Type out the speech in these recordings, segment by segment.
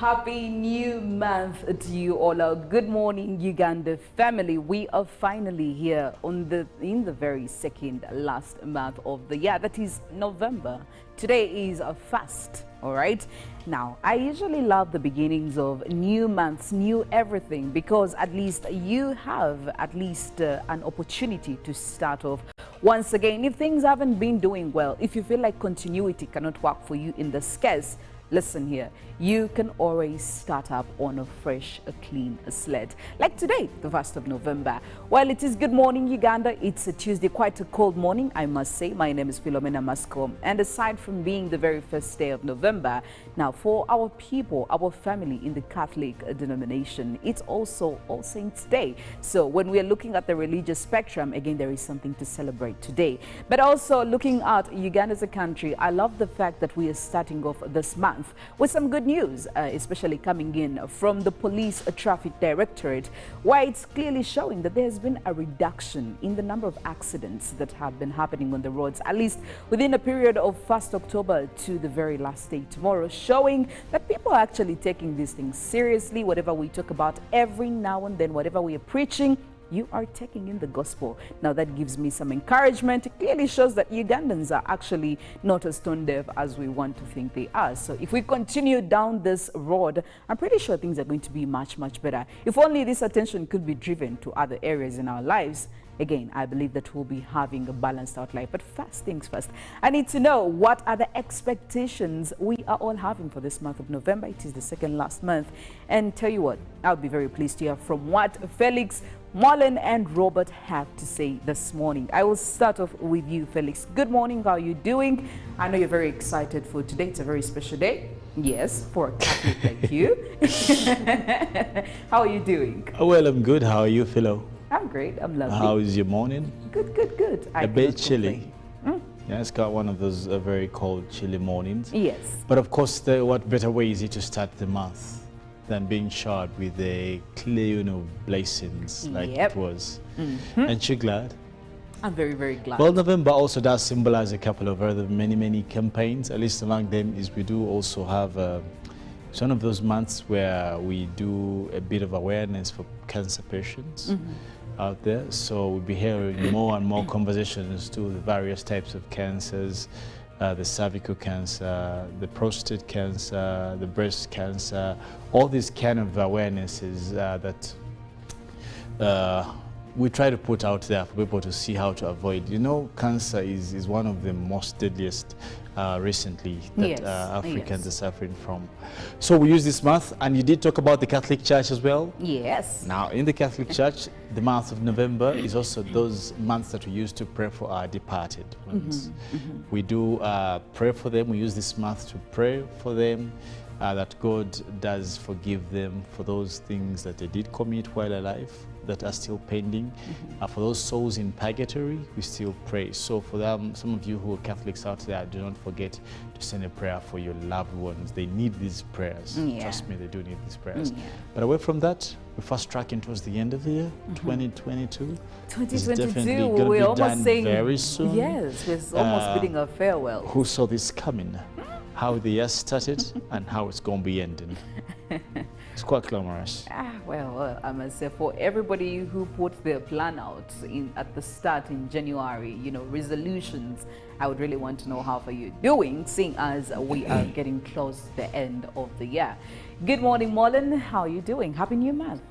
Happy new month to you all. Good morning, Uganda family. We are finally here in the very second last month of the year. That is November. Today is a fast. All right. Now, I usually love the beginnings of new months, new everything, because at least you have at least an opportunity to start off once again. If things haven't been doing well, if you feel like continuity cannot work for you in the scarce, listen here, you can always start up on a fresh, a clean slate. Like today, the 1st of November. While it is good morning, Uganda, it's a Tuesday, quite a cold morning, I must say. My name is Philomena Mastiko. And aside from being the very first day of November, now for our people, our family in the Catholic denomination, it's also All Saints Day. So when we are looking at the religious spectrum, again, there is something to celebrate today. But also looking at Uganda as a country, I love the fact that we are starting off this month with some good news, especially coming in from the Police Traffic Directorate, where it's clearly showing that there has been a reduction in the number of accidents that have been happening on the roads, at least within a period of 1st October to the very last day tomorrow, showing that people are actually taking these things seriously. Whatever we talk about every now and then, whatever we are preaching, you are taking in the gospel. Now that gives me some encouragement. It clearly shows that Ugandans are actually not as tone deaf as we want to think they are. So if we continue down this road, I'm pretty sure things are going to be much, much better. If only this attention could be driven to other areas in our lives. Again, I believe that we'll be having a balanced out life. But first things first, I need to know, what are the expectations we are all having for this month of November? It is the second last month. And tell you what, I'll be very pleased to hear from what Felix, Mollen and Robert have to say this morning. I will start off with you, Felix. Good morning. How are you doing? I know you're very excited for today. It's a very special day. Yes, for a Catholic like you. How are you doing? Well, I'm good. How are you, Philo? I'm great. I'm lovely. How is your morning? Good, good, good. A bit chilly. Yeah, it's got one of those very cold, chilly mornings. Yes. But of course, what better way is it to start the month than being showered with a clear, blessings like it was. And you're glad? I'm very, very glad. Well, November also does symbolize a couple of other many campaigns. At least among them is we do also have it's one of those months where we do a bit of awareness for cancer patients out there. So we'll be hearing more and more conversations to the various types of cancers. The cervical cancer, the prostate cancer, the breast cancer, all these kind of awarenesses that we try to put out there for people to see how to avoid. You know, cancer is one of the most deadliest recently that Africans are suffering from. So we use this month, and you did talk about the Catholic Church as well. Yes. Now, in the Catholic Church, the month of November is also those months that we use to pray for our departed ones. We do pray for them. We use this month to pray for them, that God does forgive them for those things that they did commit while alive that are still pending. For those souls in purgatory, we still pray. So for them, some of you who are Catholics out there, do not forget to send a prayer for your loved ones. They need these prayers. Trust me, they do need these prayers. But away from that, we're fast tracking towards the end of the year, 2022. 2022, we're almost saying very soon. Yes, we're almost bidding a farewell. Who saw this coming? How the year started and how it's going to be ending. It's quite glamorous. Well, I must say, for everybody who put their plan out at the start in January, resolutions, I would really want to know how are you doing, seeing as we are getting close to the end of the year. Good morning, Mollen. How are you doing? Happy New Month.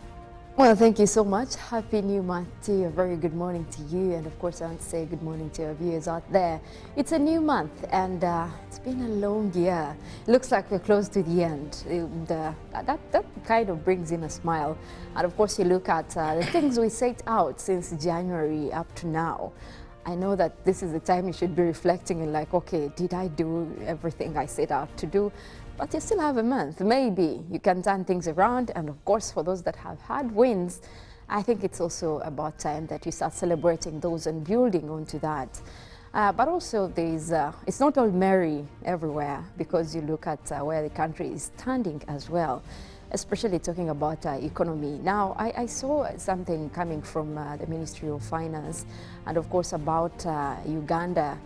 Well, thank you so much. Happy New Month to you. A very good morning to you. And of course, I want to say good morning to our viewers out there. It's a new month, and it's been a long year. It looks like we're close to the end. That kind of brings in a smile. And of course, you look at the things we set out since January up to now. I know that this is the time you should be reflecting and like, okay, did I do everything I set out to do? But you still have a month. Maybe you can turn things around. And of course, for those that have had wins, I think it's also about time that you start celebrating those and building onto that. But also, it's not all merry everywhere, because you look at where the country is standing as well, especially talking about economy. Now, I saw something coming from the Ministry of Finance, and of course about Uganda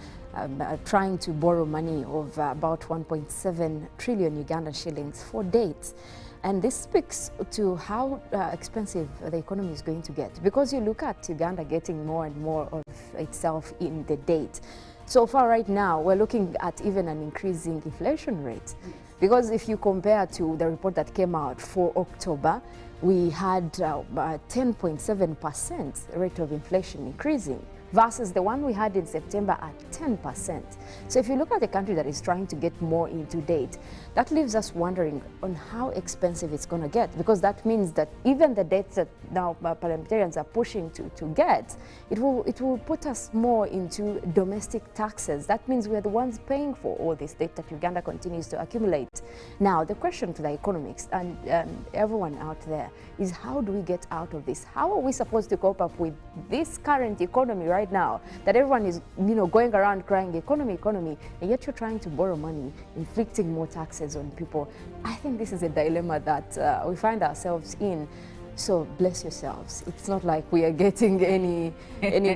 trying to borrow money of about 1.7 trillion Ugandan shillings for dates. And this speaks to how expensive the economy is going to get, because you look at Uganda getting more and more of itself in the date. So far right now, we're looking at even an increasing inflation rate, because if you compare to the report that came out for October, we had 10.7% rate of inflation increasing, versus the one we had in September at 10%. So if you look at a country that is trying to get more into date, that leaves us wondering on how expensive it's going to get, because that means that even the dates that now parliamentarians are pushing to get, it will put us more into domestic taxes. That means we are the ones paying for all this debt that Uganda continues to accumulate. Now, the question to the economics and everyone out there is, how do we get out of this? How are we supposed to cope up with this current economy right now, that everyone is, going around crying economy, and yet you're trying to borrow money, inflicting more taxes on people? I think this is a dilemma that we find ourselves in. So bless yourselves. It's not like we are getting any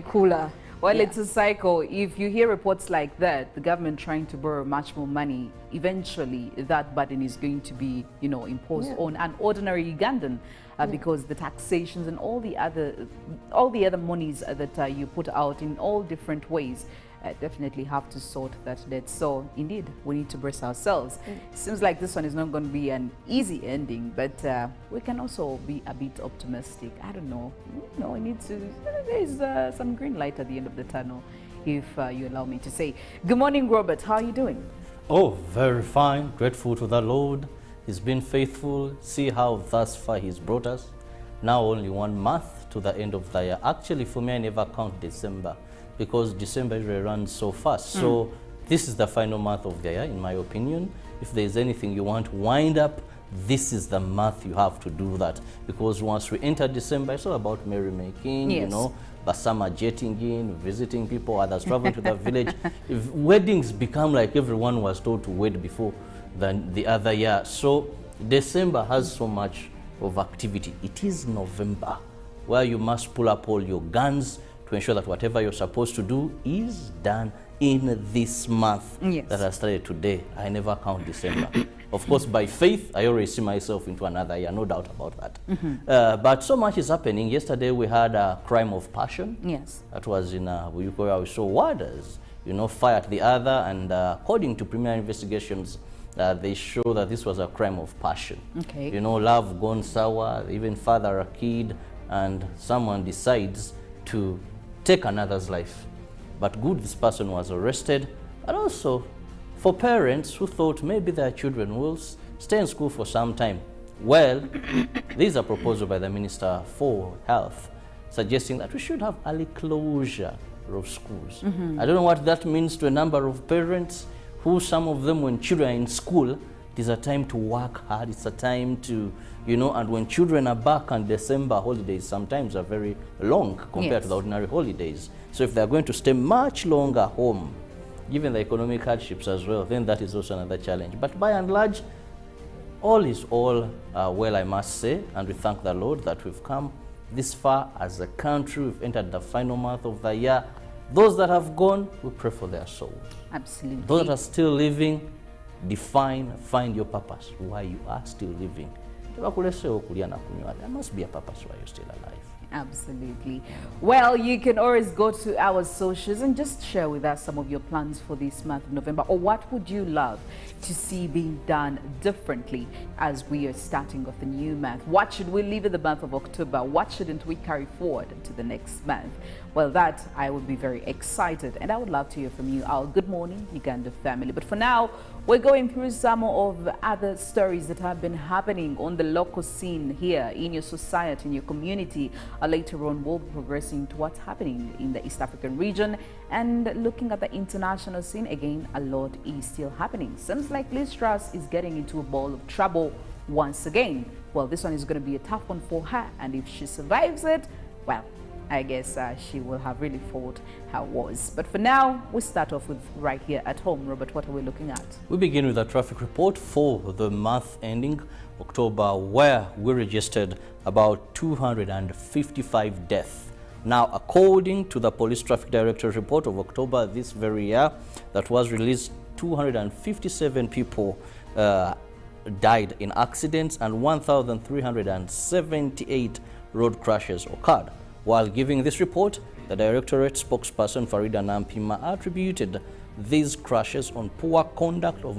cooler. Well, yeah. It's a cycle. If you hear reports like that, the government trying to borrow much more money, eventually that burden is going to be, imposed on an ordinary Ugandan, because the taxations and all the other monies that you put out in all different ways definitely have to sort that debt. So indeed, we need to brace ourselves. Seems like this one is not going to be an easy ending, but we can also be a bit optimistic. I don't know. We need to. There's some green light at the end of the tunnel, if you allow me to say. Good morning, Robert. How are you doing? Oh, very fine. Grateful to the Lord. He's been faithful. See how thus far He's brought us. Now only 1 month to the end of the year. Actually, for me, I never count December, because December usually runs so fast. So this is the final month of the year, in my opinion. If there's anything you want to wind up, this is the month you have to do that. Because once we enter December, it's all about merrymaking, but some are jetting in, visiting people, others traveling to the village. If weddings become like everyone was told to wed before than the other year. So December has so much of activity. It is November, where you must pull up all your guns to ensure that whatever you're supposed to do is done in this month that I started today. I never count December. Of course, by faith, I already see myself into another year, no doubt about that. But so much is happening. Yesterday, we had a crime of passion. Yes. That was in where we saw warders, fire at the other, and according to preliminary investigations, they show that this was a crime of passion. Okay. Love gone sour, even father a kid, and someone decides to take another's life. But good, this person was arrested. And also, for parents who thought maybe their children will stay in school for some time, well, there's a proposal by the Minister for Health suggesting that we should have early closure of schools. I don't know what that means to a number of parents who, some of them, when children are in school, it is a time to work hard. It's a time to, and when children are back, and December holidays sometimes are very long compared to the ordinary holidays. So if they're going to stay much longer home, given the economic hardships as well, then that is also another challenge. But by and large, all is all well, I must say, and we thank the Lord that we've come this far as a country. We've entered the final month of the year. Those that have gone, we pray for their souls. Absolutely. Those that are still living, find your purpose, why you are still living. There must be a purpose why you're still alive. Absolutely. Well, you can always go to our socials and just share with us some of your plans for this month of November, or what would you love to see being done differently as we are starting off the new month. What should we leave in the month of October? What shouldn't we carry forward to the next month? Well, that I would be very excited, and I would love to hear from you, our Good Morning Uganda family. But for now, we're going through some of other stories that have been happening on the local scene here in your society, in your community. Later on, we'll be progressing to what's happening in the East African region and looking at the international scene. Again, a lot is still happening. Seems like Liz Truss is getting into a ball of trouble once again. Well, this one is going to be a tough one for her, and if she survives it, well, I guess she will have really fought her wars. But for now, we start off with right here at home. Robert, what are we looking at? We begin with a traffic report for the month ending October, where we registered about 255 deaths Now, according to the Police Traffic Directorate report of October this very year that was released, 257 people died in accidents and 1,378 road crashes occurred. While giving this report, the Directorate spokesperson Farida Nampima attributed these crashes on poor conduct of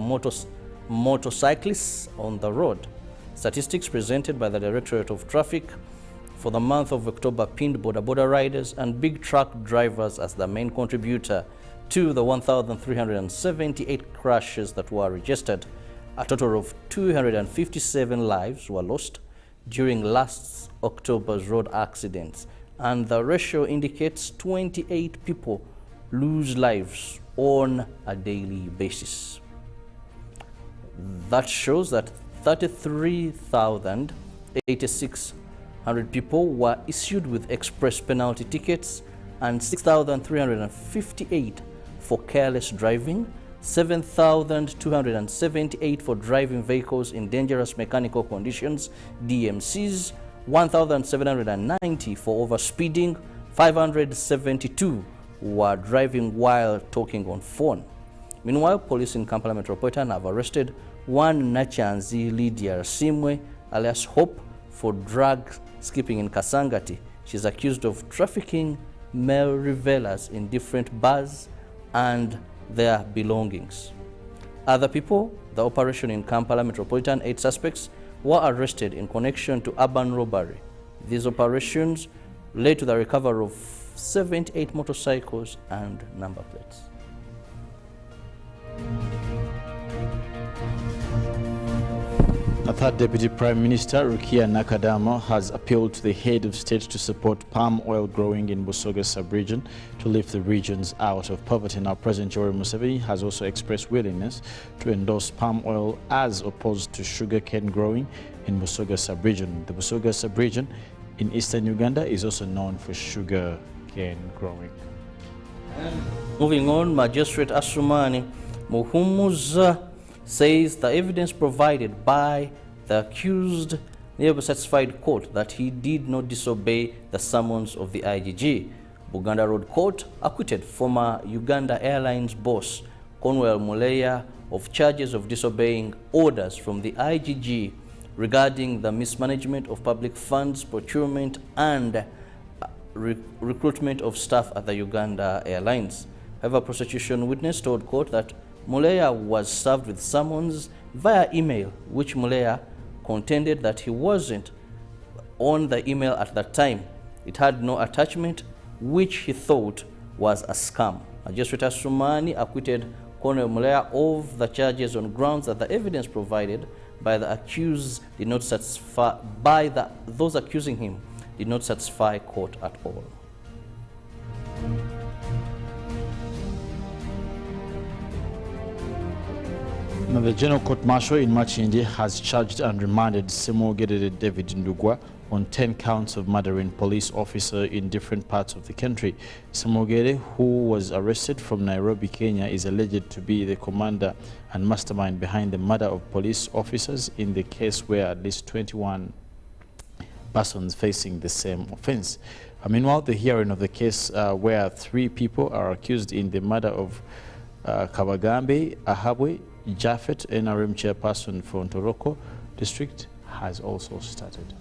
motorcyclists on the road. Statistics presented by the Directorate of Traffic for the month of October pinned border riders and big truck drivers as the main contributor to the 1,378 crashes that were registered. A total of 257 lives were lost during last October's road accidents, and the ratio indicates 28 people lose lives on a daily basis. That shows that 33,800 people were issued with express penalty tickets and 6,358 for careless driving, 7,278 for driving vehicles in dangerous mechanical conditions, DMCs, 1,790 for overspeeding, 572 were driving while talking on phone. Meanwhile, police in Kampala Metropolitan have arrested one Nachanzi Lydia Simwe, alias Hope, for drug skipping in Kasangati. She's accused of trafficking male revelers in different bars and their belongings. Other people, the operation in Kampala Metropolitan, 8 suspects were arrested in connection to urban robbery. These operations led to the recovery of 78 motorcycles and number plates. A third Deputy Prime Minister, Rukia Nakadamo, has appealed to the head of state to support palm oil growing in Busoga sub-region to lift the regions out of poverty. Now, President Yoweri Museveni has also expressed willingness to endorse palm oil as opposed to sugarcane growing in Busoga sub-region. The Busoga sub-region in eastern Uganda is also known for sugarcane growing. Moving on, Magistrate Asumani Muhumuza says the evidence provided by the accused never satisfied court that he did not disobey the summons of the IGG. Buganda Road Court acquitted former Uganda Airlines boss Conwell Muleya of charges of disobeying orders from the IGG regarding the mismanagement of public funds, procurement and recruitment of staff at the Uganda Airlines. However, prosecution witness told court that Muleya was served with summons via email, which Muleya contended that he wasn't on the email at that time. It had no attachment, which he thought was a scam. Magistrate Asumani acquitted Colonel Muleya of the charges on grounds that the evidence provided by the accused did not satisfy, those accusing him did not satisfy court at all. Now, the General Court Martial in Machindi has charged and remanded Semogede David Ndugwa on 10 counts of murdering police officer in different parts of the country. Semogede, who was arrested from Nairobi, Kenya, is alleged to be the commander and mastermind behind the murder of police officers in the case where at least 21 persons facing the same offense. Meanwhile, the hearing of the case where 3 people are accused in the murder of Kabagambe Ahabwe Japhet, NRM chairperson for Ntoroko district, has also started.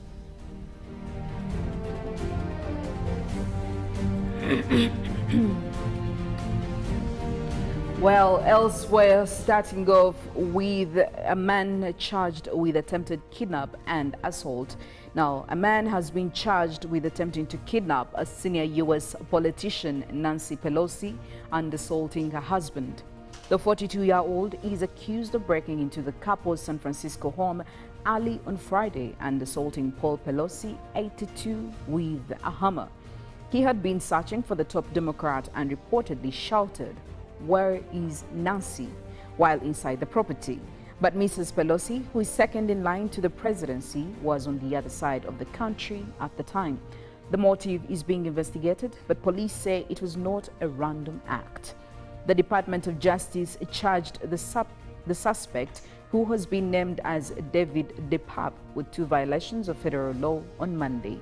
Well, elsewhere, starting off with a man charged with attempted kidnap and assault. Now, a man has been charged with attempting to kidnap a senior U.S. politician, Nancy Pelosi, and assaulting her husband. The 42-year-old is accused of breaking into the couple's San Francisco home early on Friday and assaulting Paul Pelosi, 82, with a hammer. He had been searching for the top Democrat and reportedly shouted, "Where is Nancy?" while inside the property. But Mrs. Pelosi, who is second in line to the presidency, was on the other side of the country at the time. The motive is being investigated, but police say it was not a random act. The Department of Justice charged the suspect, who has been named as David DePape, with 2 violations of federal law on Monday.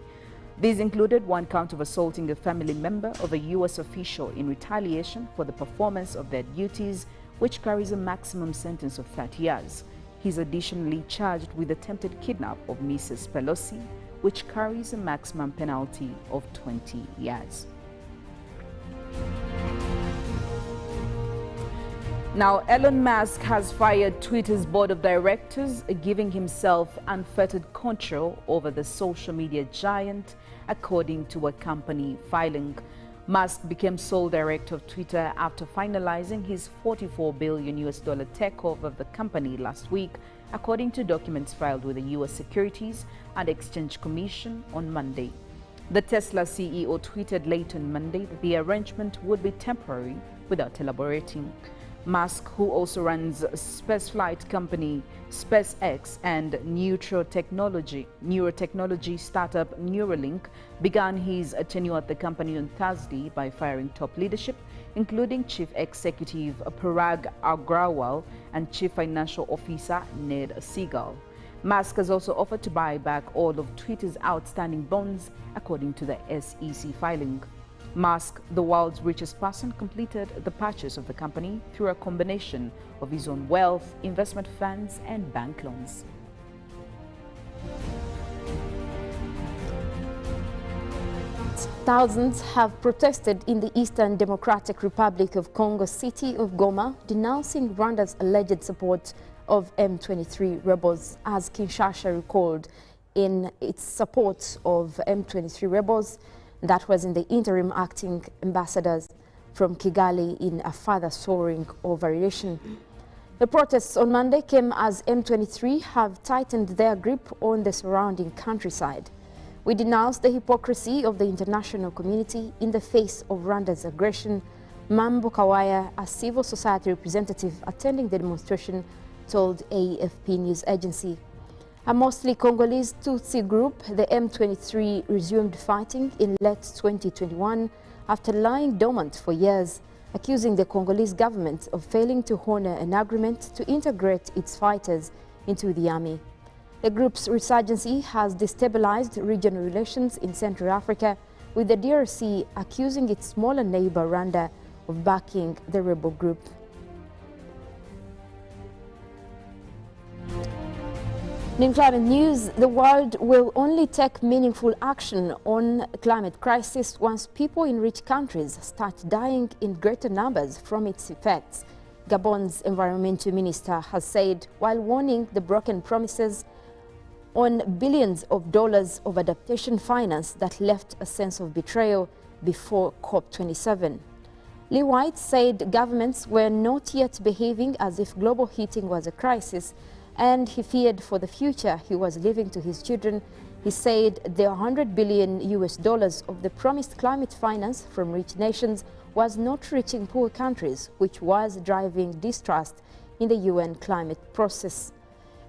These included one count of assaulting a family member of a U.S. official in retaliation for the performance of their duties, which carries a maximum sentence of 30 years. He's additionally charged with attempted kidnap of Mrs. Pelosi, which carries a maximum penalty of 20 years. Now, Elon Musk has fired Twitter's board of directors, giving himself unfettered control over the social media giant, according to a company filing. Musk became sole director of Twitter after finalizing his $44 billion takeover of the company last week, according to documents filed with the U.S. Securities and Exchange Commission on Monday. The Tesla CEO tweeted late on Monday that the arrangement would be temporary without elaborating. Musk, who also runs spaceflight company SpaceX and neurotechnology startup Neuralink, began his tenure at the company on Thursday by firing top leadership, including Chief Executive Parag Agrawal and Chief Financial Officer Ned Segal. Musk has also offered to buy back all of Twitter's outstanding bonds, according to the SEC filing. Musk, the world's richest person, completed the purchase of the company through a combination of his own wealth, investment funds, and bank loans. Thousands have protested in the Eastern Democratic Republic of Congo city of Goma, denouncing Rwanda's alleged support of M23 rebels, as Kinshasa recalled in its support of M23 rebels. That was in the interim acting ambassadors from Kigali in a further soaring overreaction. The protests on Monday came as M23 have tightened their grip on the surrounding countryside. We denounced the hypocrisy of the international community in the face of Rwanda's aggression. Mambo Kawaya, a civil society representative attending the demonstration, told AFP news agency. A mostly Congolese Tutsi group, the M23 resumed fighting in late 2021 after lying dormant for years, accusing the Congolese government of failing to honor an agreement to integrate its fighters into the army. The group's resurgency has destabilized regional relations in Central Africa, with the DRC accusing its smaller neighbor Rwanda of backing the rebel group. In climate news, the world will only take meaningful action on climate crisis once people in rich countries start dying in greater numbers from its effects, Gabon's environmental minister has said, while warning the broken promises on billions of dollars of adaptation finance that left a sense of betrayal before COP27. Lee White said governments were not yet behaving as if global heating was a crisis, and he feared for the future he was leaving to his children. He said the $100 billion of the promised climate finance from rich nations was not reaching poor countries, which was driving distrust in the UN climate process.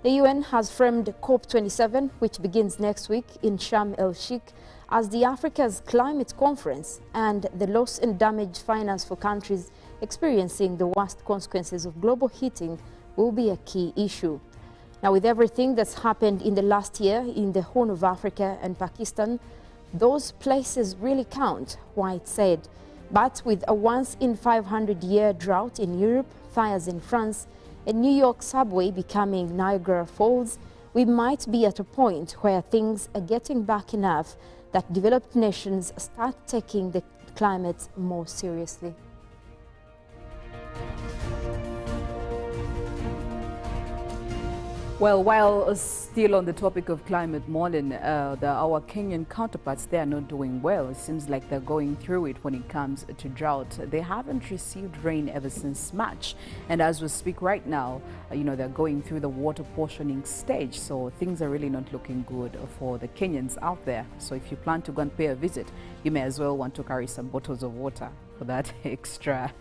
The UN has framed COP27, which begins next week in Sharm el-Sheikh, as the Africa's climate conference, and the loss and damage finance for countries experiencing the worst consequences of global heating will be a key issue. Now, with everything that's happened in the last year in the Horn of Africa and Pakistan, those places really count, White said. But with a once-in-500-year drought in Europe, fires in France, and New York subway becoming Niagara Falls, we might be at a point where things are getting back enough that developed nations start taking the climate more seriously. Well, while still on the topic of climate, Mollen, our Kenyan counterparts, they are not doing well. It seems like they're going through it when it comes to drought. They haven't received rain ever since March. And as we speak right now, they're going through the water portioning stage. So things are really not looking good for the Kenyans out there. So if you plan to go and pay a visit, you may as well want to carry some bottles of water for that extra,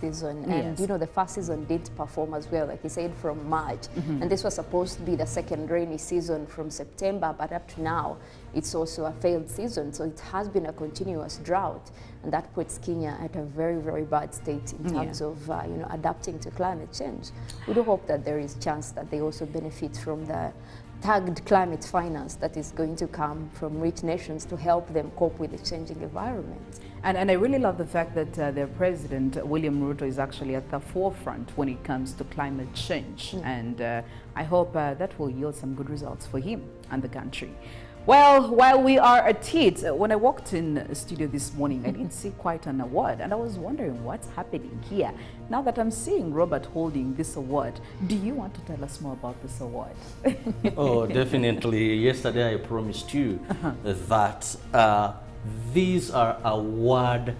season. And yes. The first season did perform as well, like you said, from March. And this was supposed to be the second rainy season from September, but up to now it's also a failed season. So it has been a continuous drought, and that puts Kenya at a very, very bad state in terms of adapting to climate change. We do hope that there is chance that they also benefit from the tagged climate finance that is going to come from rich nations to help them cope with the changing environment. And I really love the fact that their president, William Ruto, is actually at the forefront when it comes to climate change. And I hope that will yield some good results for him and the country. Well, while we are at it, when I walked in the studio this morning, I didn't see quite an award, and I was wondering what's happening here. Now that I'm seeing Robert holding this award, do you want to tell us more about this award? Oh, definitely. Yesterday I promised you that these are award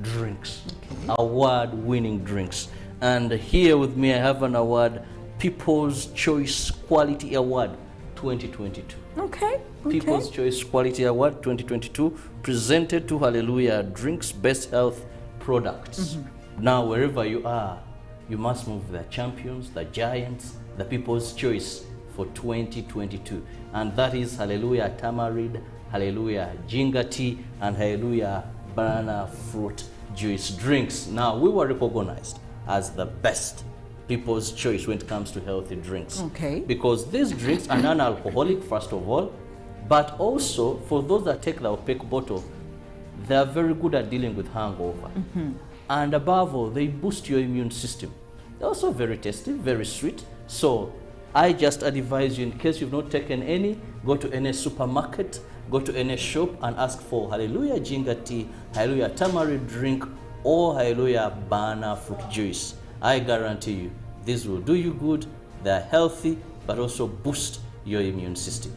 drinks, award-winning drinks. And here with me I have an award, People's Choice Quality Award 2022. Okay. People's Choice Quality Award 2022, presented to Hallelujah Drinks Best Health Products. Now, wherever you are, you must move the champions, the giants, the People's Choice for 2022. And that is Hallelujah Tamarind, Hallelujah Ginger Tea, and Hallelujah Banana Fruit Juice drinks. Now, we were recognized as the best People's Choice when it comes to healthy drinks. Okay. Because these drinks are non-alcoholic, first of all, but also for those that take the opaque bottle, they are very good at dealing with hangover. And above all, they boost your immune system. They're also very tasty, very sweet. So I just advise you, in case you've not taken any, go to any supermarket, go to any shop and ask for Hallelujah Ginger Tea, Hallelujah Tamarind drink, or Hallelujah Banana Fruit Juice. I guarantee you, this will do you good. They're healthy, but also boost your immune system.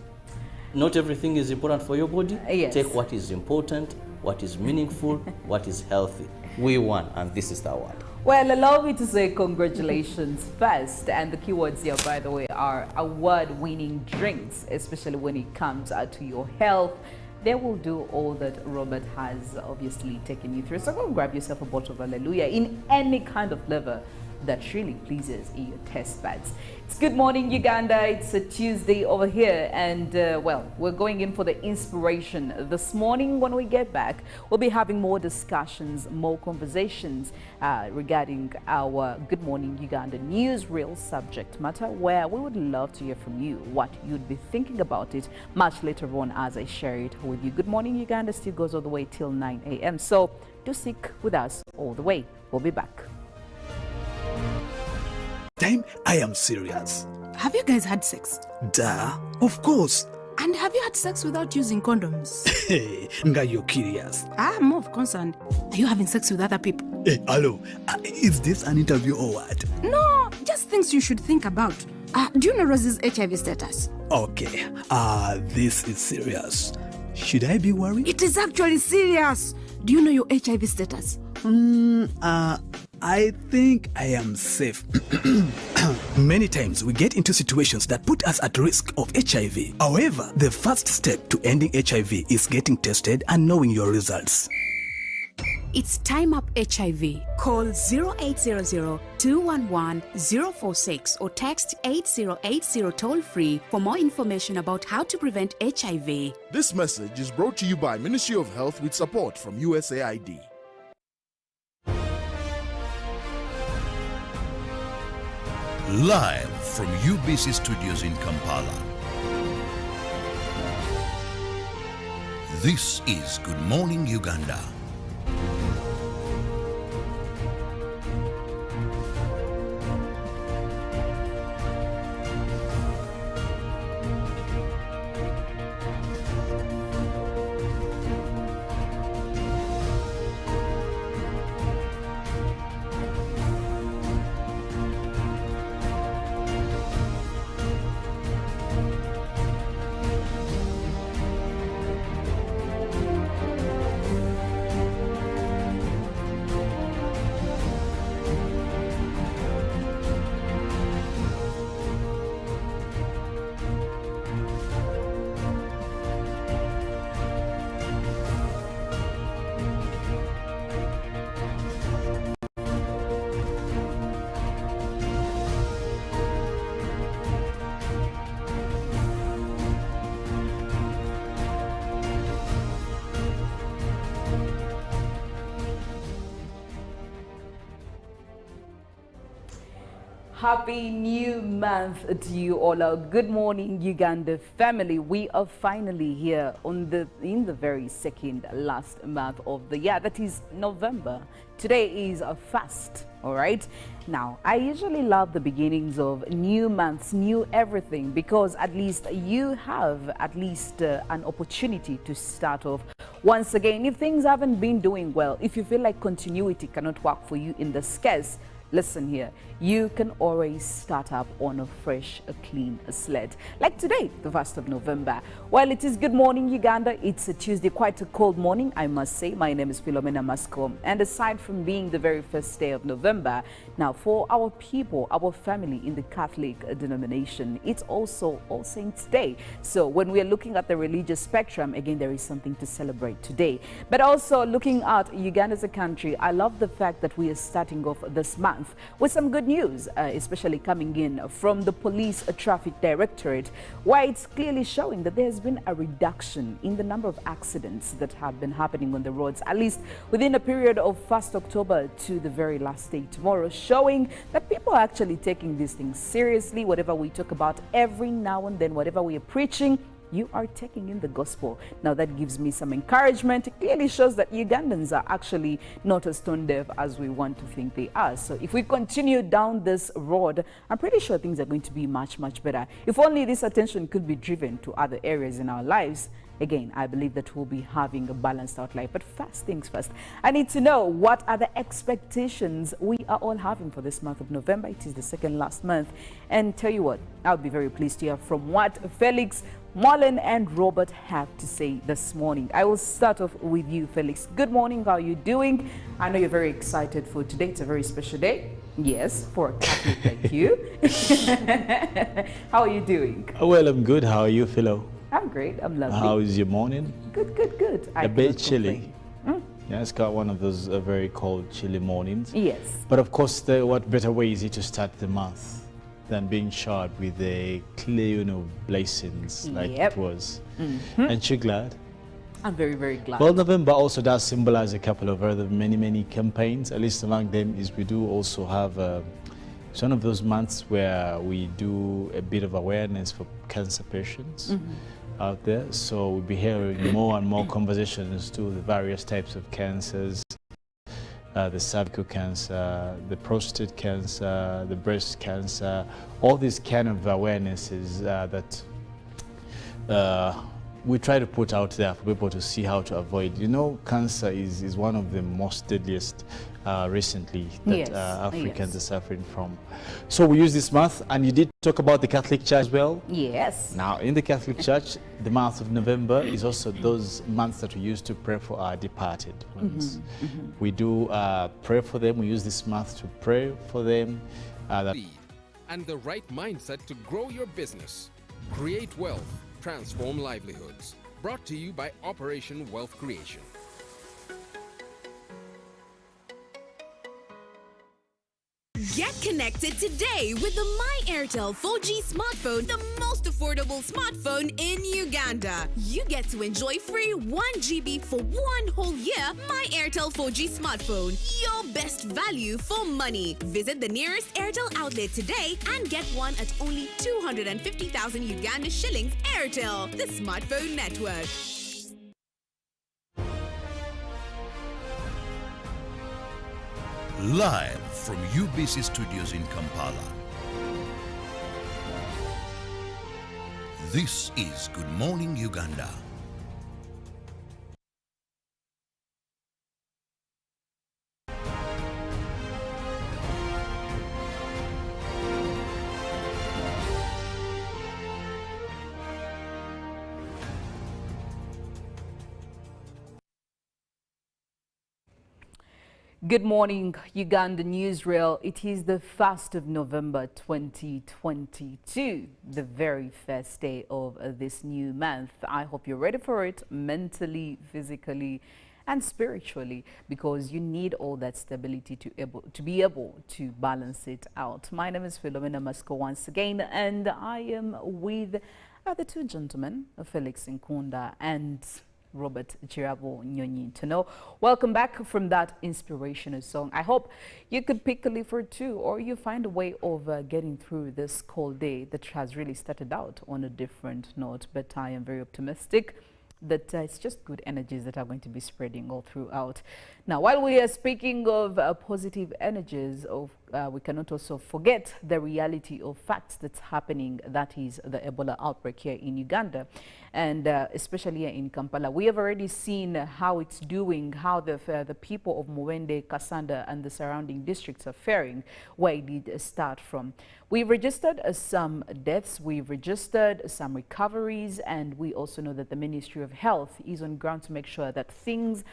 Not everything is important for your body. Yes. Take what is important, what is meaningful, what is healthy. We won, and this is the award. Well, allow me to say congratulations first. And the keywords here, by the way, are award-winning drinks, especially when it comes to your health. They will do all that Robert has obviously taken you through. So go and grab yourself a bottle of Hallelujah in any kind of flavor that really pleases in your taste buds. It's Good Morning Uganda. It's a Tuesday over here, and well, we're going in for the inspiration this morning. When we get back, we'll be having more discussions, more conversations regarding our Good Morning Uganda news reel subject matter, where we would love to hear from you what you'd be thinking about it much later on as I share it with you. Good Morning Uganda still goes all the way till 9 a.m. So do stick with us all the way. We'll be back. Time, I am serious. Have you guys had sex? Duh, of course. And have you had sex without using condoms? Hey, nga you're curious. I'm more concerned. Are you having sex with other people? Hey, hello. Is this an interview or what? No, just things you should think about. Do you know Rosie's HIV status? Okay, this is serious. Should I be worried? It is actually serious. Do you know your HIV status? I think I am safe. Many times we get into situations that put us at risk of HIV. However, the first step to ending HIV is getting tested and knowing your results. It's Time Up HIV. Call 0800-211-046 or text 8080 toll-free for more information about how to prevent HIV. This message is brought to you by Ministry of Health with support from USAID. Live from UBC Studios in Kampala. This is Good Morning Uganda. Happy new month to you all. Good morning, Uganda family. We are finally here in the very second last month of the year. That is November. Today is a fast. All right. Now, I usually love the beginnings of new months, new everything, because at least you have at least an opportunity to start off once again. If things haven't been doing well, if you feel like continuity cannot work for you in this case, listen here, you can always start up on a fresh, a clean slate. Like today, the 1st of November. Well, it is Good Morning Uganda. It's a Tuesday, quite a cold morning, I must say. My name is Philomena Mastiko. And aside from being the very first day of November, now for our people, our family in the Catholic denomination, it's also All Saints Day. So when we are looking at the religious spectrum, again, there is something to celebrate today. But also looking at Uganda as a country, I love the fact that we are starting off this month with some good news, especially coming in from the Police Traffic Directorate, where it's clearly showing that there has been a reduction in the number of accidents that have been happening on the roads, at least within a period of 1st October to the very last day tomorrow, showing that people are actually taking these things seriously. Whatever we talk about every now and then, whatever we are preaching, you are taking in the gospel. Now that gives me some encouragement. It clearly shows that Ugandans are actually not as tone deaf as we want to think they are. So if we continue down this road, I'm pretty sure things are going to be much, much better. If only this attention could be driven to other areas in our lives. Again, I believe that we'll be having a balanced out life. But first things first, I need to know what are the expectations we are all having for this month of November. It is the second last month. And tell you what, I'll be very pleased to hear from what Felix, Mollen and Robert have to say this morning. I will start off with you, Felix. Good morning. How are you doing? I know you're very excited for today. It's a very special day. Yes, for a Catholic like you. How are you doing? Well, I'm good. How are you, Philo? I'm great. I'm lovely. How is your morning? Good, good, good. A bit chilly. Yeah, it's got one of those very cold, chilly mornings. Yes. But of course, what better way is it to start the month than being showered with a clear, blessings like it was. Aren't you glad? I'm very, very glad. Well, November also does symbolize a couple of other many campaigns. At least among them is we do also have it's one of those months where we do a bit of awareness for cancer patients out there. So we'll be hearing more and more conversations to the various types of cancers. The cervical cancer, the prostate cancer, the breast cancer, all these kind of awarenesses that we try to put out there for people to see how to avoid. You know, cancer is one of the most deadliest recently that Africans are suffering from. So we use this month, and you did talk about the Catholic Church as well. Yes. Now, in the Catholic Church, the month of November is also those months that we use to pray for our departed ones. We do pray for them. We use this month to pray for them. And the right mindset to grow your business. Create wealth. Transform livelihoods. Brought to you by Operation Wealth Creation. Get connected today with the My Airtel 4G smartphone, the most affordable smartphone in Uganda. You get to enjoy free 1 GB for 1 whole year. My Airtel 4G smartphone, your best value for money. Visit the nearest Airtel outlet today and get one at only 250,000 Uganda shillings. Airtel, the smartphone network. Live from UBC Studios in Kampala. This is Good Morning Uganda. Good morning, Uganda Newsreel. It is the 1st of November 2022, the very first day of this new month. I hope you're ready for it mentally, physically, and spiritually, because you need all that stability to be able to balance it out. My name is Philomena Mastiko once again, and I am with the two gentlemen, Felix Nkunda and Robert Kirabo Nyonyintono. Welcome back from that inspirational song. I hope you could pick a leaf or two, or you find a way of getting through this cold day that has really started out on a different note. But I am very optimistic that it's just good energies that are going to be spreading all throughout. Now, while we are speaking of positive energies, we cannot also forget the reality of facts that's happening, that is the Ebola outbreak here in Uganda, and especially here in Kampala. We have already seen how it's doing, how the people of Mollen, Kasanda and the surrounding districts are faring, where it did start from. We've registered some deaths, we've registered some recoveries, and we also know that the Ministry of Health is on ground to make sure that things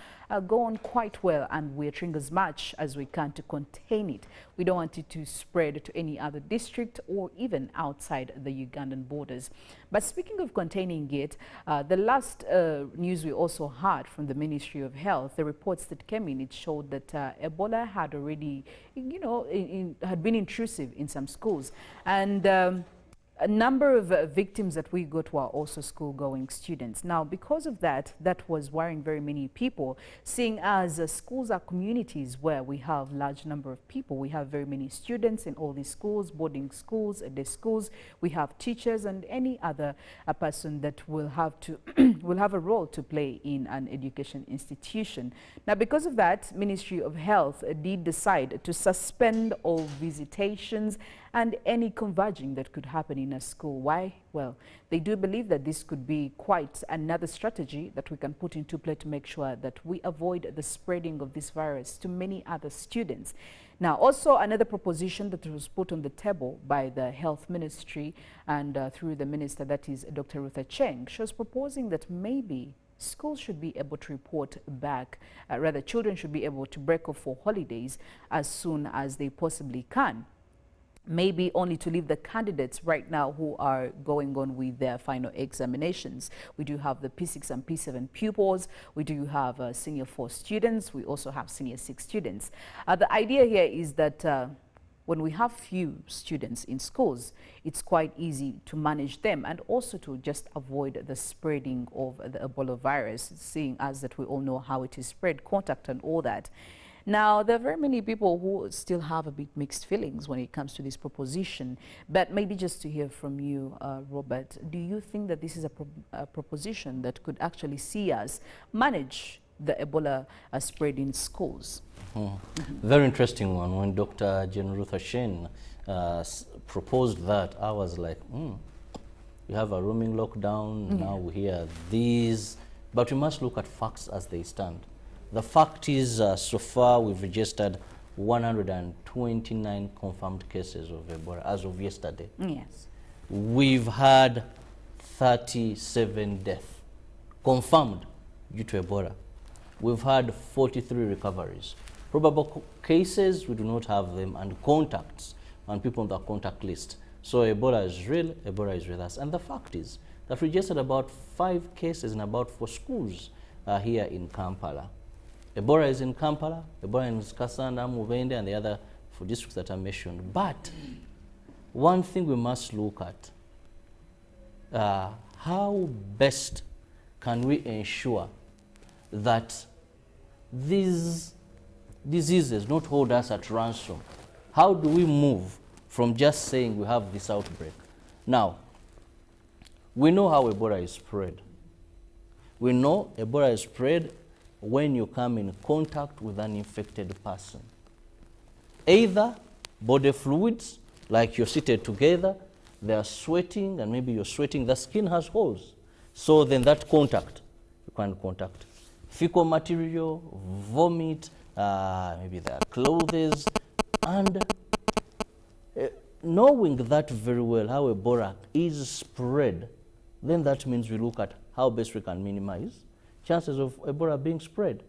go on quite well, and we're trying as much as we can to contain it. We don't want it to spread to any other district or even outside the Ugandan borders. But speaking of containing it, the last news we also heard from the Ministry of Health, the reports that came in, it showed that Ebola had already, had been intrusive in some schools. And a number of victims that we got were also school-going students. Now, because of that, that was worrying very many people, seeing as schools are communities where we have large number of people. We have very many students in all these schools, boarding schools, day schools. We have teachers and any other person that will have to will have a role to play in an education institution. Now, because of that, Ministry of Health did decide to suspend all visitations and any converging that could happen in a school. Why? Well, they do believe that this could be quite another strategy that we can put into play to make sure that we avoid the spreading of this virus to many other students. Now, also another proposition that was put on the table by the Health Ministry and through the Minister, that is Dr. Ruth Cheng, she was proposing that maybe schools should be able to report back, rather children should be able to break off for holidays as soon as they possibly can. Maybe only to leave the candidates right now who are going on with their final examinations. We do have the P6 and P7 pupils. We do have senior 4 students. We also have senior 6 students. The idea here is that when we have few students in schools, it's quite easy to manage them and also to just avoid the spreading of the Ebola virus, seeing as that we all know how it is spread, contact and all that. Now, there are very many people who still have a bit mixed feelings when it comes to this proposition, but maybe just to hear from you, Robert, do you think that this is a proposition that could actually see us manage the Ebola spread in schools? Very interesting one. When Dr. Jen Ruth Ashen proposed that, I was like, we have a roaming lockdown, now we hear these, but we must look at facts as they stand. The fact is, so far we've registered 129 confirmed cases of Ebola as of yesterday. Yes. We've had 37 deaths confirmed due to Ebola. We've had 43 recoveries. Probable cases, we do not have them, and contacts, and people on the contact list. So Ebola is real, Ebola is with us. And the fact is that we registered about 5 cases in about 4 schools here in Kampala. Ebola is in Kampala, Ebola is in Kasanda, Mubende, and the other 4 districts that I mentioned. But one thing we must look at, how best can we ensure that these diseases not hold us at ransom? How do we move from just saying we have this outbreak? Now, we know how Ebola is spread. We know Ebola is spread when you come in contact with an infected person. Either body fluids, like you're seated together, they are sweating, and maybe you're sweating, the skin has holes. So then that contact, you can contact fecal material, vomit, maybe their clothes, and knowing that very well, how Ebola is spread, then that means we look at how best we can minimize chances of Ebola being spread.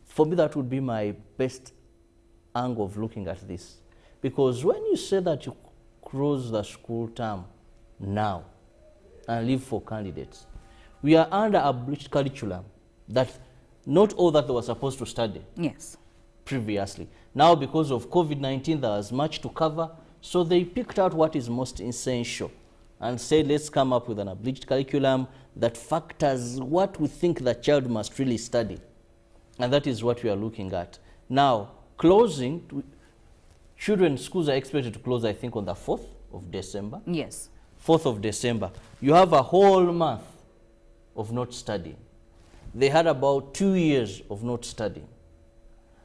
For me, that would be my best angle of looking at this. Because when you say that you close the school term now and leave for candidates, we are under a breached curriculum that not all that they were supposed to study previously. Now, because of COVID-19, there was much to cover, so they picked out what is most essential and said, let's come up with an abridged curriculum that factors what we think the child must really study. And that is what we are looking at. Now, closing, children's schools are expected to close, I think, on the 4th of December. Yes. 4th of December. You have a whole month of not studying. They had about 2 years of not studying.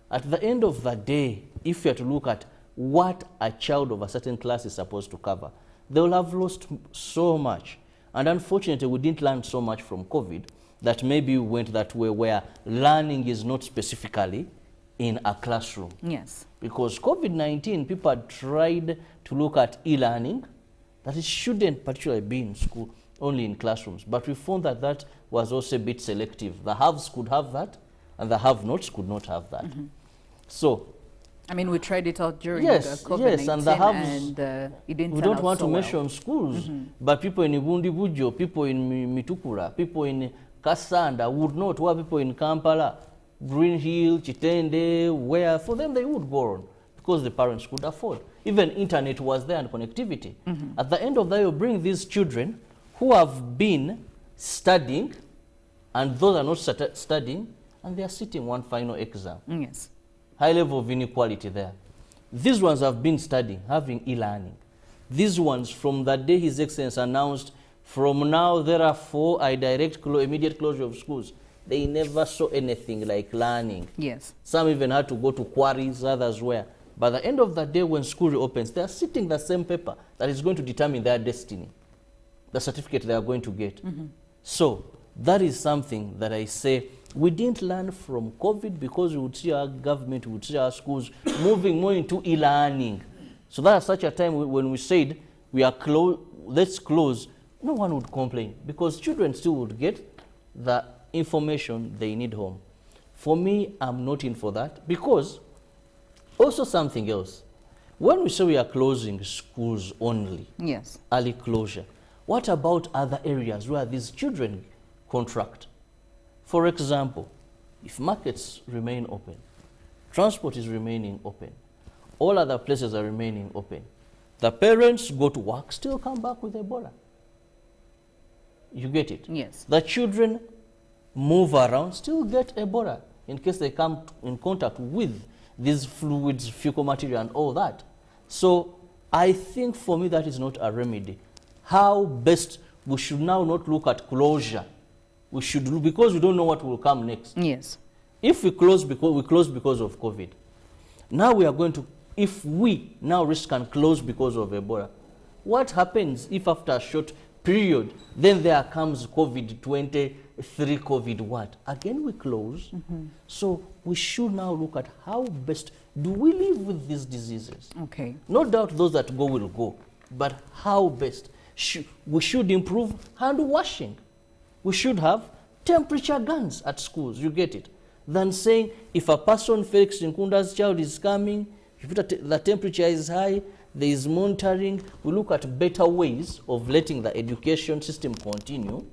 At the end of the day, if you are to look at what a child of a certain class is supposed to cover, they will have lost so much. And unfortunately, we didn't learn so much from COVID that maybe we went that way where learning is not specifically in a classroom. Yes. Because COVID-19, people had tried to look at e-learning, that it shouldn't particularly be in school, only in classrooms. But we found that that was also a bit selective. The haves could have that, and the have-nots could not have that. So, I mean, we tried it out during COVID-19, yes, and the haves, and it didn't we turn don't out want so to well. mention schools, but people in Ibundi Bujo, people in Mitukura, people in Kasanda would not, where people in Kampala, Green Hill, Chitende, where for them they would go on because the parents could afford. Even internet was there and connectivity. At the end of the day, you bring these children who have been studying and those are not studying, and they are sitting one final exam. Yes. High level of inequality there. These ones have been studying, having e-learning. These ones, from the day His Excellency announced, from now, therefore, I direct immediate closure of schools, they never saw anything like learning. Yes. Some even had to go to quarries, others were. By the end of the day, when school reopens, they are sitting the same paper that is going to determine their destiny, the certificate they are going to get. So that is something that I say we didn't learn from COVID because we would see our government, we would see our schools moving more into e-learning. So that's such a time when we said we are let's close, no one would complain because children still would get the information they need home. For me, I'm not in for that because also something else. When we say we are closing schools only, Yes. early closure, what about other areas where these children contract? For example, if markets remain open, transport is remaining open, all other places are remaining open, the parents go to work, still come back with Ebola. You get it? Yes. The children move around, still get Ebola in case they come in contact with these fluids, fecal material and all that. So I think for me that is not a remedy. How best we should now not look at closure. We should look, because we don't know what will come next. Yes. If we close because of COVID, now we are going to, if we now risk and close because of Ebola, what happens if after a short period, then there comes COVID-23, COVID what? Again we close. So we should now look at how best do we live with these diseases. Okay. No doubt those that go will go, but how best? We should improve hand washing. We should have temperature guns at schools, you get it? Than saying if a person, Felix Nkunda's child is coming, if the temperature is high, there is monitoring, we look at better ways of letting the education system continue,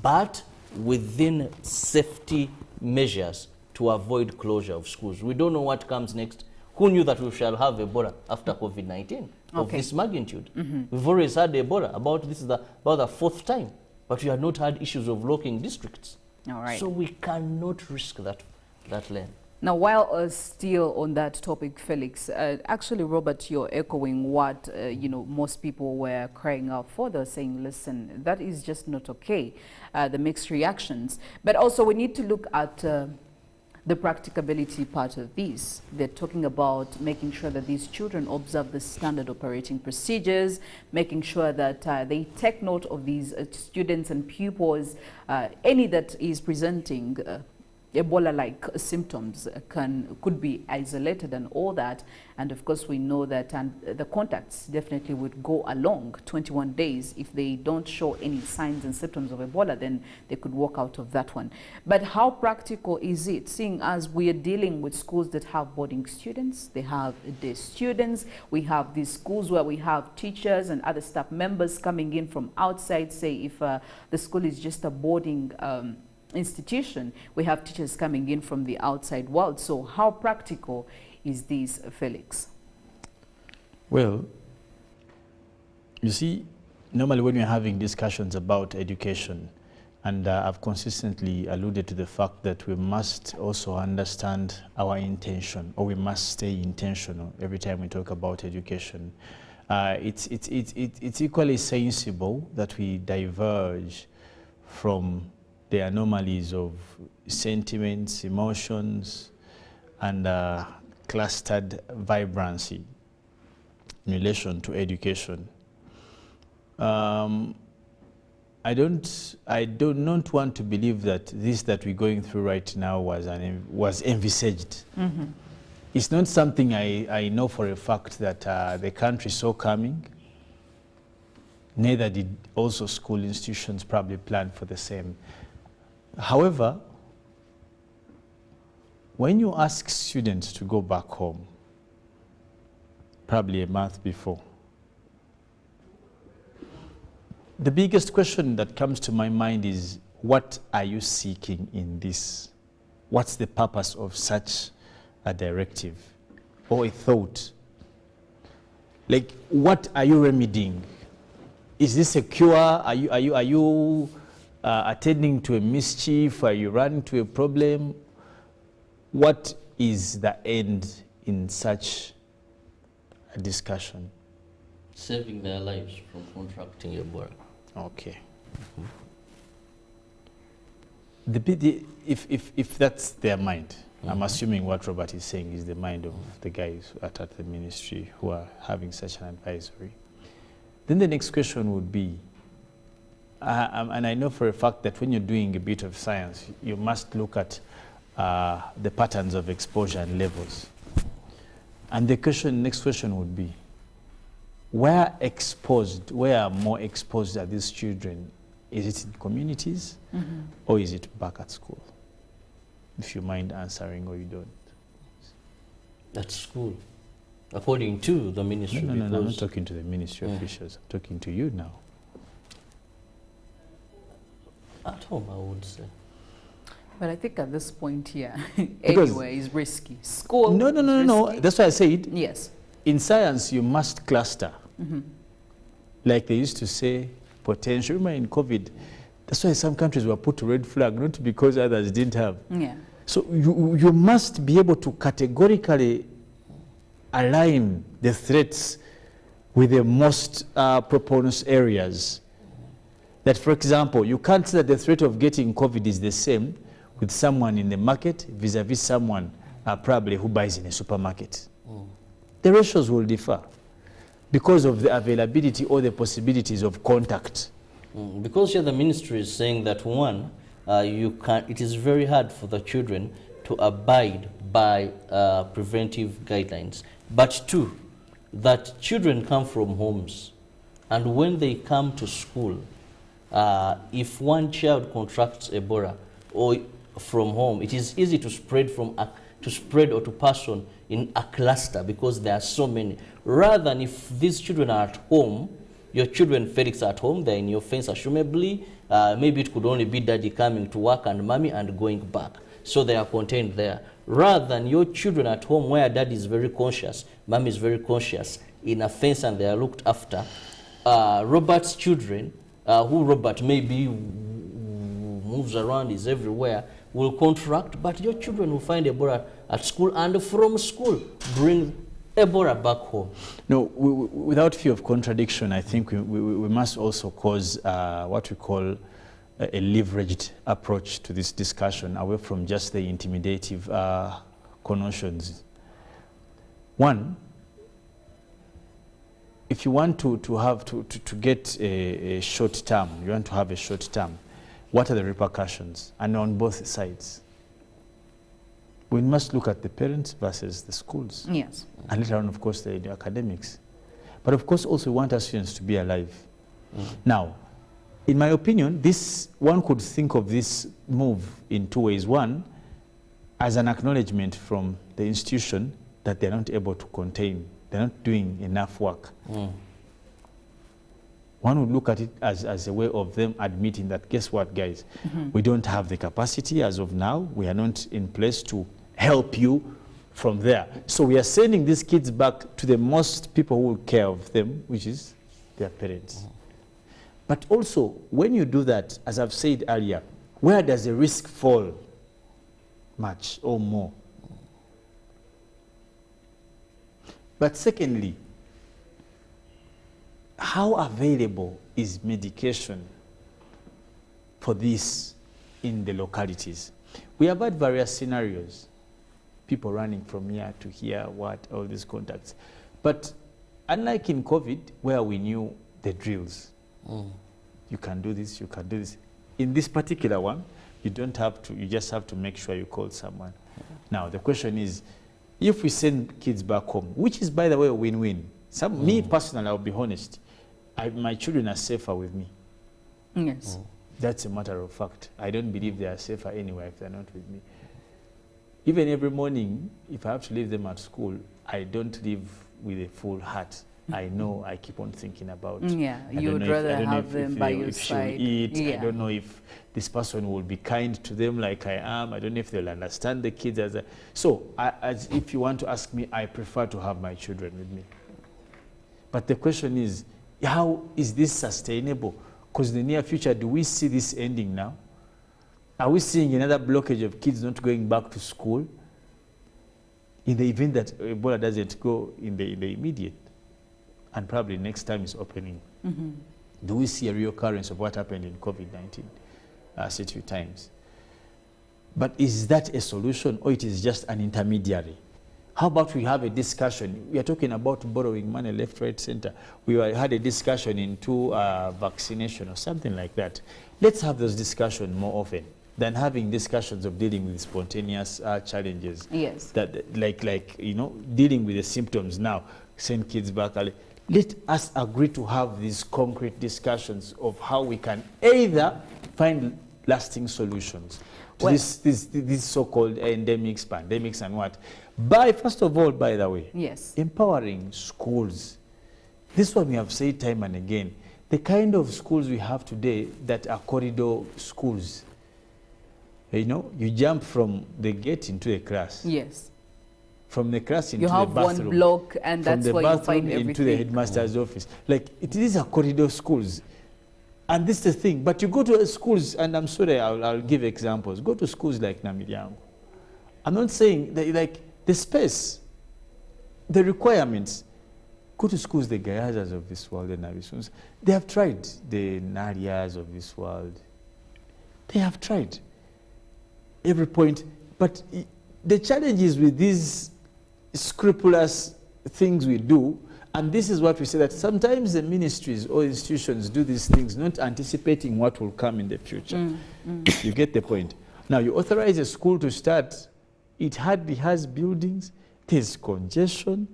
but within safety measures to avoid closure of schools. We don't know what comes next. Who knew that we shall have Ebola after COVID-19 of this magnitude? We've always had Ebola, this is about the 4th time, but we have not had issues of locking districts. All right. So we cannot risk that lane. Now, while still on that topic, Felix, actually, Robert, you're echoing what most people were crying out for. They're saying, listen, that is just not okay, the mixed reactions. But also, we need to look at the practicability part of this. They're talking about making sure that these children observe the standard operating procedures, making sure that they take note of these students and pupils, any that is presenting Ebola-like symptoms could be isolated and all that. And of course, we know that the contacts definitely would go along 21 days. If they don't show any signs and symptoms of Ebola, then they could walk out of that one. But how practical is it, seeing as we are dealing with schools that have boarding students, they have day students, we have these schools where we have teachers and other staff members coming in from outside, say if the school is just a boarding institution, we have teachers coming in from the outside world. So how practical is this, Felix? Well, you see, normally when we're having discussions about education, and I've consistently alluded to the fact that we must also understand our intention, or we must stay intentional every time we talk about education. It's equally sensible that we diverge from the anomalies of sentiments, emotions, and clustered vibrancy in relation to education. I do not want to believe that this that we're going through right now was envisaged. Mm-hmm. It's not something I know for a fact that the country saw coming. Neither did also school institutions probably plan for the same. However, when you ask students to go back home, probably a month before, the biggest question that comes to my mind is, what are you seeking in this? What's the purpose of such a directive or a thought? Like, what are you remedying? Is this a cure? Are you attending to a mischief? Are you running to a problem? What is the end in such a discussion? Saving their lives from contracting Ebola. Okay. Mm-hmm. If that's their mind, mm-hmm. I'm assuming what Robert is saying is the mind of the guys at the ministry who are having such an advisory. Then the next question would be, and I know for a fact that when you're doing a bit of science, you must look at the patterns of exposure and levels. And the next question would be, where more exposed are these children? Is it in communities, mm-hmm. or is it back at school? If you mind answering or you don't. At school, according to the ministry. No, I'm not talking to the ministry officials. I'm talking to you now. At home, I would say. But I think at this point here, anyway, is risky. School. No. That's why I said. Yes. In science, you must cluster. Mm-hmm. Like they used to say, potential. Remember in COVID, that's why some countries were put to red flag, not because others didn't have. Yeah. So you must be able to categorically align the threats with the most proponent areas. That, for example, you can't say that the threat of getting COVID is the same with someone in the market vis-a-vis someone probably who buys in a supermarket. The ratios will differ because of the availability or the possibilities of contact. Because here the ministry is saying that one, it is very hard for the children to abide by preventive guidelines. But two, that children come from homes, and when they come to school, if one child contracts Ebola or from home, it is easy to spread or to pass on in a cluster because there are so many. Rather than if these children are at home, your children, Felix, are at home, they're in your fence assumably, maybe it could only be daddy coming to work and mommy and going back. So they are contained there. Rather than your children at home where daddy is very conscious, mommy is very conscious, in a fence and they are looked after. Robert's children, who Robert maybe moves around, is everywhere, will contract, but your children will find Ebola at school, and from school bring Ebola back home. No, without fear of contradiction, I think we must also cause what we call a leveraged approach to this discussion, away from just the intimidative connotations. One, if you want to get a short term, you want to have a short term, what are the repercussions? And on both sides. We must look at the parents versus the schools. Yes. And later on, of course, the academics. But of course, also we want our students to be alive. Now, in my opinion, one could think of this move in two ways. One, as an acknowledgement from the institution that they're not able to contain, they're not doing enough work. One would look at it as a way of them admitting that, guess what, guys, we don't have the capacity as of now. We are not in place to help you from there. So we are sending these kids back to the most people who will care of them, which is their parents. But also, when you do that, as I've said earlier, where does the risk fall? Much or more. But secondly, how available is medication for this in the localities? We have had various scenarios, people running from here to here, all these contacts. But unlike in COVID, where we knew the drills, you can do this, you can do this. In this particular one, you don't have to, you just have to make sure you call someone. Now, the question is, if we send kids back home, which is, by the way, a win-win. Me personally, I'll be honest, my children are safer with me. Yes. That's a matter of fact. I don't believe they are safer anywhere if they're not with me. Even every morning, if I have to leave them at school, I don't leave with a full heart. I know I keep on thinking about. Yeah, you would rather have them by your side. Eat. Yeah. I don't know if this person will be kind to them like I am. I don't know if they'll understand the kids. So, if you want to ask me, I prefer to have my children with me. But the question is, how is this sustainable? Because in the near future, do we see this ending now? Are we seeing another blockage of kids not going back to school in the event that Ebola doesn't go in the immediate? And probably next time is opening. Do we see a reoccurrence of what happened in COVID-19 C2 times? But is that a solution, or it is just an intermediary? How about we have a discussion? We are talking about borrowing money left, right, center. We had a discussion into vaccination or something like that. Let's have those discussions more often than having discussions of dealing with spontaneous challenges. Yes. That like you know, dealing with the symptoms now, send kids back early. Let us agree to have these concrete discussions of how we can either find lasting solutions to these so-called endemics, pandemics, and what. First of all, by the way, yes, empowering schools. This one we have said time and again. The kind of schools we have today that are corridor schools. You know, you jump from the gate into a class. Yes. From the class into the bathroom. You have one block, and that's where you find everything. Into the headmaster's office. Like, these are corridor schools. And this is the thing. But you go to schools, and I'm sorry, I'll give examples. Go to schools like Namiryango. I'm not saying that, like, the space, the requirements. Go to schools, the Gayazas of this world, the Navisuns. They have tried. The Narias of this world. They have tried. Every point. But the challenge is with these scrupulous things we do, and this is what we say, that sometimes the ministries or institutions do these things not anticipating what will come in the future. You get the point. Now, you authorize a school to start, it hardly has buildings, there's congestion.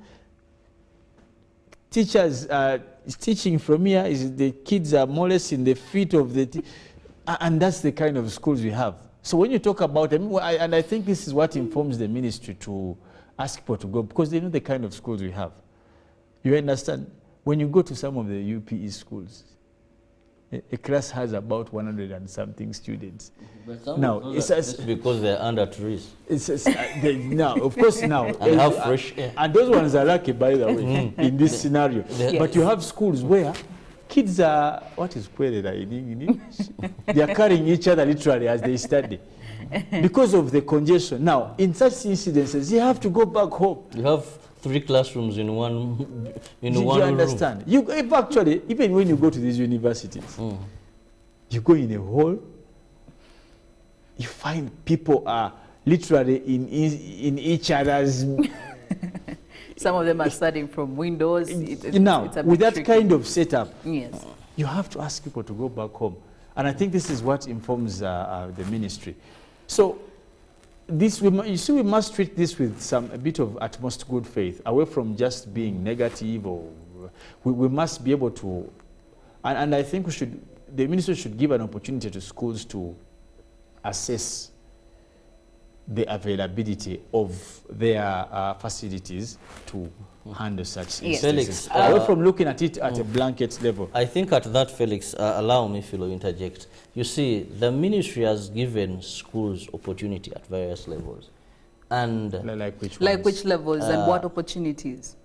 Teachers are teaching from here, the kids are more or less in the feet of the and that's the kind of schools we have. So when you talk about them, and I think this is what informs the ministry to ask people to go, because they know the kind of schools we have. You understand? When you go to some of the UPE schools, a class has about 100 and something students. But now, it's because they're under trees. Now, of course, now. And have fresh air. And those ones are lucky, by the way, in this scenario. Yes. But you have schools where kids are, what is kwelera in English? They are carrying each other literally as they study because of the congestion. Now, in such incidences, you have to go back home. You have 3 classrooms in one room. You understand? If actually, even when you go to these universities, you go in a hall, you find people are literally in each other's. Some of them are studying from windows. Now, with that tricky kind of setup, yes, you have to ask people to go back home. And I think this is what informs the ministry. So, you see, we must treat this with a bit of utmost good faith, away from just being negative, or we must be able to, and I think the ministry should give an opportunity to schools to assess the availability of their facilities to handle such instances. Felix, away from looking at it at a blanket level. I think at that, Felix, allow me, Philo, interject. You see, the ministry has given schools opportunity at various levels. And like which ones? Like which levels and what opportunities?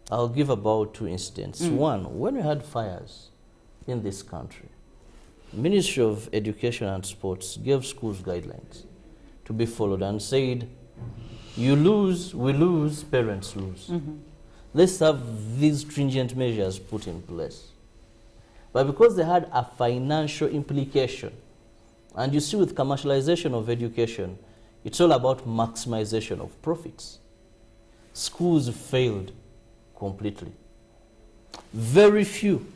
I'll give about 2 instances. One, when we had fires in this country, Ministry of Education and Sports gave schools guidelines to be followed and said, you lose, we lose, parents lose. Let's have these stringent measures put in place. But because they had a financial implication, and you see with commercialization of education, it's all about maximization of profits. Schools failed completely. Very few,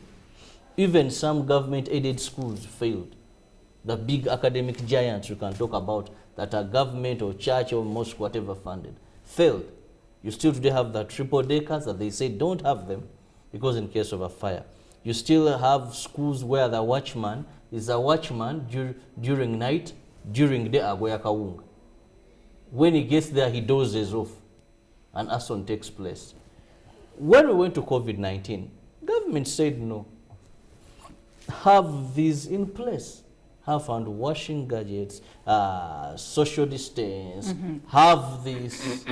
even some government-aided schools failed. The big academic giants you can talk about that are government or church or mosque, whatever funded, failed. You still today have the triple deckers that they say don't have them because in case of a fire. You still have schools where the watchman is a watchman during night, during day agoya kawunga. When he gets there, he dozes off and arson takes place. When we went to COVID-19, government said no. Have these in place. Have hand washing gadgets, social distance, have this.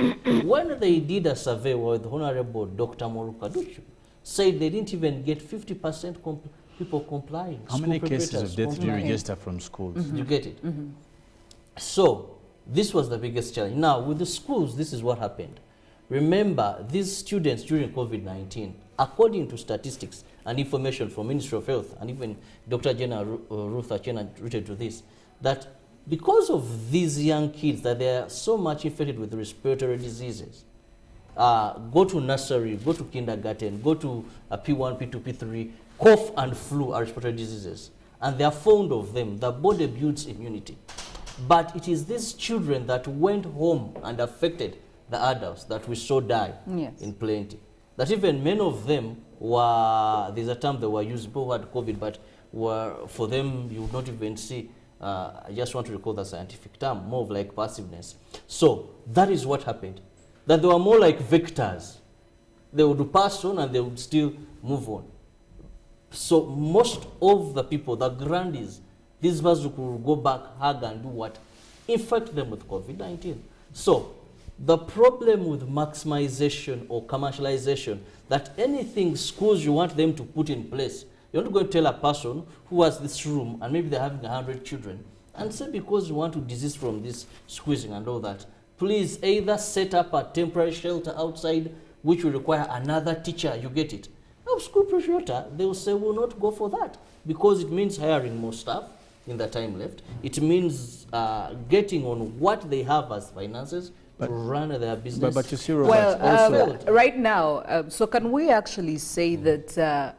When they did a survey with Honorable Dr. Morukaduchu, said they didn't even get 50% people complying. How many cases of death do you register from schools? You get it? So, this was the biggest challenge. Now, with the schools, this is what happened. Remember, these students during COVID-19, according to statistics and information from Ministry of Health, and even Dr. Jenna Ruth Achena rooted to this, that because of these young kids, that they are so much infected with respiratory diseases, go to nursery, go to kindergarten, go to P1, P2, P3, cough and flu are respiratory diseases, and they are fond of them. The body builds immunity. But it is these children that went home and affected the adults that we saw die in plenty. That even many of them were, there's a term they were using, people who had COVID, but were, for them, you would not even see, I just want to recall the scientific term, more of like passiveness. So that is what happened. That they were more like vectors. They would pass on and they would still move on. So most of the people, the grandees, these ones who could go back, hug and do what? Infect them with COVID-19. So the problem with maximization or commercialization, that anything schools you want them to put in place, you're not going to tell a person who has this room and maybe they're having 100 children and say because you want to desist from this squeezing and all that, please either set up a temporary shelter outside which will require another teacher, you get it. Now school shelter, they will say we'll not go for that because it means hiring more staff in the time left. It means getting on what they have as finances to run their business. But you see, Robert, right now, so can we actually say that,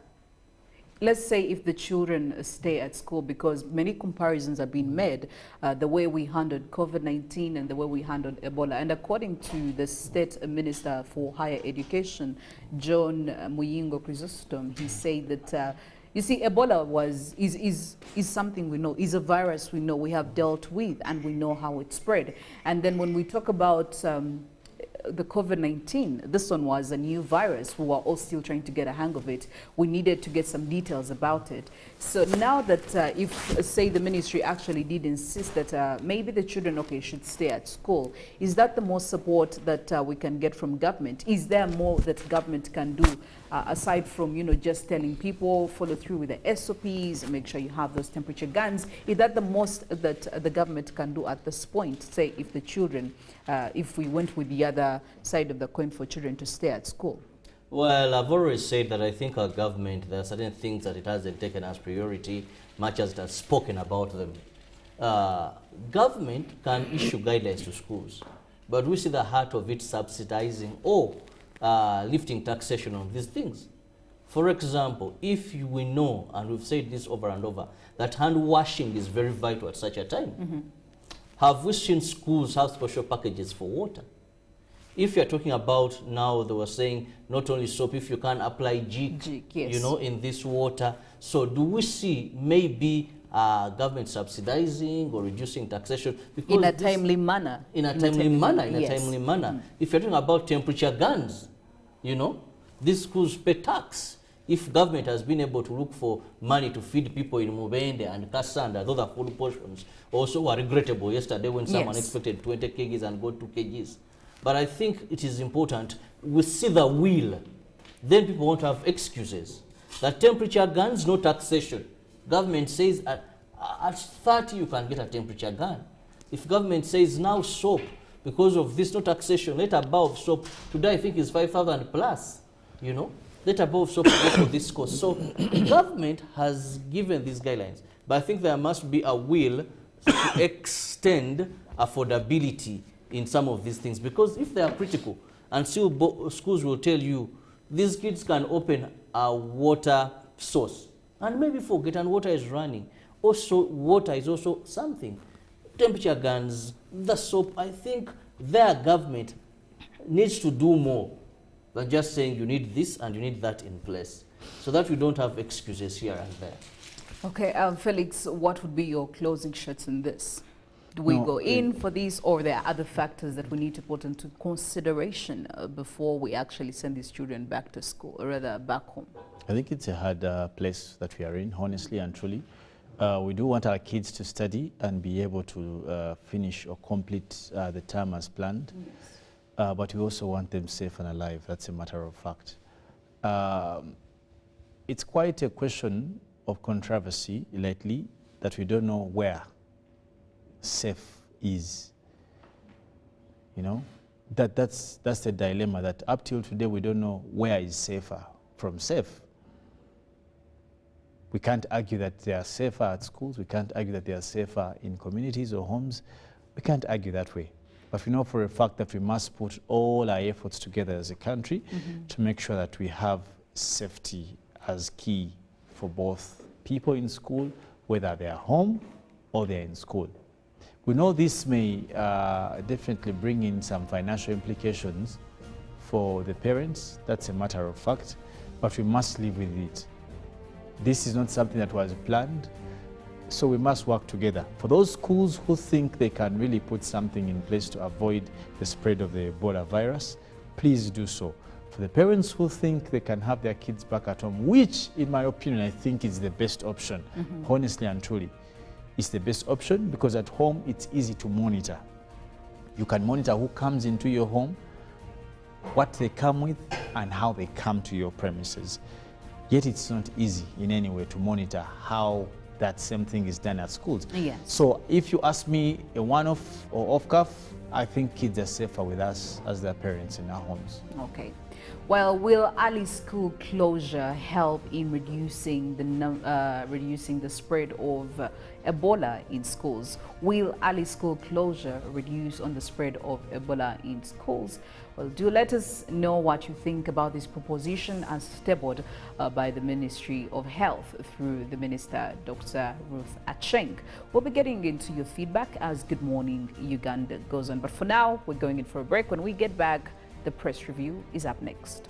let's say if the children stay at school, because many comparisons are being made, the way we handled COVID-19 and the way we handled Ebola. And according to the State Minister for Higher Education, John Muyingo Chrysostom, he said that you see, Ebola is something we know, is a virus we know, we have dealt with, and we know how it spread. And then when we talk about the COVID-19, this one was a new virus. We were all still trying to get a hang of it. We needed to get some details about it. So now that if, say, the ministry actually did insist that maybe the children, okay, should stay at school, is that the most support that we can get from government? Is there more that government can do aside from, you know, just telling people, follow through with the SOPs, make sure you have those temperature guns? Is that the most that the government can do at this point? Say, if the children, if we went with the other side of the coin for children to stay at school? Well, I've always said that I think our government, there are certain things that it hasn't taken as priority, much as it has spoken about them. Government can issue guidelines to schools, but we see the heart of it subsidizing or lifting taxation on these things. For example, if we know, and we've said this over and over, that hand washing is very vital at such a time. Have we seen schools have special packages for water? If you're talking about now, they were saying not only soap, if you can apply jik, yes, you know, in this water. So do we see maybe government subsidizing or reducing taxation? Because in a timely manner. In a timely manner, Yes. If you're talking about temperature guns, you know, these schools pay tax. If government has been able to look for money to feed people in Mubende and Kasanda, those are food portions, also were regrettable yesterday when someone expected 20 kgs and got 2 kgs. But I think it is important we see the will. Then people won't have excuses. That temperature guns, no taxation. Government says at 30 you can get a temperature gun. If government says now soap, because of this no taxation, let above soap, today I think is 5,000 plus, you know, let above soap go for this cost. So government has given these guidelines, but I think there must be a will to extend affordability in some of these things, because if they are critical, and still schools will tell you these kids can open a water source and maybe forget, and water is running. Also, water is also something. Temperature guns, the soap, I think their government needs to do more than just saying you need this and you need that in place, so that we don't have excuses here and there. Okay, Felix, what would be your closing shots in this? Do we go in for these, or there are other factors that we need to put into consideration before we actually send these children back to school, or rather back home? I think it's a hard place that we are in, honestly and truly. We do want our kids to study and be able to finish or complete the term as planned. Yes. But we also want them safe and alive. That's a matter of fact. It's quite a question of controversy lately that we don't know where safe is. You know, that's the dilemma, that up till today we don't know where is safer from safe. We can't argue that they are safer at schools. We can't argue that they are safer in communities or homes. We can't argue that way. But we know for a fact that we must put all our efforts together as a country to make sure that we have safety as key for both people in school, whether they are home or they're in school. We know this may definitely bring in some financial implications for the parents. That's a matter of fact, but we must live with it. This is not something that was planned, so we must work together. For those schools who think they can really put something in place to avoid the spread of the Ebola virus, please do so. For the parents who think they can have their kids back at home, which in my opinion I think is the best option, honestly and truly, it's the best option, because at home it's easy to monitor. You can monitor who comes into your home, what they come with, and how they come to your premises. Yet it's not easy in any way to monitor how that same thing is done at schools. Yes. So if you ask me a one-off or off-cuff, I think kids are safer with us as their parents in our homes. Okay. Well, will early school closure help in reducing the spread of Ebola in schools? Will early school closure reduce on the spread of Ebola in schools? Well, do let us know what you think about this proposition as tabled by the Ministry of Health through the Minister, Dr. Ruth Acheng. We'll be getting into your feedback as Good Morning Uganda goes on. But for now, we're going in for a break. When we get back, the press review is up next.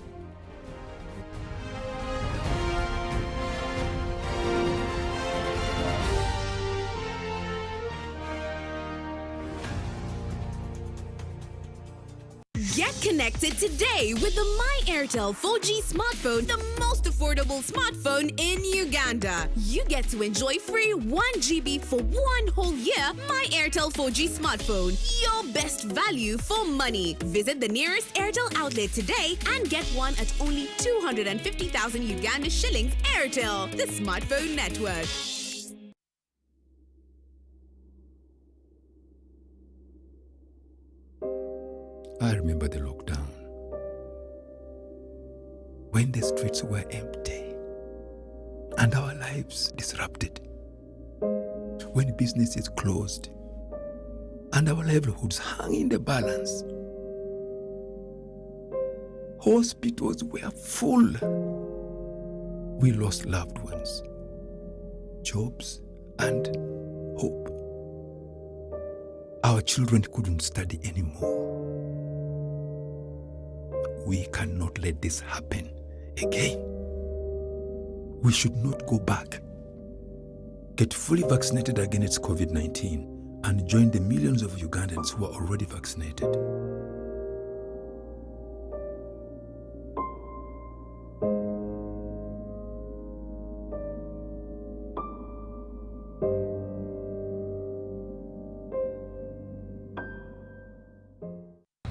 Get connected today with the My Airtel 4G smartphone, the most affordable smartphone in Uganda. You get to enjoy free 1 GB for 1 whole year. My Airtel 4G smartphone, your best value for money. Visit the nearest Airtel outlet today and get one at only 250,000 Uganda shillings. Airtel, the smartphone network. I remember the lockdown, when the streets were empty and our lives disrupted, when businesses closed and our livelihoods hung in the balance. Hospitals were full. We lost loved ones, jobs, and hope. Our children couldn't study anymore. We cannot let this happen again. We should not go back. Get fully vaccinated against COVID-19 and join the millions of Ugandans who are already vaccinated.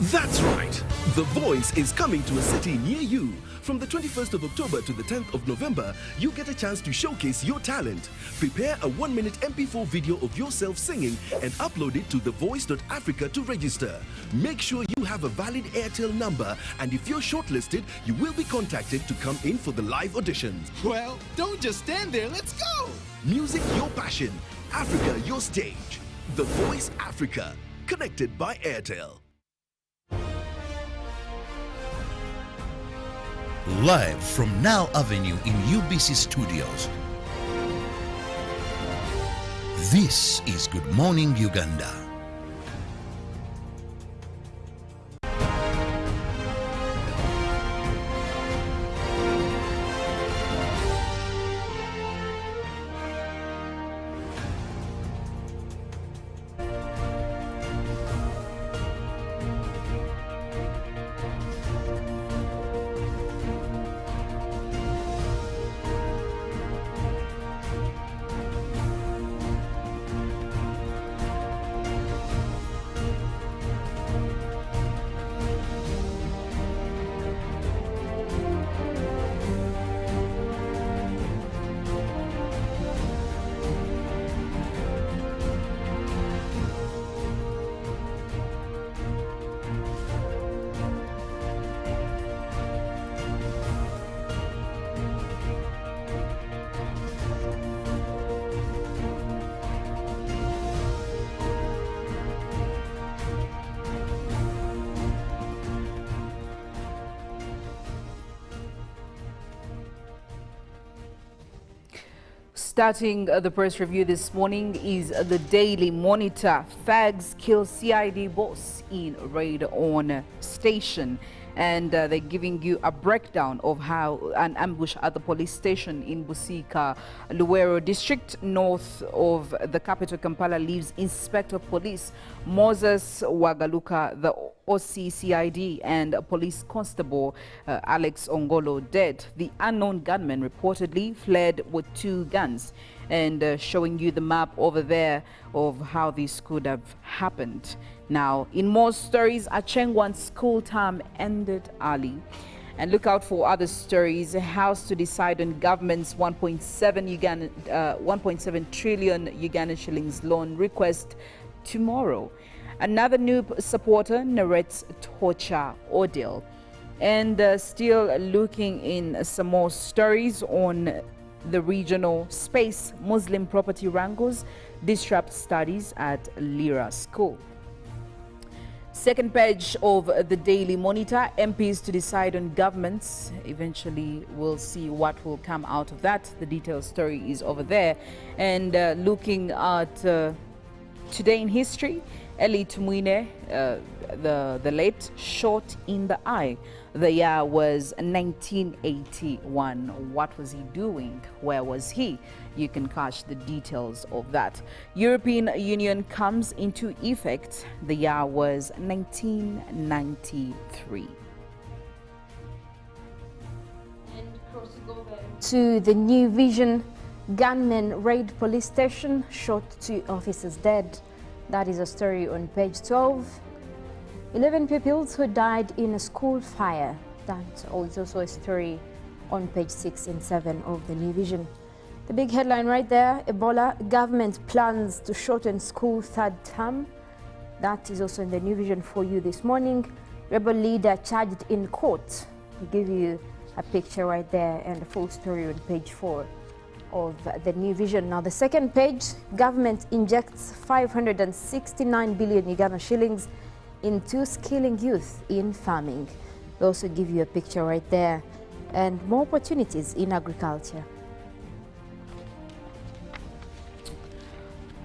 That's right. The Voice is coming to a city near you. From the 21st of October to the 10th of November, you get a chance to showcase your talent. Prepare a 1-minute MP4 video of yourself singing and upload it to thevoice.africa to register. Make sure you have a valid Airtel number, and if you're shortlisted, you will be contacted to come in for the live auditions. Well, don't just stand there, let's go! Music your passion, Africa your stage. The Voice Africa, connected by Airtel. Live from Now Avenue in UBC Studios. This is Good Morning Uganda. Starting the press review this morning is the Daily Monitor. Thugs kill CID boss in raid on station. And they're giving you a breakdown of how an ambush at the police station in Busika, Luwero district, north of the capital Kampala, leaves Inspector of Police Moses Wagaluka, the OCCID, and Police Constable Alex Ongolo dead. The unknown gunman reportedly fled with 2 guns. And showing you the map over there of how this could have happened. Now, in more stories, Achengwan's school term ended early. And look out for other stories. House to decide on government's 1.7 trillion Ugandan shillings loan request tomorrow. Another new supporter narrates torture ordeal. And still looking in some more stories on the regional space, Muslim property wrangles disrupt studies at Lira School. Second page of the Daily Monitor, MPs to decide on governments. Eventually, we'll see what will come out of that. The detailed story is over there. And looking at today in history, Eli Tumwine, the late, shot in the eye. The year was 1981. What was he doing? Where was he? You can catch the details of that. European Union comes into effect. The year was 1993. And crossing over to the New Vision, gunmen raid police station, shot 2 officers dead. That is a story on page 12. 11 pupils who died in a school fire. That is also a story on page 6 and 7 of the New Vision. The big headline right there, Ebola, government plans to shorten school 3rd term. That is also in the New Vision for you this morning. Rebel leader charged in court. I'll give you a picture right there and a full story on page 4 of the New Vision. Now the second page, government injects 569 billion Uganda shillings into skilling youth in farming. They also give you a picture right there and more opportunities in agriculture.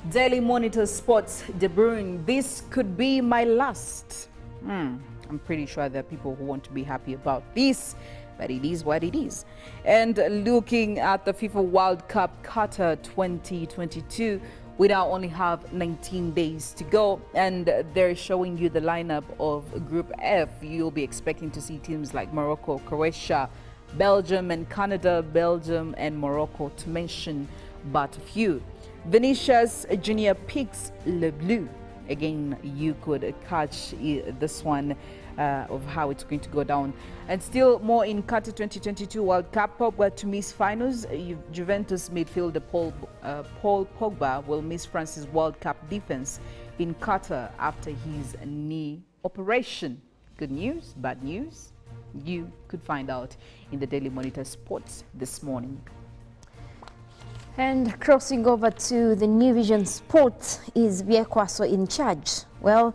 Daily Monitor Sports, De Bruyne, this could be my last. I'm pretty sure there are people who want to be happy about this, but it is what it is. And looking at the FIFA World Cup Qatar 2022, we now only have 19 days to go, and they're showing you the lineup of Group F. You'll be expecting to see teams like Morocco, Croatia, Belgium and Canada, Belgium and Morocco, to mention but a few. Vinicius Junior picks Le Bleu. again, you could catch this one of how it's going to go down. And still more in Qatar 2022 World Cup. Pogba to miss finals. Juventus midfielder Paul Pogba will miss France's World Cup defense in Qatar after his knee operation. Good news, bad news? You could find out in the Daily Monitor Sports this morning. And crossing over to the New Vision Sport, is Biekwaso in charge? Well,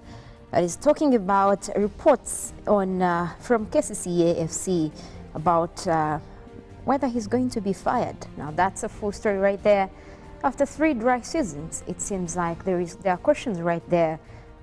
is talking about reports on from KCCA FC about whether he's going to be fired. Now that's a full story right there. After 3 dry seasons, it seems like there are questions right there.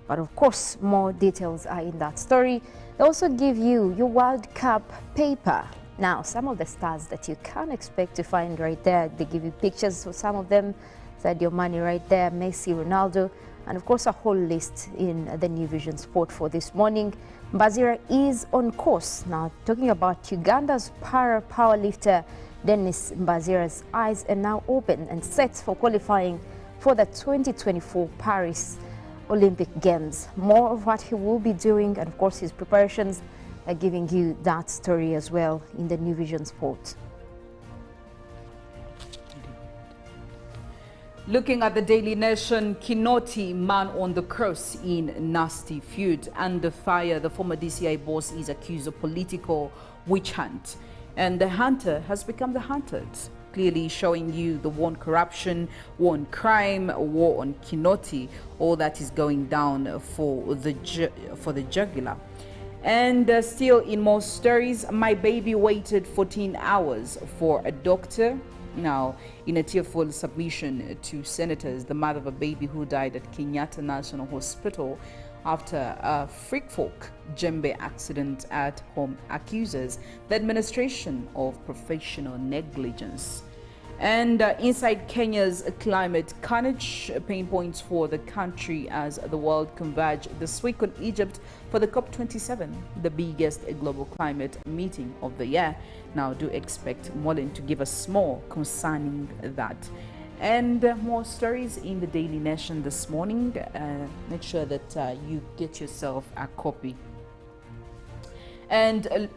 But of course, more details are in that story. They also give you your World Cup paper. Now, some of the stars that you can't expect to find right there, they give you pictures of some of them. Sadio Mane right there, Messi, Ronaldo, and of course a whole list in the New Vision Sport for this morning. Mbazira is on course. Now, talking about Uganda's powerlifter Dennis Mbazira's eyes are now open and set for qualifying for the 2024 Paris Olympic Games. More of what he will be doing and of course his preparations are giving you that story as well in the New Vision Sport. Looking at the Daily Nation, Kinoti, man on the cross in nasty feud. Under fire, the former DCI boss is accused of political witch hunt. And the hunter has become the hunted, clearly showing you the war on corruption, war on crime, war on Kinoti, all that is going down for the jugular. And still in more stories, my baby waited 14 hours for a doctor. Now, in a tearful submission to senators, the mother of a baby who died at Kenyena National Hospital after a freak-folk djembe accident at home accuses the administration of professional negligence. And inside Kenya's climate carnage, pain points for the country as the world converge this week on Egypt for the COP27, the biggest global climate meeting of the year. Now, do expect Mollen to give us more concerning that. And more stories in the Daily Nation this morning. Make sure that you get yourself a copy. And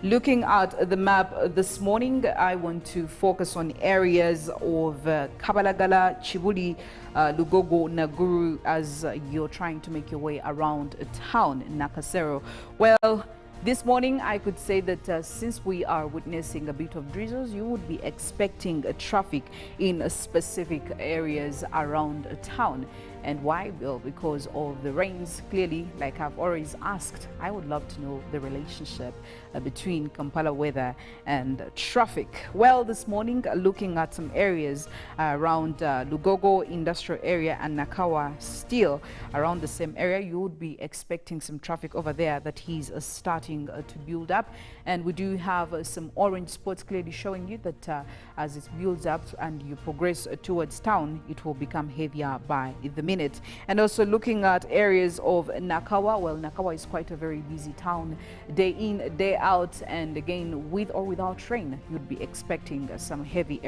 looking at the map this morning, I want to focus on areas of Kabalagala, Chibuli, Lugogo, Naguru, as you're trying to make your way around town, Nakasero. Well, this morning, I could say that since we are witnessing a bit of drizzles, you would be expecting traffic in specific areas around town. And why? Well, because of the rains. Clearly, like I've always asked, I would love to know the relationship between Kampala weather and traffic. Well, this morning, looking at some areas around Lugogo industrial area and Nakawa still around the same area, you would be expecting some traffic over there that is starting to build up. And we do have some orange spots clearly showing you that as it builds up and you progress towards town, it will become heavier by the minute. And also looking at areas of Nakawa, well, Nakawa is quite a very busy town, day in, day out, and again, with or without rain, you'd be expecting some heavy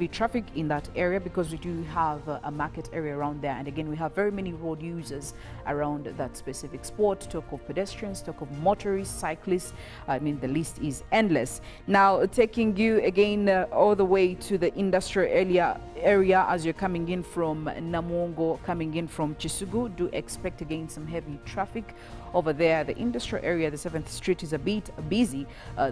traffic in that area because we do have a market area around there. And again, we have very many road users around that specific spot. Talk of pedestrians, talk of motorists, cyclists. I mean, the list is endless. Now, taking you again all the way to the industrial area as you're coming in from Namongo, coming in from Chisugu, do expect again some heavy traffic over there. The industrial area, the 7th Street, is a bit busy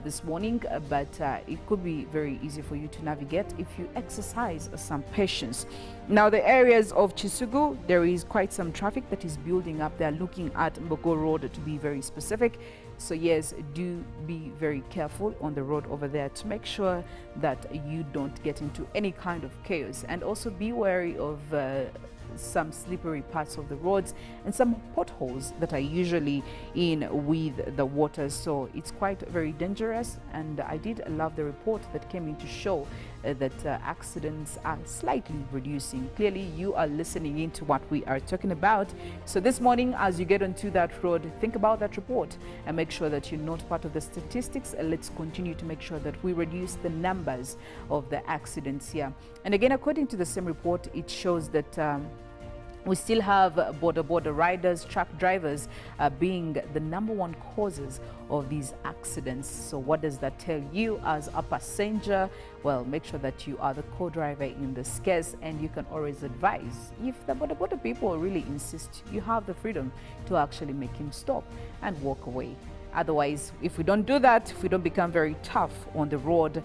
this morning, but it could be very easy for you to navigate if you exercise some patience. Now, the areas of Chisugu, there is quite some traffic that is building up there, looking at Mbogo Road to be very specific. So yes, do be very careful on the road over there to make sure that you don't get into any kind of chaos. And also be wary of some slippery parts of the roads and some potholes that are usually in with the water. So it's quite very dangerous. And I did love the report that came in to show that accidents are slightly reducing. Clearly, you are listening into what we are talking about. So this morning, as you get onto that road, think about that report and make sure that you're not part of the statistics. Let's continue to make sure that we reduce the numbers of the accidents here. And again, according to the same report, it shows that We still have border riders, truck drivers being the #1 causes of these accidents. So what does that tell you as a passenger? Well, make sure that you are the co-driver in this case, and you can always advise. If the border people really insist, you have the freedom to actually make him stop and walk away. Otherwise, if we don't do that, if we don't become very tough on the road,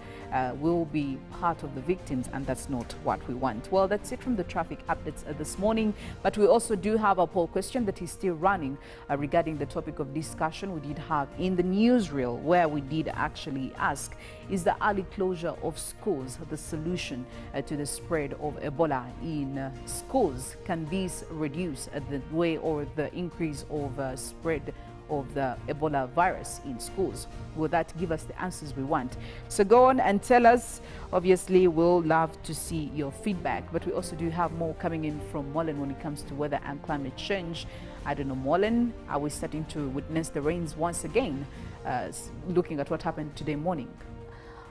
we'll be part of the victims, and that's not what we want. Well, that's it from the traffic updates this morning. But we also do have a poll question that is still running regarding the topic of discussion we did have in the newsreel, where we did actually ask, is the early closure of schools the solution to the spread of Ebola in schools? Can this reduce the way or the increase of spread of the Ebola virus in schools? Will that give us the answers we want? So go on and tell us. Obviously, we'll love to see your feedback, but we also do have more coming in from Mollen when it comes to weather and climate change. I don't know, Mollen, are we starting to witness the rains once again, looking at what happened today morning?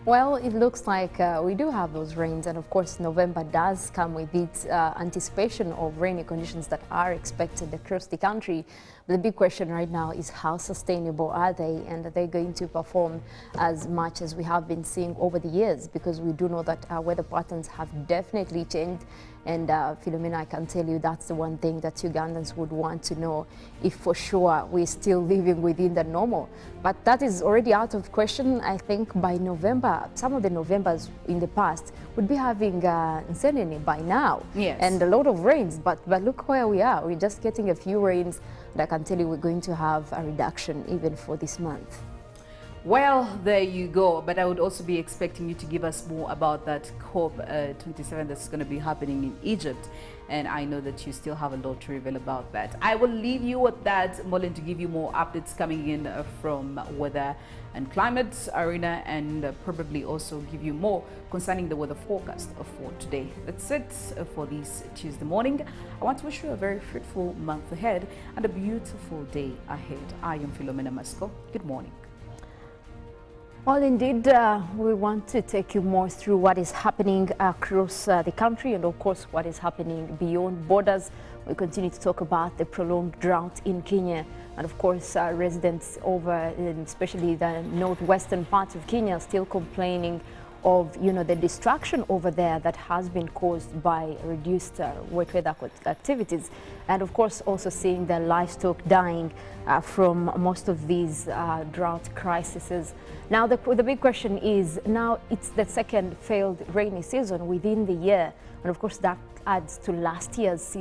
Well, it looks like we do have those rains, and of course November does come with its anticipation of rainy conditions that are expected across the country. The big question right now is how sustainable are they, and are they going to perform as much as we have been seeing over the years? Because we do know that our weather patterns have definitely changed. And Philomena, I can tell you that's the one thing that Ugandans would want to know, if for sure we're still living within the normal. But that is already out of question. I think by November, some of the Novembers in the past would be having Nyonyintono by now. Yes. And a lot of rains, but look where we are. We're just getting a few rains, and I can tell you we're going to have a reduction even for this month. Well, there you go. But I would also be expecting you to give us more about that COP27 that's going to be happening in Egypt. And I know that you still have a lot to reveal about that. I will leave you with that, Mollen, to give you more updates coming in from weather and climate arena, and probably also give you more concerning the weather forecast for today. That's it for this Tuesday morning. I want to wish you a very fruitful month ahead and a beautiful day ahead. I am Philomena Mastiko. Good morning. Well, indeed, we want to take you more through what is happening across the country, and of course what is happening beyond borders. We continue to talk about the prolonged drought in Kenya, and of course residents over especially the northwestern part of Kenya are still complaining of, you know, the destruction over there that has been caused by reduced wet weather activities, and of course also seeing the livestock dying from most of these drought crises. Now the big question is, now it's the second failed rainy season within the year, and of course that adds to last year's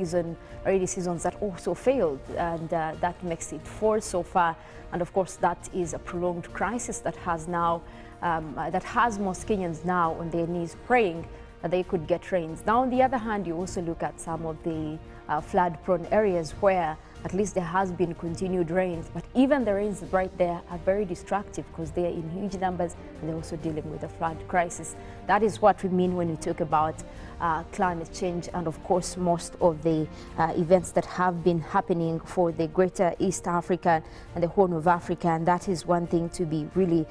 rainy seasons that also failed, and that makes it 4 so far. And of course that is a prolonged crisis that has now that has most Kenyans now on their knees praying that they could get rains. Now, on the other hand, you also look at some of the flood-prone areas where at least there has been continued rains, but even the rains right there are very destructive because they are in huge numbers, and they're also dealing with a flood crisis. That is what we mean when we talk about climate change, and of course most of the events that have been happening for the greater East Africa and the Horn of Africa, and that is one thing to be really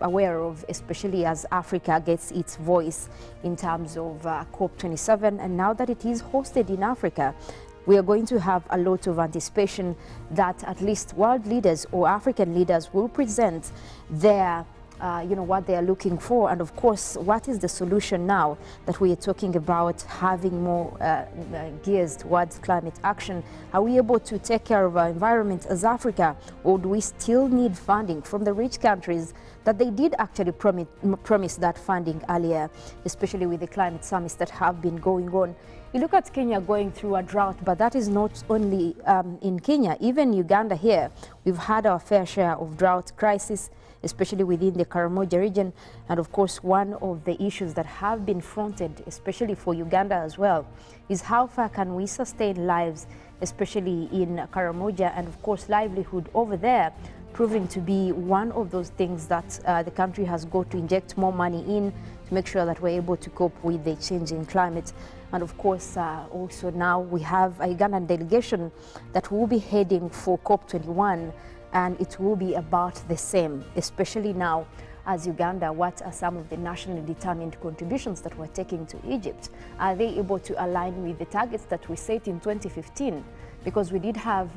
aware of, especially as Africa gets its voice in terms of COP27, and now that it is hosted in Africa, we are going to have a lot of anticipation that at least world leaders or African leaders will present their what they are looking for, and of course what is the solution now that we are talking about having more gears towards climate action. Are we able to take care of our environment as Africa, or do we still need funding from the rich countries that they did actually promise that funding earlier, especially with the climate summits that have been going on? You look at Kenya going through a drought, but that is not only in Kenya. Even Uganda here, we've had our fair share of drought crisis, especially within the Karamoja region. And of course, one of the issues that have been fronted, especially for Uganda as well, is how far can we sustain lives, especially in Karamoja, and of course livelihood over there, proving to be one of those things that the country has got to inject more money in to make sure that we're able to cope with the changing climate. And of course, also now we have a Ugandan delegation that will be heading for COP21, and it will be about the same, especially now as Uganda, what are some of the nationally determined contributions that we're taking to Egypt? Are they able to align with the targets that we set in 2015? Because we did have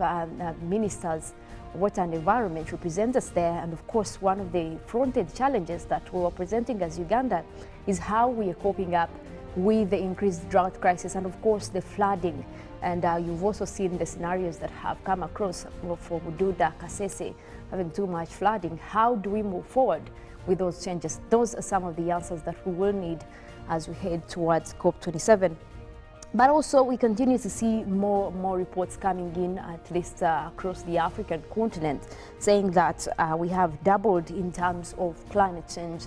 ministers, water and environment, represent us there. And of course, one of the fronted challenges that we were presenting as Uganda is how we are coping up with the increased drought crisis and of course the flooding. And you've also seen the scenarios that have come across for Bududa, Kasese, having too much flooding. How do we move forward with those changes? Those are some of the answers that we will need as we head towards COP27. But also we continue to see more reports coming in, at least across the African continent, saying that we have doubled in terms of climate change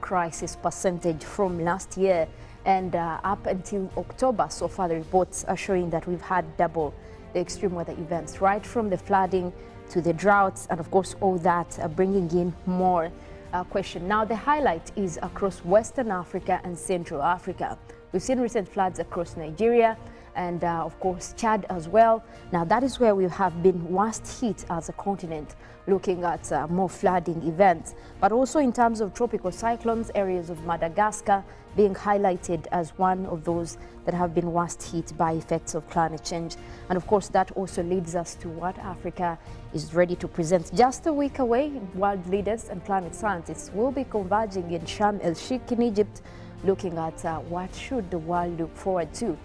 crisis percentage from last year. And up until October, so far the reports are showing that we've had double the extreme weather events, right from the flooding to the droughts, and of course all that bringing in more question. Now the highlight is across Western Africa and Central Africa. We've seen recent floods across Nigeria and of course Chad as well. Now that is where we have been worst hit as a continent, looking at more flooding events. But also in terms of tropical cyclones, areas of Madagascar being highlighted as one of those that have been worst hit by effects of climate change. And of course that also leads us to what Africa is ready to present. Just a week away, world leaders and climate scientists will be converging in Sharm el-Sheikh in Egypt, looking at what should the world look forward to.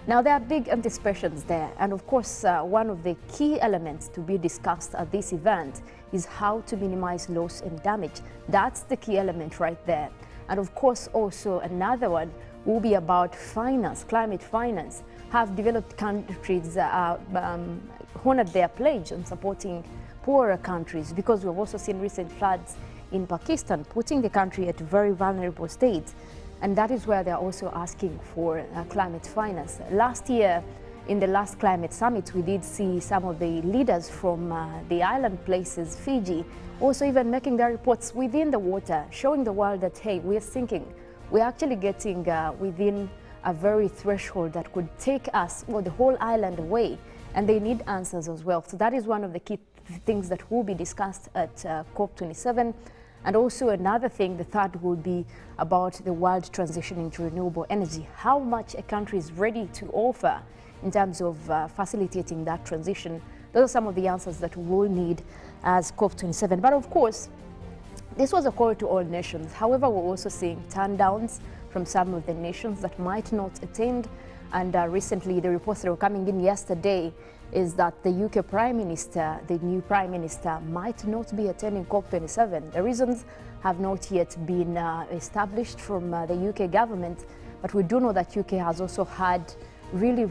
Now, there are big anticipations there, and of course, one of the key elements to be discussed at this event is how to minimize loss and damage. That's the key element right there. And of course, also another one will be about finance, climate finance. Have developed countries honored their pledge on supporting poorer countries, because we've also seen recent floods in Pakistan, putting the country at a very vulnerable state. And that is where they're also asking for climate finance. Last year, in the last climate summit, we did see some of the leaders from the island places, Fiji, also even making their reports within the water, showing the world that, hey, we're sinking. We're actually getting within a very threshold that could take us, or the whole island, away. And they need answers as well. So that is one of the key things that will be discussed at COP27. And also another thing, the third, will be about the world transitioning to renewable energy. How much a country is ready to offer in terms of facilitating that transition. Those are some of the answers that we will need as COP27. But of course, this was a call to all nations. However, we're also seeing turndowns from some of the nations that might not attend. And recently, the reports that were coming in yesterday is that the UK Prime Minister, the new Prime Minister, might not be attending COP27. The reasons have not yet been established from the UK government, but we do know that UK has also had really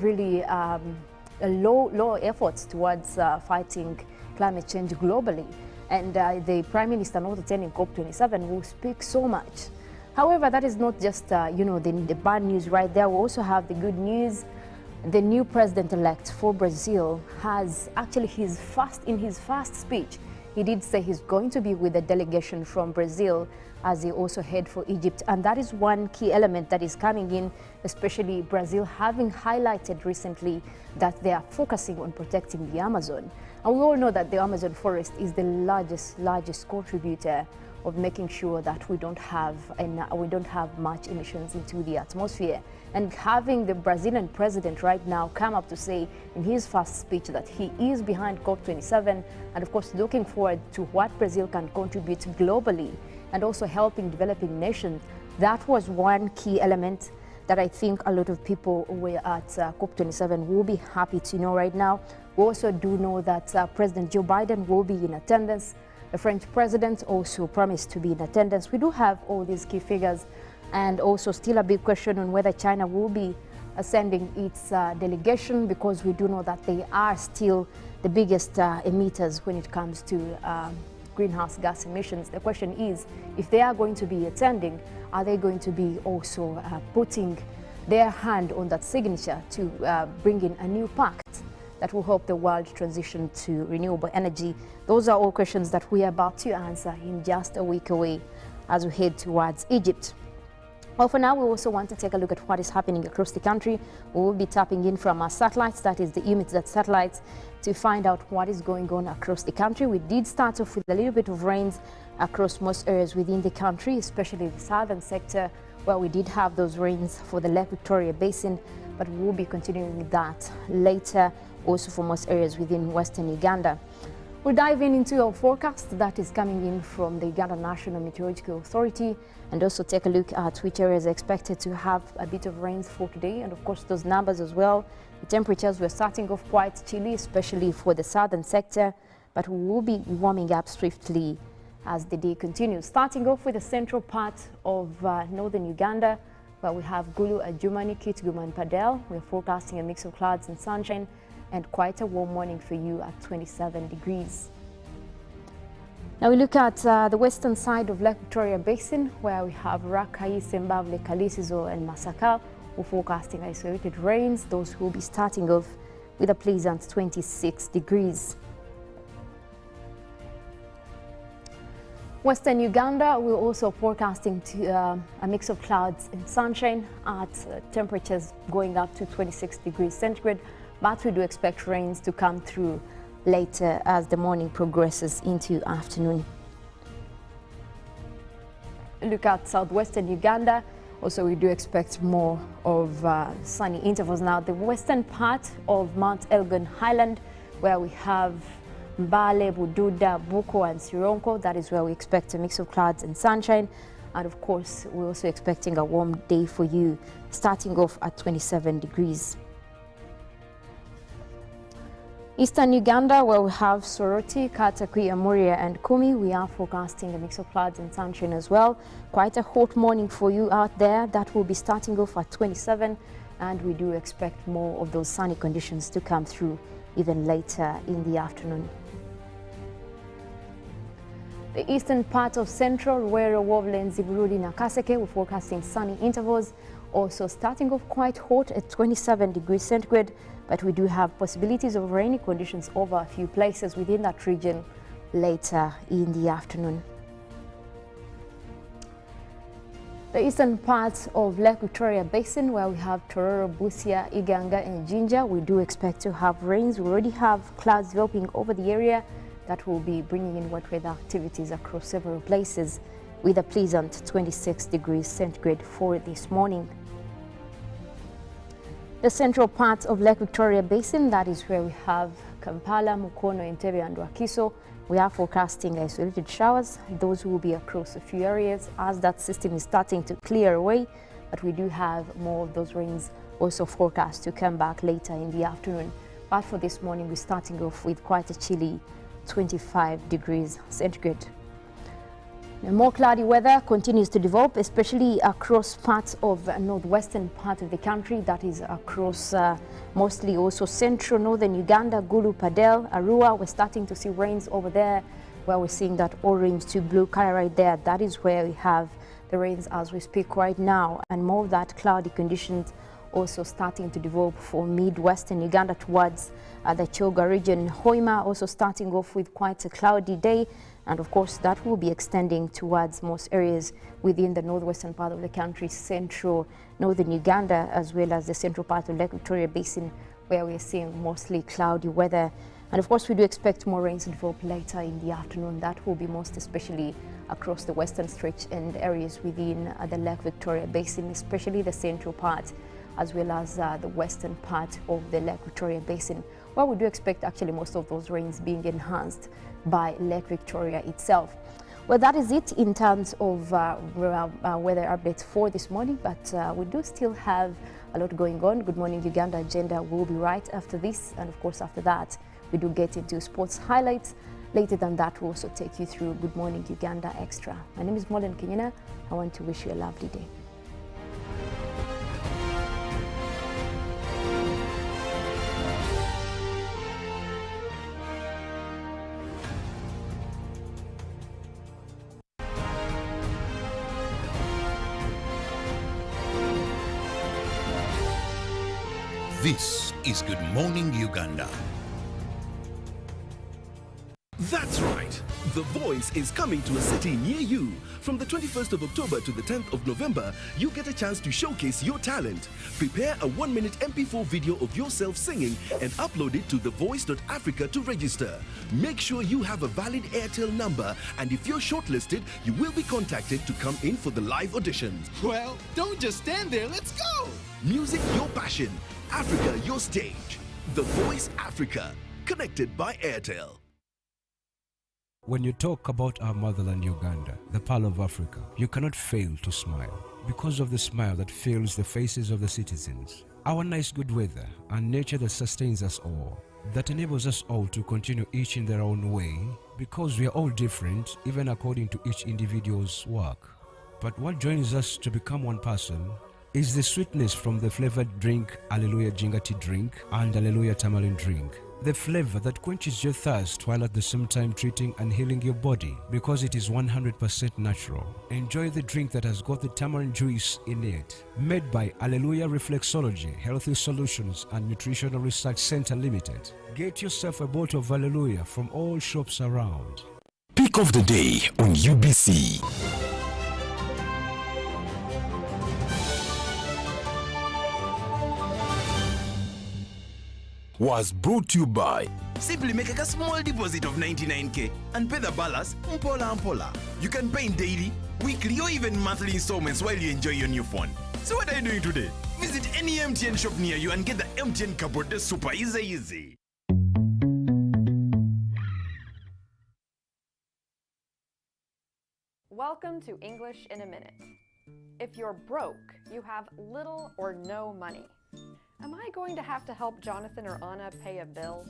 low efforts towards fighting climate change globally. And the Prime Minister not attending COP27 will speak so much. However, that is not just the bad news right there. We also have the good news. The new president-elect for Brazil has actually in his first speech, he did say he's going to be with a delegation from Brazil as he also head for Egypt. And that is one key element that is coming in, especially Brazil having highlighted recently that they are focusing on protecting the Amazon. And we all know that the Amazon forest is the largest contributor of making sure that we don't have much emissions into the atmosphere. And having the Brazilian president right now come up to say in his first speech that he is behind COP27, and of course looking forward to what Brazil can contribute globally and also helping developing nations, that was one key element that I think a lot of people were at COP27 will be happy to know right now. We also do know that President Joe Biden will be in attendance. The French president also promised to be in attendance. We do have all these key figures, and also still a big question on whether China will be sending its delegation, because we do know that they are still the biggest emitters when it comes to greenhouse gas emissions. The question is, if they are going to be attending, are they going to be also putting their hand on that signature to bring in a new pact that will help the world transition to renewable energy? Those are all questions that we are about to answer in just a week away as we head towards Egypt. Well, for now, we also want to take a look at what is happening across the country. We will be tapping in from our satellites, that is the EUMETSAT satellites, to find out what is going on across the country. We did start off with a little bit of rains across most areas within the country, especially the southern sector, where we did have those rains for the Lake Victoria Basin, but we will be continuing with that later, also for most areas within western Uganda. We'll dive into our forecast that is coming in from the Uganda National Meteorological Authority, and also take a look at which areas are expected to have a bit of rains for today, and of course those numbers as well. The temperatures were starting off quite chilly, especially for the southern sector, but we will be warming up swiftly as the day continues. Starting off with the central part of northern Uganda, where we have Gulu, Adjumani, Kitgum and Padel. We're forecasting a mix of clouds and sunshine, and quite a warm morning for you at 27 degrees. Now we look at the western side of Lake Victoria Basin, where we have Rakai, Sembavle, Kalisizo and Masaka. We're forecasting isolated rains. Those will be starting off with a pleasant 26 degrees. Western Uganda, we're also forecasting a mix of clouds and sunshine at temperatures going up to 26 degrees centigrade. But we do expect rains to come through later as the morning progresses into afternoon. Look at southwestern Uganda. Also, we do expect more of sunny intervals. Now, the western part of Mount Elgon Highland, where we have Mbale, Bududa, Buko and Sironko, that is where we expect a mix of clouds and sunshine. And of course, we're also expecting a warm day for you, starting off at 27 degrees. Eastern Uganda, where we have Soroti, Katakwi, Amuria and Kumi, we are forecasting a mix of clouds and sunshine as well. Quite a hot morning for you out there. That will be starting off at 27, and we do expect more of those sunny conditions to come through even later in the afternoon. The eastern part of central, Wero, Wovlen, Ziburudi, Nakaseke, we're forecasting sunny intervals. Also starting off quite hot at 27 degrees centigrade, but we do have possibilities of rainy conditions over a few places within that region later in the afternoon. The eastern parts of Lake Victoria Basin, where we have Tororo, Busia, Iganga and Jinja, we do expect to have rains. We already have clouds developing over the area that will be bringing in wet weather activities across several places, with a pleasant 26 degrees centigrade for this morning. The central part of Lake Victoria Basin, that is where we have Kampala, Mukono, Entebbe and Wakiso, we are forecasting isolated showers. Those will be across a few areas as that system is starting to clear away, but we do have more of those rains also forecast to come back later in the afternoon. But for this morning, we're starting off with quite a chilly 25 degrees centigrade. The more cloudy weather continues to develop, especially across parts of the northwestern part of the country, that is across mostly also central northern Uganda, Gulu, Padel, Arua. We're starting to see rains over there, where we're seeing that orange to blue color right there. That is where we have the rains as we speak right now, and more of that cloudy conditions also starting to develop for mid-western Uganda towards the Choga region. Hoima also starting off with quite a cloudy day, and of course that will be extending towards most areas within the northwestern part of the country, central northern Uganda, as well as the central part of Lake Victoria Basin, where we're seeing mostly cloudy weather. And of course we do expect more rains to develop later in the afternoon. That will be most especially across the western stretch and areas within the Lake Victoria Basin, especially the central part, as well as the western part of the Lake Victoria Basin, where we do expect actually most of those rains being enhanced by Lake Victoria itself. Well, that is it in terms of weather updates for this morning, but we do still have a lot going on. Good Morning Uganda agenda will be right after this, and of course after that we do get into sports highlights. Later than that, we'll also take you through Good Morning Uganda Extra. My name is Mollen, Kenyena. I want to wish you a lovely day. This is Good Morning Uganda. That's right. The Voice is coming to a city near you. From the 21st of October to the 10th of November, you get a chance to showcase your talent. Prepare a 1-minute MP4 video of yourself singing and upload it to thevoice.africa to register. Make sure you have a valid Airtel number, and if you're shortlisted, you will be contacted to come in for the live auditions. Well, don't just stand there, let's go! Music your passion, Africa your stage. The Voice Africa, connected by Airtel. When you talk about our motherland Uganda, the pearl of Africa, you cannot fail to smile because of the smile that fills the faces of the citizens. Our nice good weather and nature that sustains us all, that enables us all to continue each in their own way, because we are all different even according to each individual's work. But what joins us to become one person is the sweetness from the flavored drink Alleluia Jingati drink and Alleluia Tamarind drink. The flavor that quenches your thirst while at the same time treating and healing your body because it is 100% natural. Enjoy the drink that has got the tamarind juice in it. Made by Alleluia Reflexology, Healthy Solutions and Nutritional Research Center Limited. Get yourself a bottle of Alleluia from all shops around. Pick of the day on UBC. Was brought to you by simply make a small deposit of 99k and pay the balance mpola. You can pay in daily, weekly or even monthly installments while you enjoy your new phone. So what are you doing today? Visit any MTN shop near you and get the MTN cupboard super easy. Welcome to English in a Minute. If you're broke, you have little or no money. Am I going to have to help Jonathan or Anna pay a bill?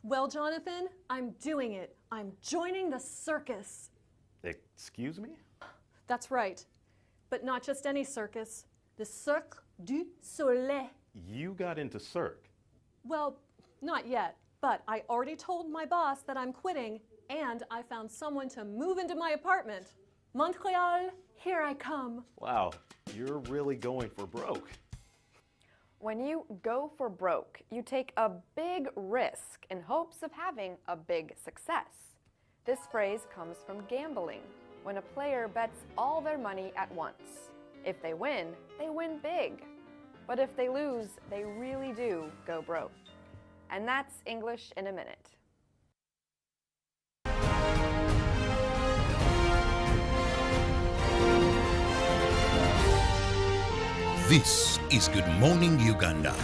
Well, Jonathan, I'm doing it. I'm joining the circus. Excuse me? That's right. But not just any circus. The Cirque du Soleil. You got into Cirque. Well, not yet. But I already told my boss that I'm quitting, and I found someone to move into my apartment. Montreal, here I come. Wow, you're really going for broke. When you go for broke, you take a big risk in hopes of having a big success. This phrase comes from gambling, when a player bets all their money at once. If they win big. But if they lose, they really do go broke. And that's English in a Minute. This is Good Morning Uganda.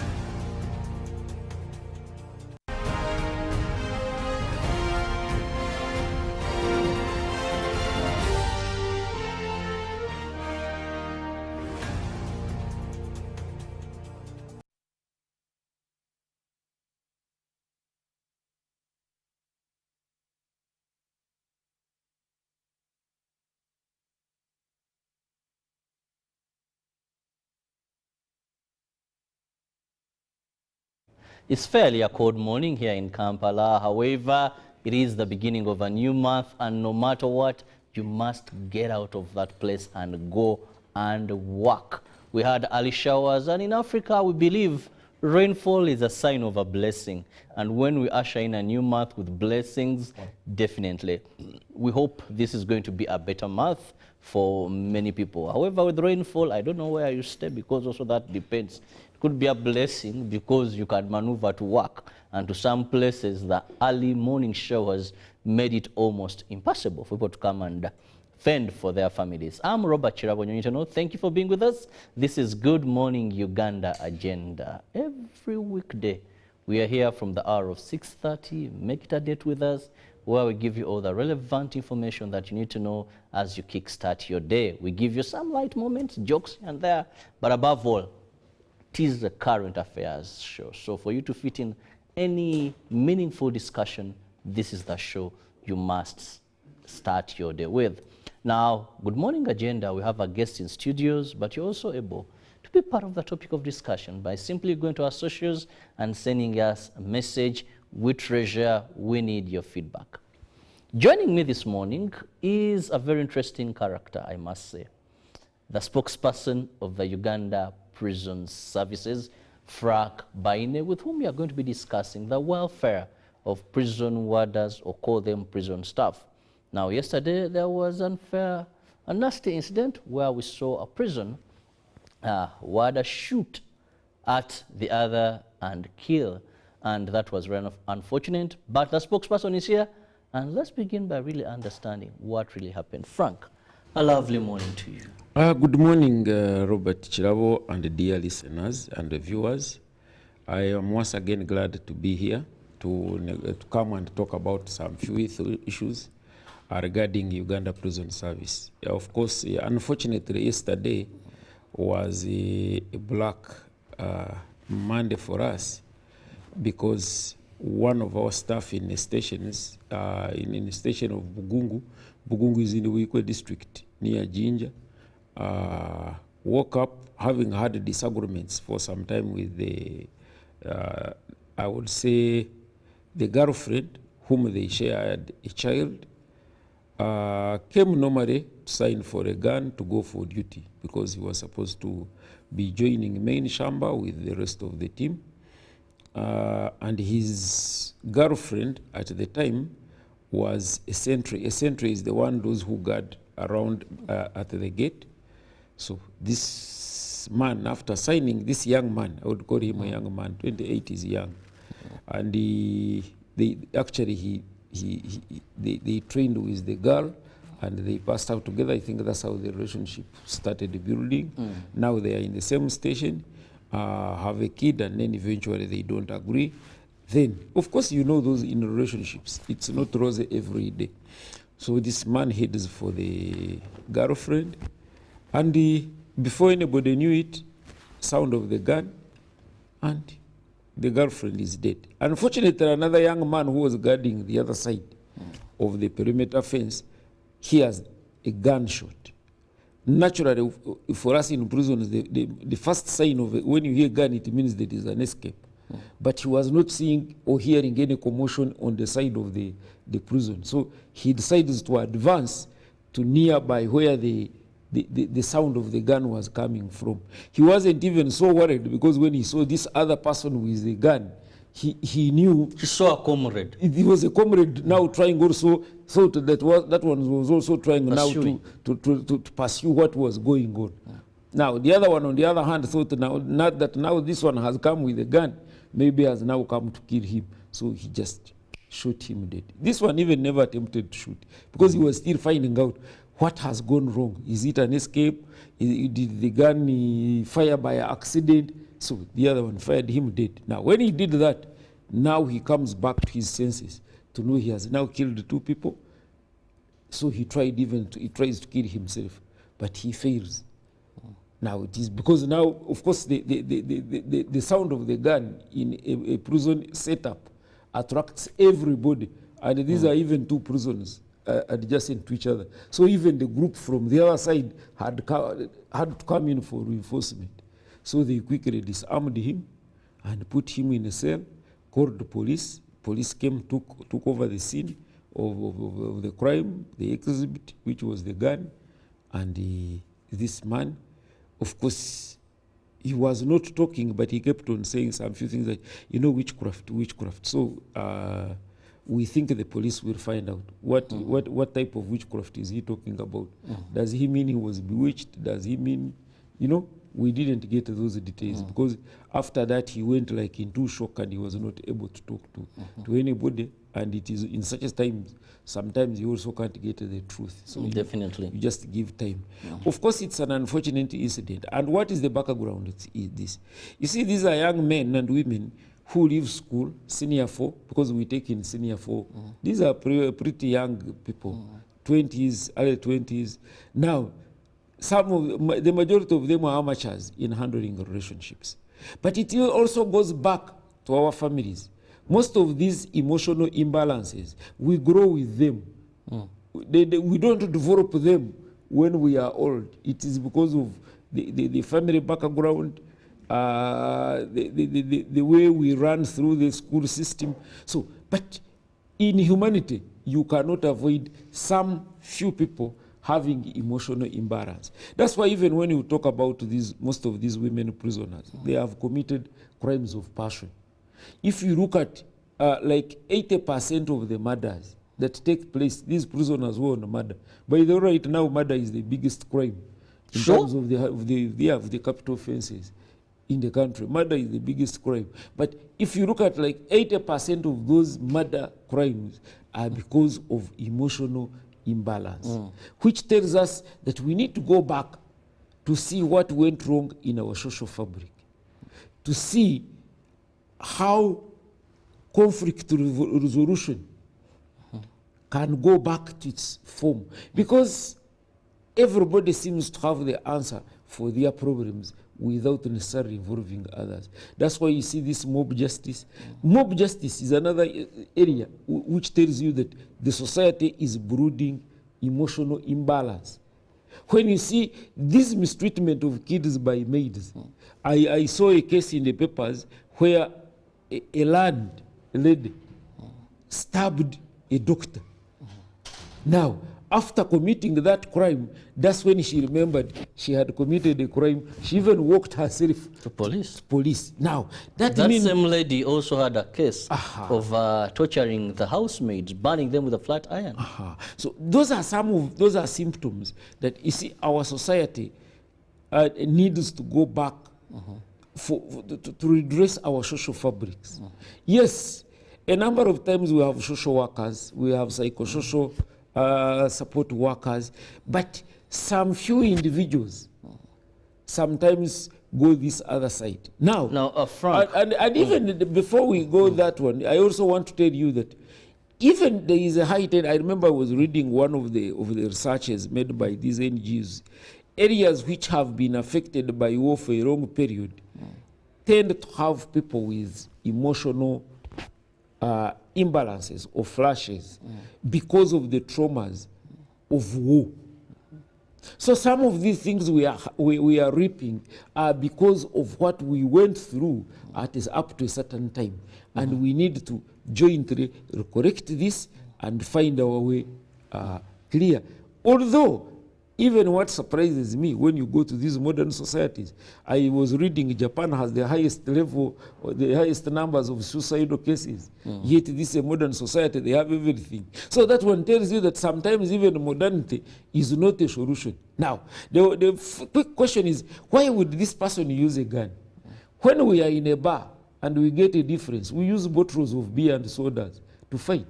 It's fairly a cold morning here in Kampala. However, it is the beginning of a new month, and no matter what, you must get out of that place and go and work. We had early showers, and in Africa, we believe rainfall is a sign of a blessing. And when we usher in a new month with blessings, definitely, we hope this is going to be a better month for many people. However, with rainfall, I don't know where you stay, because also that depends. It could be a blessing because you can maneuver to work, and to some places the early morning showers made it almost impossible for people to come and fend for their families. I'm Robert Kirabo, Nyonyintono. Thank you for being with us. This is Good Morning Uganda Agenda. Every weekday we are here from the hour of 6:30. Make it a date with us, where we give you all the relevant information that you need to know as you kickstart your day. We give you some light moments, jokes and there, but above all, it is the current affairs show. So for you to fit in any meaningful discussion, this is the show you must start your day with. Now, Good Morning Agenda, we have a guest in studios, but you're also able to be part of the topic of discussion by simply going to our socials and sending us a message. We treasure, we need your feedback. Joining me this morning is a very interesting character, I must say. The spokesperson of the Uganda Prison Services, Frank Baine, with whom we are going to be discussing the welfare of prison warders, or call them prison staff. Now, yesterday there was a nasty incident where we saw a prison warder shoot at the other and kill, and that was very unfortunate. But the spokesperson is here, and let's begin by really understanding what really happened. Frank, a lovely morning to you. Good morning, Robert Kirabo and the dear listeners and the viewers. I am once again glad to be here to come and talk about some few issues regarding Uganda Prison Service. Of course, unfortunately, yesterday was a black Monday for us, because one of our staff in the stations, in the station of Bugungu is in the Wikwe district near Jinja, woke up having had disagreements for some time with the, I would say, the girlfriend whom they shared a child, came normally to sign for a gun to go for duty, because he was supposed to be joining main shamba with the rest of the team. And his girlfriend at the time was a sentry. A sentry is the one, those who guard around at the gate. So this man, after signing, this young man, I would call him a young man, 28 is young, and they trained with the girl, and they passed out together. I think that's how the relationship started building. Now they are in the same station, have a kid, and then eventually they don't agree. Then, of course, you know those in relationships, it's not rosy every day. So this man heads for the girlfriend, and before anybody knew it, sound of the gun, and the girlfriend is dead. Unfortunately, another young man who was guarding the other side of the perimeter fence hears a gunshot. Naturally, for us in prisons, the first sign of it, when you hear gun, it means there is an escape. But he was not seeing or hearing any commotion on the side of the prison. So he decides to advance to nearby where the sound of the gun was coming from. He wasn't even so worried, because when he saw this other person with the gun, he knew. He saw a comrade. He was a comrade now trying also, thought that one was also trying Pursuing. now to pursue what was going on. Now, the other one, on the other hand, thought now this one has come with a gun, maybe has now come to kill him. So he just shot him dead. This one even never attempted to shoot, because he was still finding out what has gone wrong. Is it an escape? Did the gun fire by accident? So the other one fired him dead. Now, when he did that, now he comes back to his senses to know he has now killed two people. So he tries to kill himself, but he fails. Now it is because now, of course, the sound of the gun in a prison setup attracts everybody, and these are even two prisons adjacent to each other. So even the group from the other side had to come in for reinforcement. So they quickly disarmed him and put him in a cell, called the police. Police came, took over the scene of the crime, the exhibit, which was the gun, and this man, of course, he was not talking, but he kept on saying some few things like, witchcraft. So we think the police will find out what type of witchcraft is he talking about. Does he mean he was bewitched? Does he mean, we didn't get those details, because after that he went like into shock, and he was not able to talk to anybody. And it is in such a time, sometimes you also can't get the truth. So definitely, you just give time. Of course, it's an unfortunate incident. And what is the background? It's this. You see, these are young men and women who leave school, senior 4, because we take in senior 4. These are pretty young people, 20s, early 20s. Now, the majority of them are amateurs in handling relationships. But it also goes back to our families. Most of these emotional imbalances, we grow with them. We don't develop them when we are old. It is because of the family background, the way we run through the school system. So, but in humanity, you cannot avoid some few people having emotional imbalance. That's why even when you talk about most of these women prisoners, they have committed crimes of passion. If you look at like 80% of the murders that take place, these prisoners were on murder. By the way, right now, murder is the biggest crime in terms of the capital offenses in the country. Murder is the biggest crime. But if you look at like 80% of those murder crimes are because of emotional imbalance, which tells us that we need to go back to see what went wrong in our social fabric, to see how conflict resolution can go back to its form. Because everybody seems to have the answer for their problems without necessarily involving others. That's why you see this mob justice. Mob justice is another area which tells you that the society is brooding emotional imbalance. When you see this mistreatment of kids by maids, I saw a case in the papers where a landlady stabbed a doctor. Now, after committing that crime, that's when she remembered she had committed a crime. She even walked herself to police. Now, that same lady also had a case of torturing the housemaids, burning them with a flat iron. So those are symptoms that you see our society needs to go back to redress our social fabrics. Yes, a number of times we have social workers, we have psychosocial support workers, but some few individuals sometimes go this other side. Now, Frank, and even before we go that one, I also want to tell you that even there is a heightened, I remember I was reading one of the researches made by these NGOs, areas which have been affected by war for a long period tend to have people with emotional imbalances or flashes because of the traumas of war. So some of these things we are reaping are because of what we went through up to a certain time. And we need to jointly correct this and find our way clear. Although, even what surprises me when you go to these modern societies, I was reading Japan has the highest level, or the highest numbers of suicidal cases. Yet this is a modern society, they have everything. So that one tells you that sometimes even modernity is not a solution. Now, the quick question is, why would this person use a gun? When we are in a bar and we get a difference, we use bottles of beer and sodas to fight.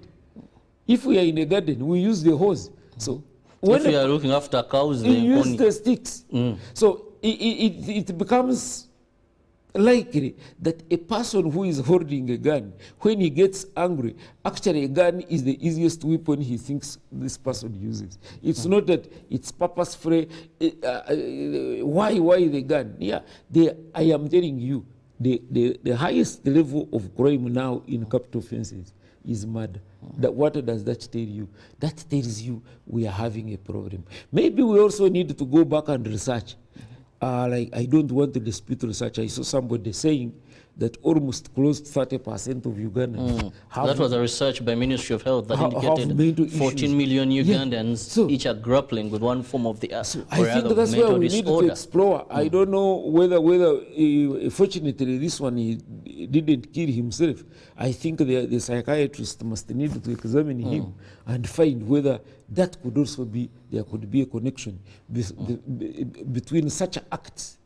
If we are in a garden, we use the hose. So if you are looking after cows, you use the sticks. So it becomes likely that a person who is holding a gun, when he gets angry, actually a gun is the easiest weapon he thinks this person uses. It's not that it's purposeful. Why the gun? Yeah, I am telling you, the highest level of crime now in capital offenses is murder. What does that tell you? That tells you we are having a problem. Maybe we also need to go back and research. Like, I don't want to dispute research. I saw somebody saying that almost close to 30% of Ugandans that was a research by Ministry of Health that indicated 14 million Ugandans each are grappling with one form of the I think that's where we need to explore. I don't know whether fortunately this one he didn't kill himself. I think the psychiatrist must need to examine him and find whether that could also be, there could be a connection between such acts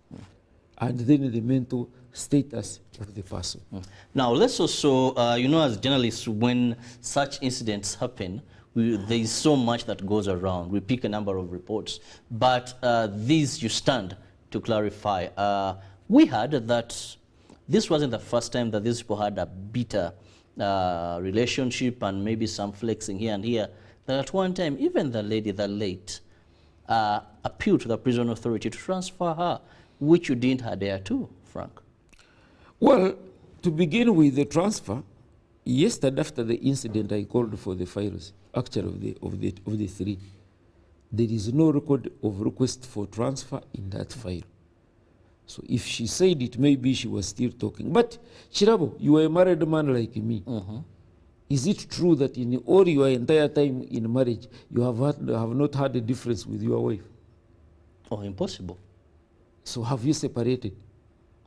and then the mental status of the person. Now, let's also, as journalists, when such incidents happen, there is so much that goes around. We pick a number of reports, but these you stand to clarify. We heard that this wasn't the first time that these people had a bitter relationship and maybe some flexing here and here. That at one time, even the lady, the late, appealed to the prison authority to transfer her, which you didn't adhere to, Frank. Well, to begin with the transfer, yesterday after the incident, I called for the files, actually of the three. There is no record of request for transfer in that file. So if she said it, maybe she was still talking. But Kirabo, you are a married man like me. Is it true that in all your entire time in marriage, you have not had a difference with your wife? Oh, impossible. So have you separated?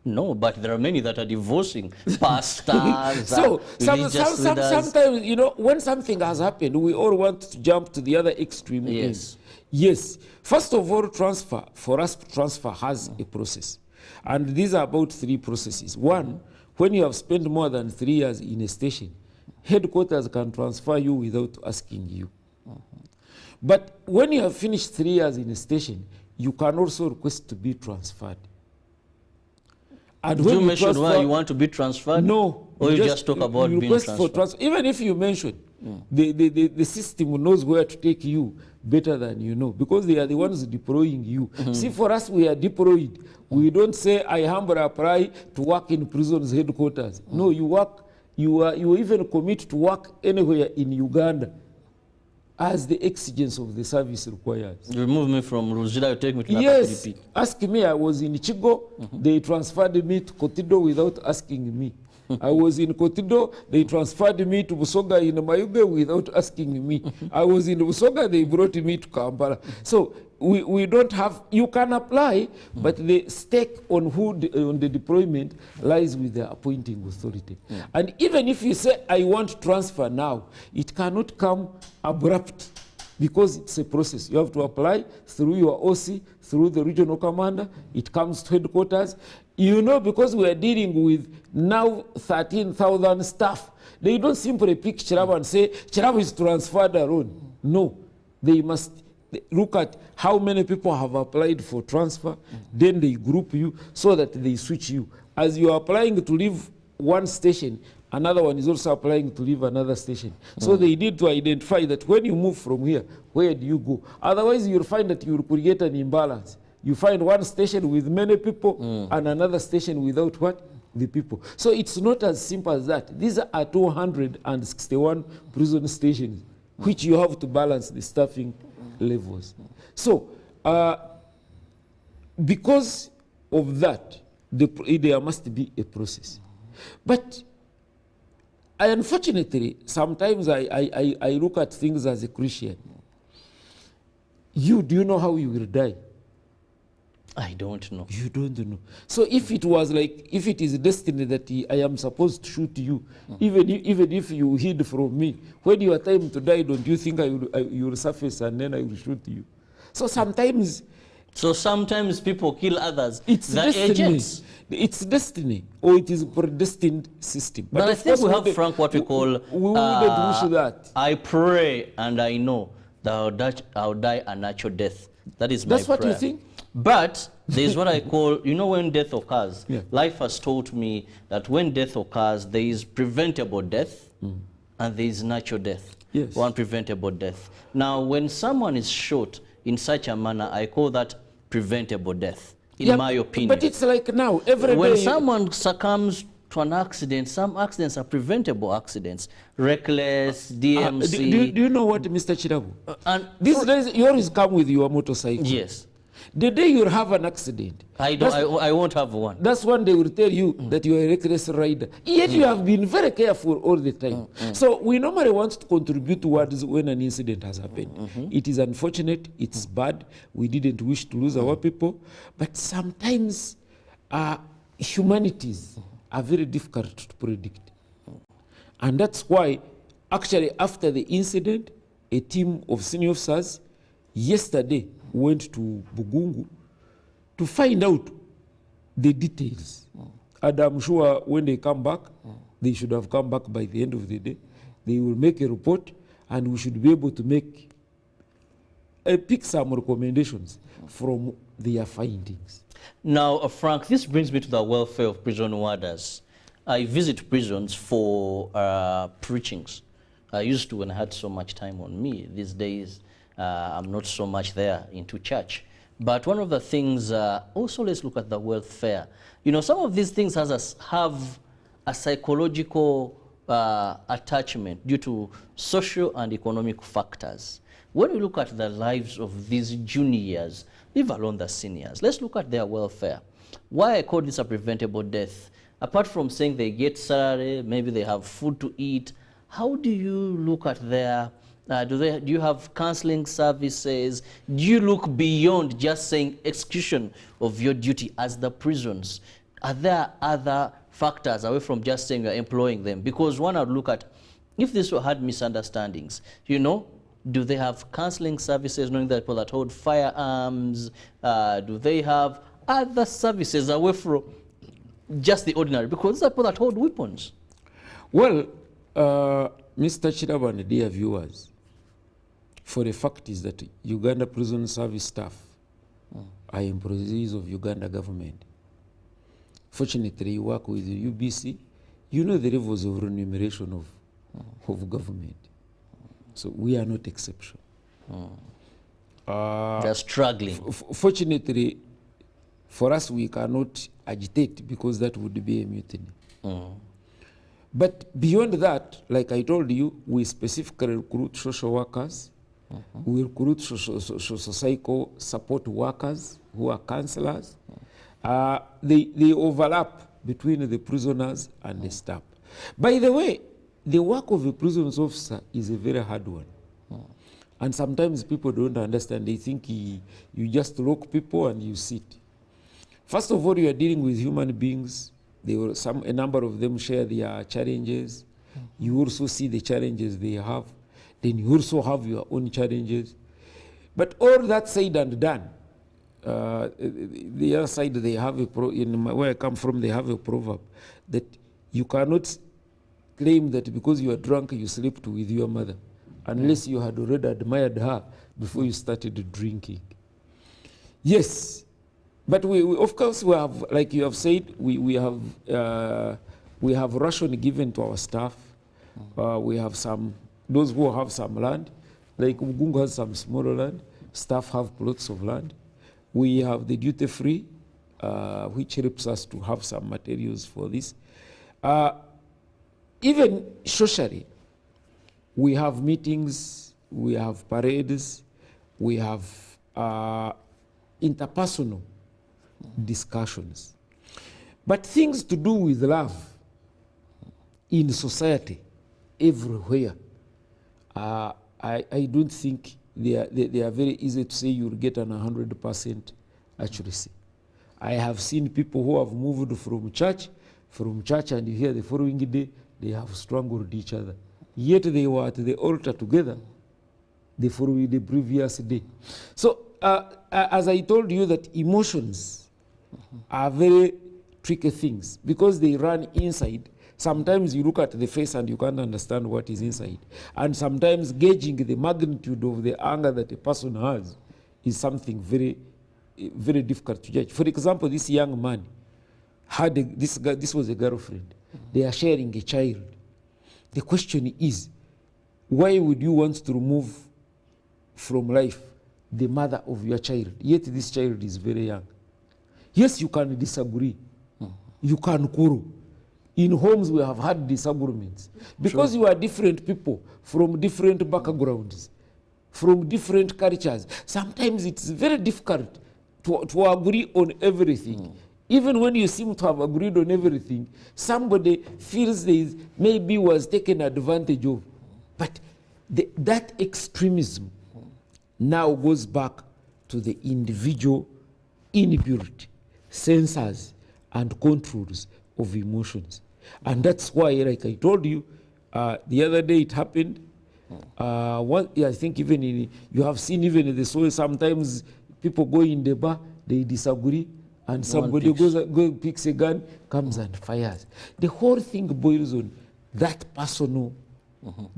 No, but there are many that are divorcing pastors. So religious leaders. sometimes, you know, when something has happened, we all want to jump to the other extreme. Yes. Yes. First of all, transfer, for us to transfer has a process. And these are about 3 processes. One, when you have spent more than 3 years in a station, headquarters can transfer you without asking you. But when you have finished 3 years in a station, you can also request to be transferred. And Did when you mention transfer, why you want to be transferred? No. Or you just talk about being transferred? Even if you mention, the system knows where to take you better than you know, because they are the ones deploying you. See, for us, we are deployed. We don't say, I humbly apply to work in prison's headquarters. No, you work, you even commit to work anywhere in Uganda as the exigence of the service requires. You remove me from Ruzira, you take me to Yes. Nakapiripi. Ask me, I was in Chigo, they transferred me to Kotido without asking me. I was in Kotido, they transferred me to Busoga in Mayuge without asking me. I was in Busoga, they brought me to Kampala. So we don't have, you can apply, but the stake on on the deployment lies with the appointing authority. And even if you say, I want transfer now, it cannot come abrupt, because it's a process. You have to apply through your OC, through the regional commander, it comes to headquarters. You know, because we are dealing with now 13,000 staff, they don't simply pick Kirabo and say, Kirabo is transferred alone. No, they must look at how many people have applied for transfer, then they group you so that they switch you. As you are applying to leave one station, another one is also applying to leave another station. So they need to identify that when you move from here, where do you go? Otherwise, you'll find that you will create an imbalance. You find one station with many people and another station without what? The people. So it's not as simple as that. These are 261 prison stations, which you have to balance the staffing levels. So because of that, there must be a process. But unfortunately, sometimes I look at things as a Christian. Do you know how you will die? I don't know. You don't know. So if it was like, if it is destiny that I am supposed to shoot you, even if you hid from me, when your time to die, don't you think you will surface and then I will shoot you? So sometimes people kill others. It's destiny. Agents. It's destiny, or it is a predestined system. But I think we have, Frank, what we call, we wouldn't wish that. I pray and I know that I'll die a natural death. That is my prayer. That's what you think? But there's what I call, you know, when death occurs, life has taught me that when death occurs, there is preventable death and there is natural death. Yes. One preventable death. Now, when someone is shot in such a manner, I call that preventable death, in my opinion. But it's like now, every when day. someone succumbs to an accident, some accidents are preventable accidents. Reckless, DMC. Do you know what, Mr. Kirabo? And these days, you always come with your motorcycle. Yes. The day you have an accident, I won't have one. That's when they will tell you that you are a reckless rider. Yet you have been very careful all the time. So we normally want to contribute towards when an incident has happened. It is unfortunate, it's bad, we didn't wish to lose our people, but sometimes humanities are very difficult to predict. And that's why, actually, after the incident, a team of senior officers yesterday went to Bugungu to find out the details. And I'm sure when they come back, they should have come back by the end of the day. They will make a report, and we should be able to pick some recommendations from their findings. Now, Frank, this brings me to the welfare of prison warders. I visit prisons for preachings. I used to when I had so much time on me. These days, I'm not so much there into church. But one of the things, also let's look at the welfare. You know, some of these things have a psychological attachment due to social and economic factors. When we look at the lives of these juniors, leave alone the seniors, let's look at their welfare. Why I call this a preventable death? Apart from saying they get salary, maybe they have food to eat, how do you look at their do you have counseling services? Do you look beyond just saying execution of your duty as the prisons? Are there other factors away from just saying you're employing them? Because one would look at, if this had misunderstandings, you know, do they have counseling services, knowing that people that hold firearms? Do they have other services away from just the ordinary? Because these are people that hold weapons. Well, Mr. Kirabo and dear viewers, for the fact is that Uganda Prison Service staff are employees of Uganda government. Fortunately, you work with the UBC, you know the levels of remuneration of government. So we are not exception. They're struggling. Fortunately, for us, we cannot agitate because that would be a mutiny. But beyond that, like I told you, we specifically recruit social workers. We recruit psycho support workers who are counselors. They overlap between the prisoners and the staff. By the way, the work of a prisons officer is a very hard one. And sometimes people don't understand. They think you just lock people and you sit. First of all, you are dealing with human beings. A number of them share their challenges. You also see the challenges they have. Then you also have your own challenges. But all that said and done, the other side, they have where I come from, they have a proverb that you cannot claim that because you are drunk, you slept with your mother, unless you had already admired her before you started drinking. Yes, but we of course, we have, like you have said, we have ration given to our staff. We have those who have some land, like Mugunga has some smaller land, staff have plots of land. We have the duty-free, which helps us to have some materials for this. Even socially, we have meetings, we have parades, we have interpersonal discussions. But things to do with love in society, everywhere, I don't think they are very easy to say you'll get an 100% accuracy. I have seen people who have moved from church, and you hear the following day, they have strangled each other. Yet they were at the altar together the previous day. So, as I told you, that emotions are very tricky things because they run inside. Sometimes you look at the face and you can't understand what is inside. And sometimes gauging the magnitude of the anger that a person has is something very, very difficult to judge. For example, this young man had this was a girlfriend. They are sharing a child. The question is, why would you want to remove from life the mother of your child? Yet this child is very young. Yes, you can disagree. You can quarrel. In homes, we have had disagreements. Because you are different people from different backgrounds, from different cultures. Sometimes it's very difficult to agree on everything. Even when you seem to have agreed on everything, somebody feels maybe was taken advantage of. But that extremism now goes back to the individual inbuilt sensors and controls of emotions. And that's why, like I told you, the other day it happened. I think even you have seen even in the soil, sometimes people go in the bar, they disagree, and somebody picks a gun, comes and fires. The whole thing boils on that personal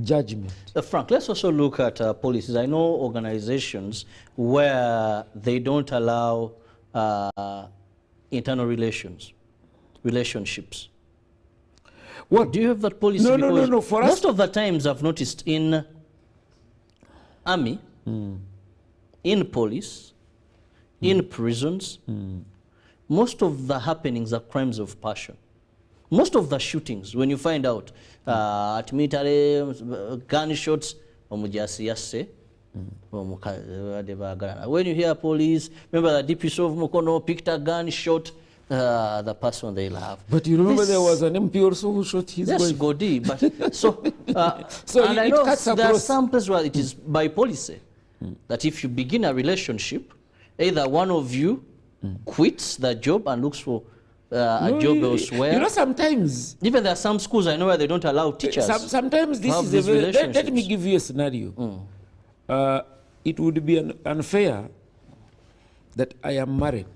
judgment. Frank, let's also look at policies. I know organizations where they don't allow internal relationships. What? Do you have that policy? No. For us, most of the times I've noticed in army, in police, in prisons, most of the happenings are crimes of passion. Most of the shootings, when you find out at military gunshots, when you hear police, remember the DP of Mukono picked a gun, shot the person they love. But you remember there was an MP also who shot his wife. Yes, Godi. But so and I know there are some places where it is by policy that if you begin a relationship, either one of you quits the job and looks for a job elsewhere. You know, sometimes... Even there are some schools I know where they don't allow teachers. Sometimes this is a very... Let me give you a scenario. It would be unfair that I am married.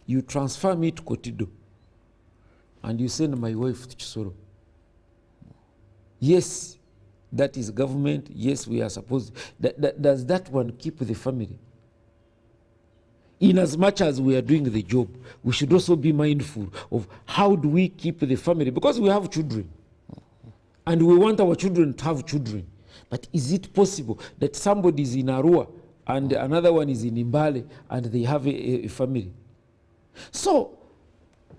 You transfer me to Kotido and you send my wife to Chisoro. Yes, that is government. Yes, we are supposed... does that one keep the family? In as much as we are doing the job, we should also be mindful of how do we keep the family, because we have children and we want our children to have children. But is it possible that somebody is in Arua and another one is in Imbale and they have a family? So,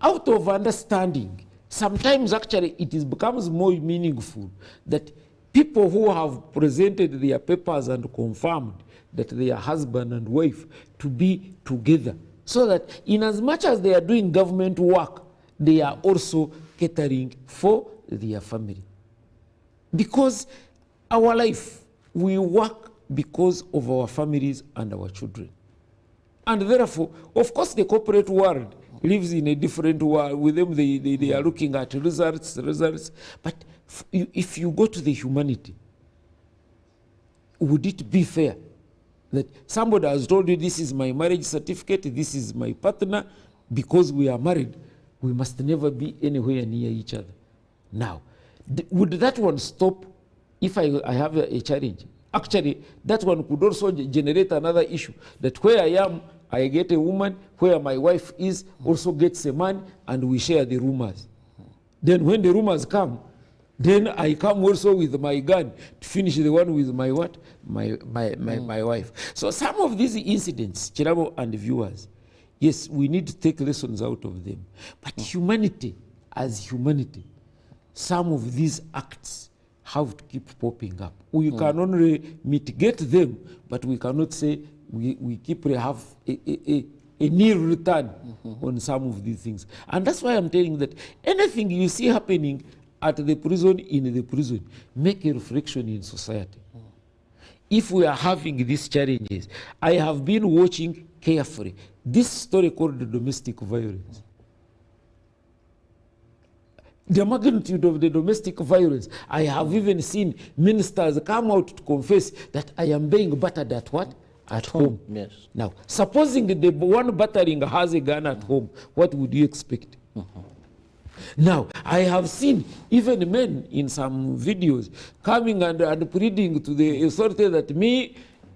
out of understanding, sometimes actually it becomes more meaningful that people who have presented their papers and confirmed that they are husband and wife to be together, so that in as much as they are doing government work, they are also catering for their family. Because our life, we work because of our families and our children. And therefore, of course, the corporate world lives in a different world. With them, they are looking at results. But if you go to the humanity, would it be fair that somebody has told you, this is my marriage certificate, this is my partner, because we are married, we must never be anywhere near each other? Now, would that one stop if I have a challenge? Actually, that one could also generate another issue, that where I am, I get a woman, where my wife is, also gets a man, and we share the rumors. Then when the rumors come, then I come also with my gun to finish the one with my what? My wife. So some of these incidents, Kirabo and viewers, yes, we need to take lessons out of them. But humanity, as humanity, some of these acts have to keep popping up. We can only mitigate them, but we cannot say we keep have a near return on some of these things. And that's why I'm telling you that anything you see happening at the prison, in the prison, make a reflection in society. If we are having these challenges, I have been watching carefully this story called the domestic violence. The magnitude of the domestic violence, I have even seen ministers come out to confess that I am being battered at what? At home. Yes. Now, supposing the one battering has a gun at home, what would you expect? Now, I have seen even men in some videos coming and pleading to the authority that me,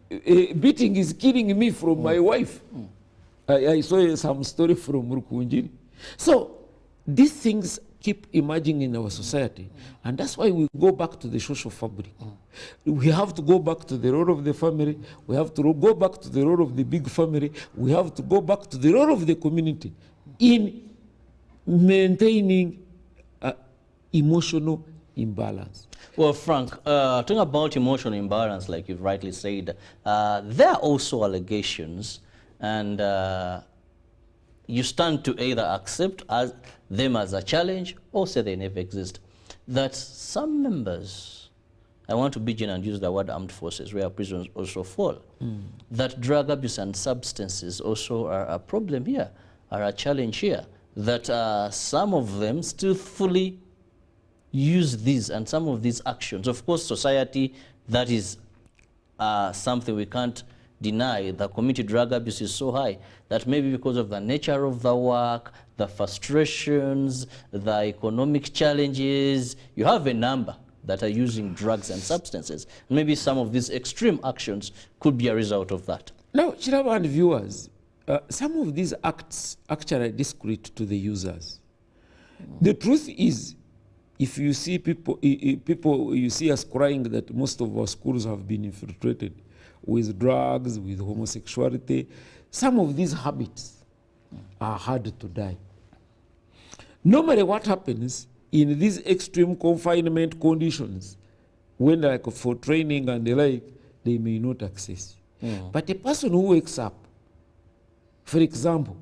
beating is killing me from my wife. I saw some story from Rukunjiri. So, these things keep emerging in our society, and that's why we go back to the social fabric. We have to go back to the role of the family. We have to go back to the role of the big family. We have to go back to the role of the community in maintaining emotional imbalance. Well, Frank, talking about emotional imbalance, like you've rightly said, there are also allegations, and you stand to either accept them as a challenge or say they never exist, that some members, I want to begin and use the word armed forces, where prisons also fall, that drug abuse and substances also are a problem here, are a challenge here, that some of them still fully use these and some of these actions. Of course, society, that is something we can't deny. The community drug abuse is so high that maybe because of the nature of the work, the frustrations, the economic challenges, you have a number that are using drugs and substances. Maybe some of these extreme actions could be a result of that. Now, Kirabo and viewers, some of these acts actually are discreet to the users. The truth is, if you see people, you see us crying that most of our schools have been infiltrated with drugs, with homosexuality. Some of these habits are hard to die. Normally what happens in these extreme confinement conditions, when like for training and the like, they may not access. But a person who wakes up, for example,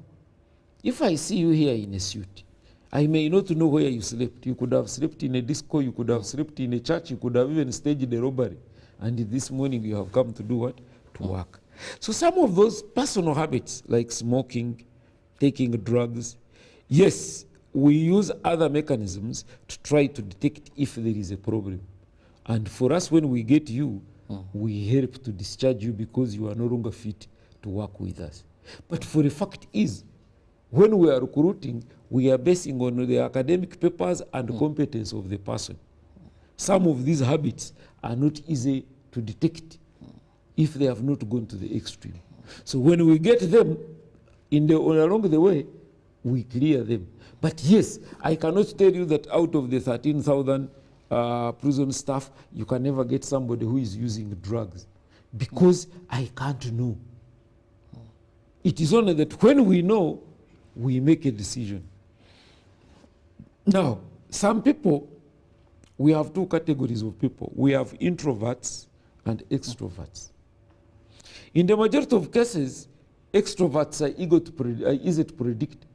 if I see you here in a suit, I may not know where you slept. You could have slept in a disco, you could have slept in a church, you could have even staged a robbery. And this morning you have come to do what? To work. So some of those personal habits, like smoking, taking drugs, Yes, we use other mechanisms to try to detect if there is a problem. And for us, when we get you, we help to discharge you because you are no longer fit to work with us. But for the fact is, when we are recruiting, we are basing on the academic papers and competence of the person. Some of these habits are not easy to detect if they have not gone to the extreme. So when we get them along the way, we clear them. But yes, I cannot tell you that out of the 13,000 prison staff, you can never get somebody who is using drugs, because I can't know. It is only that when we know, we make a decision. Now, some people, we have two categories of people. We have introverts and extroverts. In the majority of cases, extroverts are easy to predict.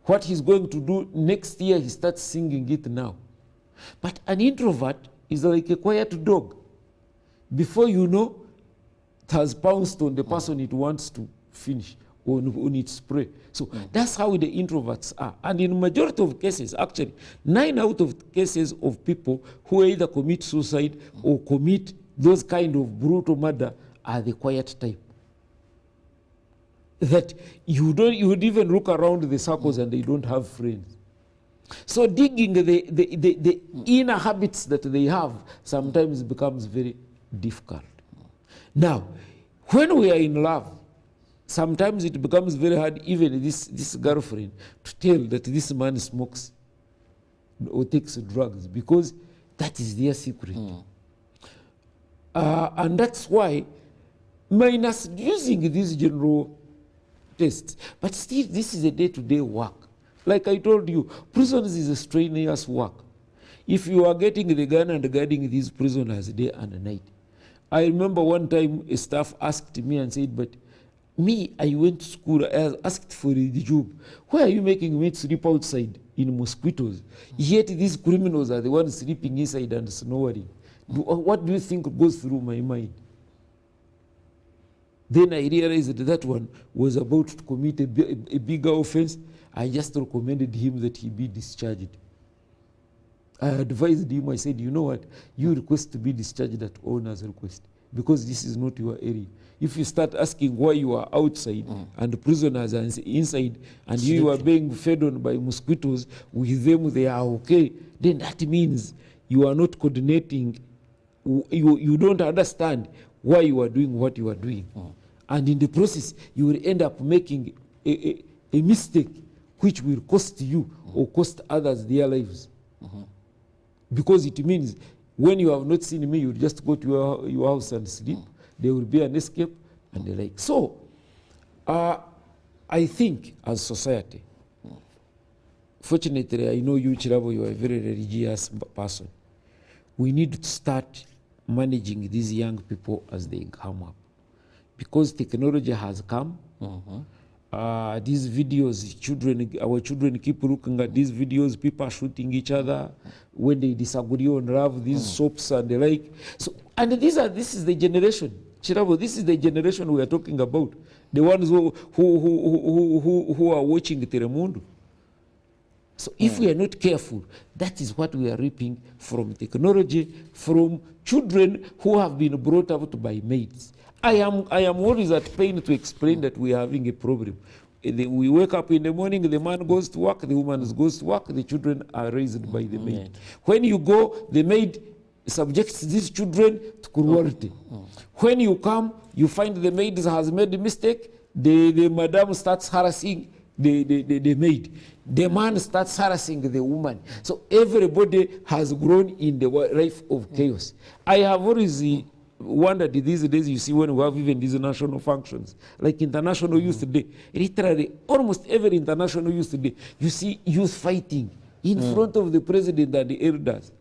What he's going to do next year, he starts singing it now. But an introvert is like a quiet dog. Before you know, it has pounced on the person it wants to finish on its prey. So that's how the introverts are. And in majority of cases, actually, 9 out of cases of people who either commit suicide or commit those kind of brutal murder are the quiet type. That you would even look around the circles and they don't have friends. So digging the inner habits that they have sometimes becomes very difficult. Now, when we are in love, sometimes it becomes very hard, even this girlfriend, to tell that this man smokes or takes drugs, because that is their secret. And that's why, minus using these general tests, but still this is a day-to-day work. Like I told you, prisons is a strenuous work. If you are getting the gun and guarding these prisoners day and night. I remember one time a staff asked me and said, but me, I went to school, I asked for the job. Why are you making me sleep outside in mosquitoes? Yet these criminals are the ones sleeping inside and snoring. What do you think goes through my mind? Then I realized that one was about to commit a bigger offense. I just recommended him that he be discharged. I advised him, I said, you know what, you request to be discharged at owner's request, because this is not your area. If you start asking why you are outside and the prisoners are inside and you are being fed on by mosquitoes, with them they are okay, then that means you are not coordinating, you don't understand why you are doing what you are doing. And in the process, you will end up making a mistake which will cost you or cost others their lives. Because it means when you have not seen me, you just go to your house and sleep. There will be an escape and the like. So, I think as society, fortunately, I know you, Kirabo, you are a very religious person. We need to start managing these young people as they come up. Because technology has come, these videos, our children keep looking at these videos, people are shooting each other when they disagree on love, these soaps and the like. So, and this is the generation, Kirabo, this is the generation we are talking about, the ones who are watching Telemundo. So if we are not careful, that is what we are reaping from technology, from children who have been brought up by maids. I am always at pain to explain that we are having a problem. We wake up in the morning, the man goes to work, the woman goes to work, the children are raised by the maid. When you go, the maid subjects these children to cruelty. When you come, you find the maid has made a mistake, the madam starts harassing the maid. The man starts harassing the woman. So everybody has grown in the life of chaos. I have always wondered these days, you see, when we have even these national functions, like International Youth Day, literally almost every International Youth Day, you see youth fighting in front of the president and the elders.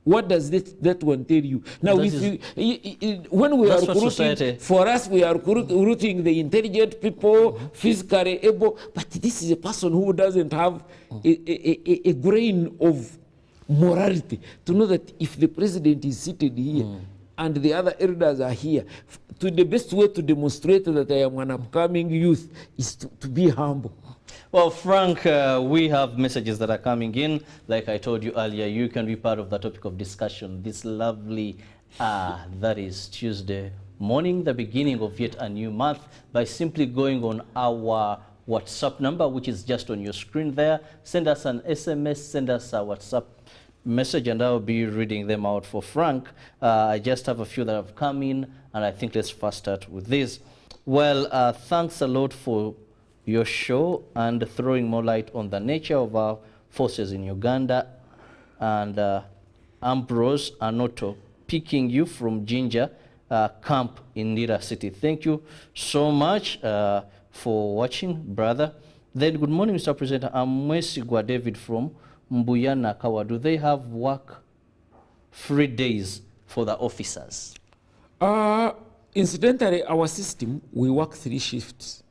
What does that one tell you? Now, when we are recruiting, for us, we are recruiting the intelligent people, physically able, but this is a person who doesn't have a grain of morality to know that if the president is seated here, and the other elders are here, the best way to demonstrate that I am an upcoming youth is to be humble. Well, Frank, we have messages that are coming in. Like I told you earlier, you can be part of the topic of discussion this lovely, that is Tuesday morning, the beginning of yet a new month, by simply going on our WhatsApp number, which is just on your screen there. Send us an SMS, send us a WhatsApp message, and I'll be reading them out for Frank. I just have a few that have come in, and I think let's first start with this. Well, thanks a lot for your show and throwing more light on the nature of our forces in Uganda. And Ambrose Anoto, picking you from Ginger Camp in Lira City. Thank you so much for watching, brother. Then good morning, Mr. Presenter. I'm Mwesigwa David from Mbuyana Kawa. Do they have work-free days for the officers? Incidentally, our system, we work 3 shifts.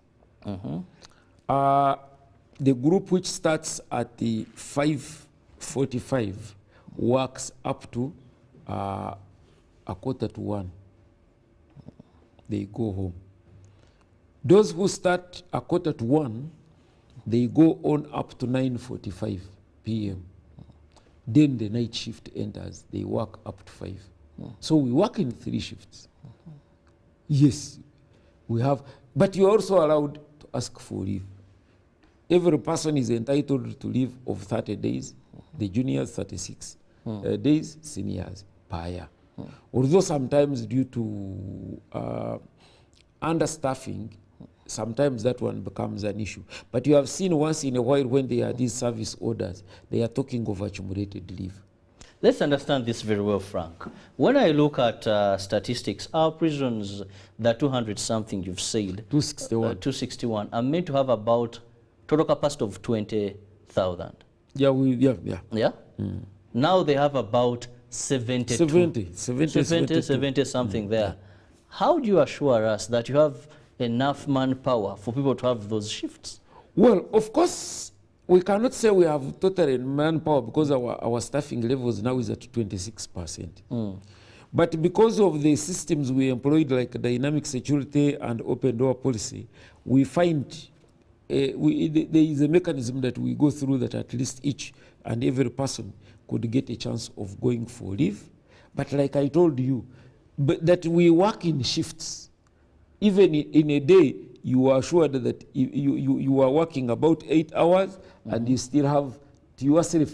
The group which starts at the 5:45 works up to 1:45. They go home. Those who start 1:45, they go on up to 9:45 p.m. Then the night shift enters. They work up to 5. So we work in 3 shifts. Yes, we have, but you're also allowed to ask for leave. Every person is entitled to leave of 30 days, the juniors 36 days, seniors per year. Although sometimes due to understaffing, sometimes that one becomes an issue. But you have seen once in a while when there are these service orders, they are talking of accumulated leave. Let's understand this very well, Frank. When I look at statistics, our prisons, the 200-something you've said, 261, are meant to have about total capacity of 20,000. Yeah, Yeah? Now they have about 70 something there. How do you assure us that you have enough manpower for people to have those shifts? Well, of course, we cannot say we have total manpower because our staffing levels now is at 26%. But because of the systems we employed, like dynamic security and open door policy, we find there is a mechanism that we go through that at least each and every person could get a chance of going for leave. But like I told you, that we work in shifts. Even in a day, you are assured that you are working about 8 hours and you still have to yourself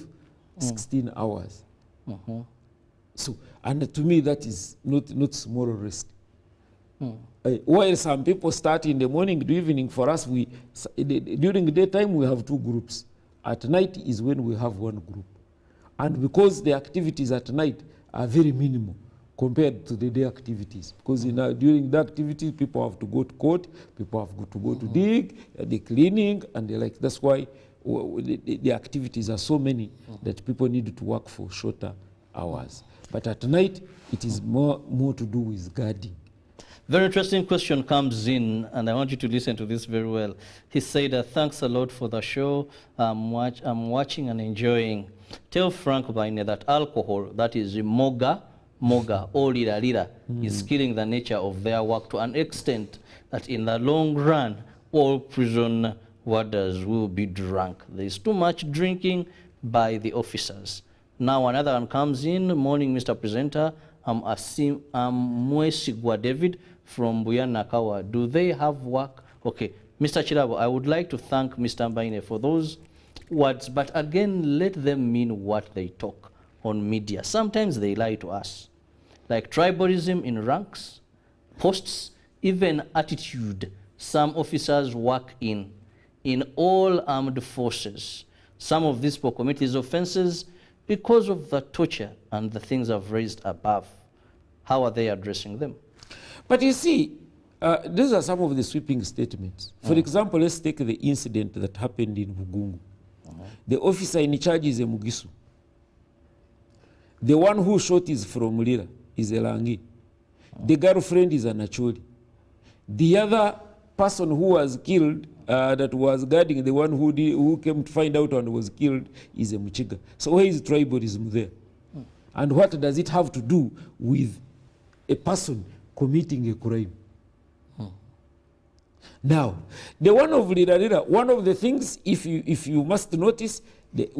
16 hours. So, and to me, that is not small rest. While some people start in the morning to evening, for us, during the daytime, we have 2 groups. At night is when we have 1 group. And because the activities at night are very minimal compared to the day activities, because during the activities, people have to go to court, people have to go to dig, the cleaning, and the like. That's why the activities are so many that people need to work for shorter hours. But at night, it is more to do with guarding. Very interesting question comes in, and I want you to listen to this very well. He said, thanks a lot for the show. I'm watching and enjoying. Tell Frank Baine that alcohol, that is moga, or lira, is killing the nature of their work to an extent that in the long run, all prison warders will be drunk. There is too much drinking by the officers. Now another one comes in. Morning, Mr. Presenter. I'm Mwesigwa David from Mbuyana Kawa. Do they have work? Okay, Mr. Kirabo, I would like to thank Mr. Mbaine for those words, but again, let them mean what they talk on media. Sometimes they lie to us, like tribalism in ranks, posts, even attitude some officers work in all armed forces. Some of these people commit these offenses because of the torture and the things I've raised above. How are they addressing them? But you see, these are some of the sweeping statements. For example, let's take the incident that happened in Bugungu. The officer in charge is a Mugisu. The one who shot is from Lira, is a Langi. The girlfriend is a Nacholi. The other person who was killed, that was guarding, the one who came to find out and was killed, is a Muchiga. So where is tribalism there? And what does it have to do with a person committing a crime? Now, the one of Lirarira, one of the things, if you must notice, it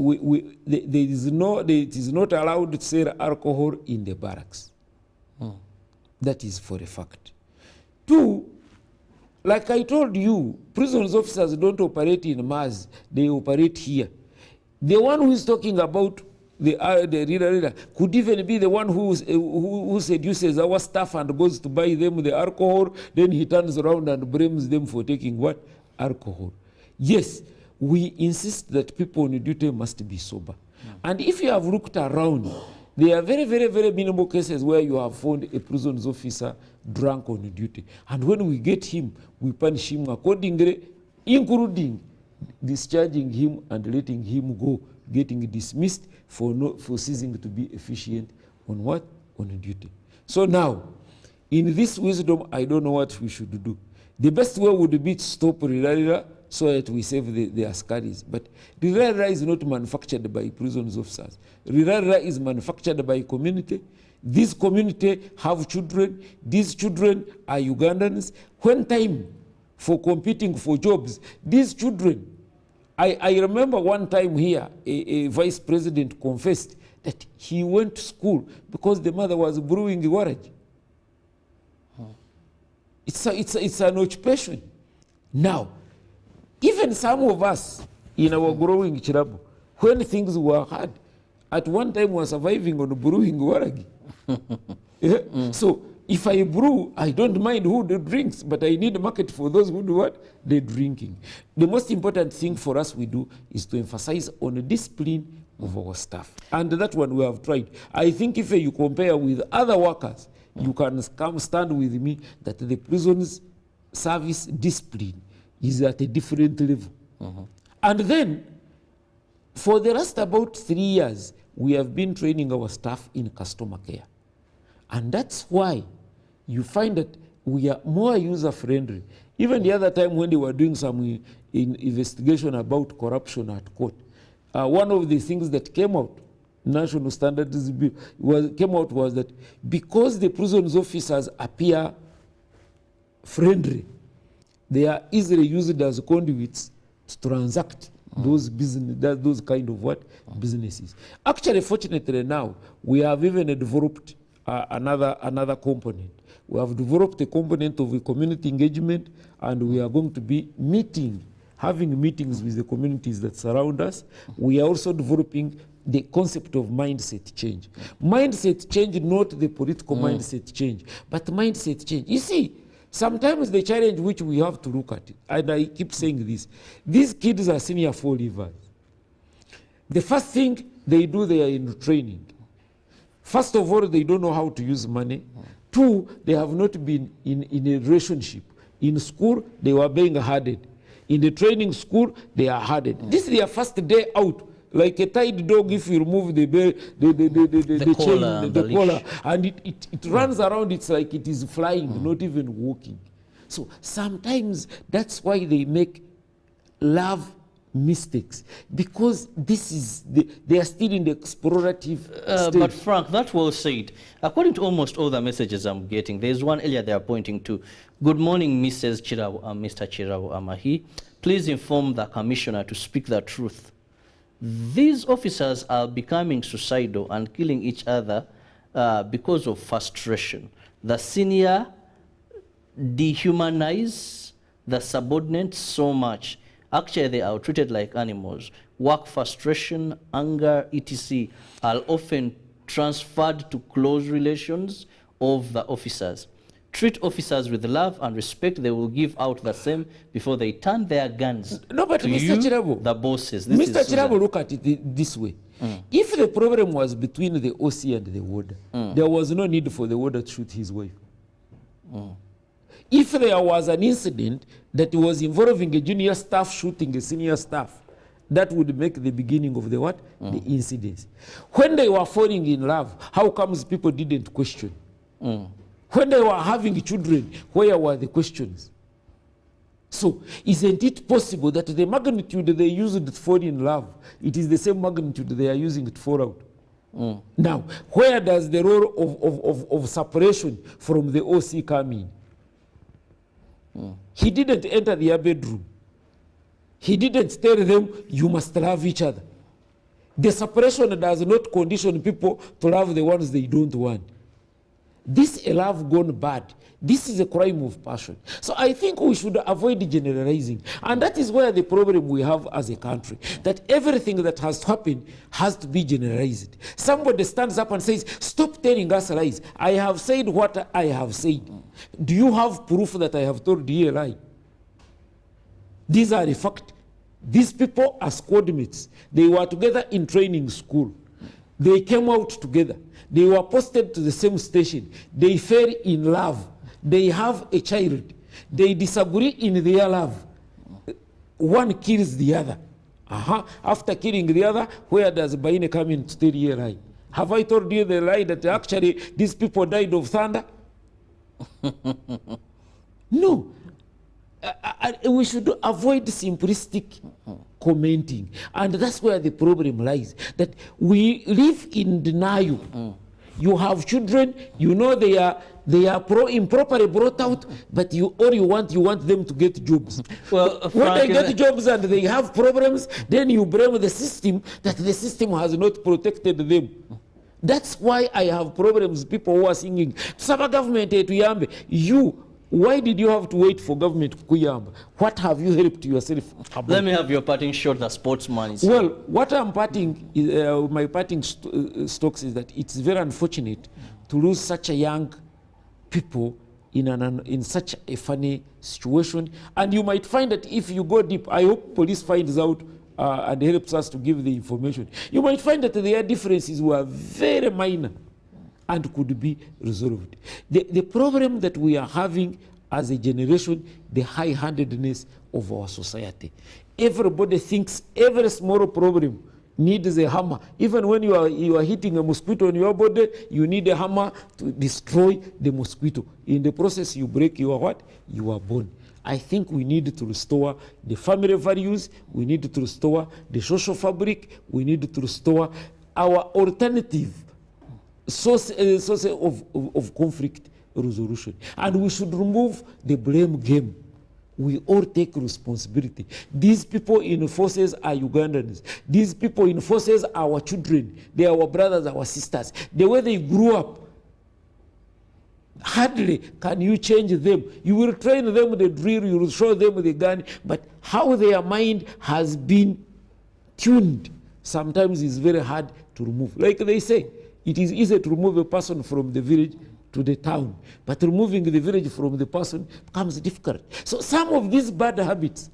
is not allowed to sell alcohol in the barracks. That is for a fact. 2, like I told you, prisons officers don't operate in Mars, they operate here. The one who is talking about the Rira could even be the one who seduces our staff and goes to buy them the alcohol, then he turns around and blames them for taking what? Alcohol. Yes, we insist that people on duty must be sober. And if you have looked around, there are very, very, very minimal cases where you have found a prisons officer drunk on duty. And when we get him, we punish him accordingly, including discharging him and letting him go, getting dismissed for ceasing to be efficient on what? On duty. So now, in this wisdom, I don't know what we should do. The best way would be to stop Rirarira so that we save the Askaris. But Rirarira is not manufactured by prisons officers. Rirarira is manufactured by community. This community have children. These children are Ugandans. When time for competing for jobs, these children, I remember one time here, a vice president confessed that he went to school because the mother was brewing the warrage. It's an occupation. Now, even some of us in our growing Kirabo, when things were hard, at one time we were surviving on brewing warrage. So if I brew, I don't mind who drinks, but I need a market for those who do what? They're drinking. The most important thing for us we do is to emphasize on the discipline of our staff. And that one we have tried. I think if you compare with other workers, you can come stand with me that the prisons service discipline is at a different level. And then, for the last about 3 years, we have been training our staff in customer care. And that's why you find that we are more user-friendly. Even the other time when they were doing some investigation about corruption at court, one of the things that came out, National Standards came out was that because the prisons officers appear friendly, they are easily used as conduits to transact those business, those kind of what? Businesses. Actually, fortunately now, we have even developed another component. We have developed a component of a community engagement, and we are going to be having meetings with the communities that surround us. We are also developing the concept of mindset change. Mindset change, not the political mindset change, but mindset change. You see, sometimes the challenge which we have to look at, and I keep saying this, these kids are senior 4 leavers. The first thing they do, they are in training. First of all, they don't know how to use money. 2, they have not been in a relationship. In school, they were being hardened. In the training school, they are hardened. This is their first day out. Like a tied dog, if you remove the collar, and it runs around, it's like it is flying, not even walking. So sometimes that's why they make love mistakes, because this is they are still in the explorative stage. But Frank, that well said. According to almost all the messages I'm getting, there's one earlier they are pointing to. Good morning, Mrs. Kirabo and Mr. Kirabo Amahi. Please inform the commissioner to speak the truth. These officers are becoming suicidal and killing each other because of frustration. The senior dehumanize the subordinates so much. Actually, they are treated like animals. Work frustration, anger, etc. are often transferred to close relations of the officers. Treat officers with love and respect. They will give out the same before they turn their guns to Mr. Kirabo, the bosses. Mr. Kirabo, look at it this way. If the problem was between the OC and the warder, there was no need for the warder to shoot his wife. If there was an incident that was involving a junior staff shooting a senior staff, that would make the beginning of the what? The incidents. When they were falling in love, how comes people didn't question? When they were having children, where were the questions? So, isn't it possible that the magnitude they used to fall in love, it is the same magnitude they are using to fall out? Now, where does the role of separation from the OC come in? He didn't enter their bedroom. He didn't tell them, you must love each other. The separation does not condition people to love the ones they don't want. This is a love gone bad. This is a crime of passion. So I think we should avoid generalizing. And that is where the problem we have as a country, that everything that has happened has to be generalized. Somebody stands up and says, stop telling us lies. I have said what I have said. Do you have proof that I have told you a lie? These are the facts. These people are squad mates. They were together in training school. They came out together. They were posted to the same station. They fell in love. They have a child. They disagree in their love. One kills the other. After killing the other, where does Baine come in to tell you a lie? Have I told you the lie that actually these people died of thunder? No. We should avoid simplistic commenting. And that's where the problem lies, that we live in denial. You have children, you know they are improperly brought out, but all you want them to get jobs. Well, when they get jobs and they have problems, then you blame the system, that the system has not protected them. That's why I have problems, people who are singing, Saba government etuyambe, why did you have to wait for government kuyamba? What have you helped yourself about? Let me have your parting shot, the sportsman is well, what I'm parting, my parting stocks is that it's very unfortunate to lose such a young people in such a funny situation. And you might find that if you go deep, I hope police finds out and helps us to give the information. You might find that their differences were very minor and could be resolved. The problem that we are having as a generation, the high-handedness of our society. Everybody thinks every small problem needs a hammer. Even when you are hitting a mosquito on your body, you need a hammer to destroy the mosquito. In the process, you break your what? Your bone. I think we need to restore the family values. We need to restore the social fabric. We need to restore our alternative source of conflict resolution. And we should remove the blame game. We all take responsibility. These people in forces are Ugandans. These people in forces are our children. They are our brothers, our sisters. The way they grew up, hardly can you change them. You will train them the drill, you will show them the gun, but how their mind has been tuned sometimes is very hard to remove. Like they say, it is easy to remove a person from the village to the town, but removing the village from the person becomes difficult. So some of these bad habits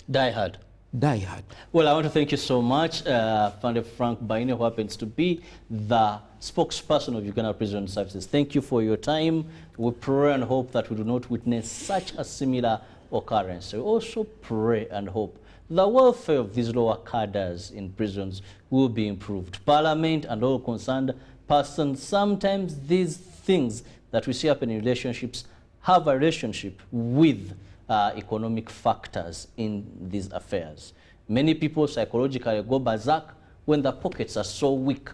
die hard. Die hard. Well, I want to thank you so much, Father Frank Baine, who happens to be the spokesperson of Uganda Prison Services. Thank you for your time. We pray and hope that we do not witness such a similar occurrence. We also pray and hope the welfare of these lower cadres in prisons will be improved. Parliament and all concerned persons, sometimes these things that we see happen in relationships have a relationship with economic factors in these affairs. Many people psychologically go berserk when the pockets are so weak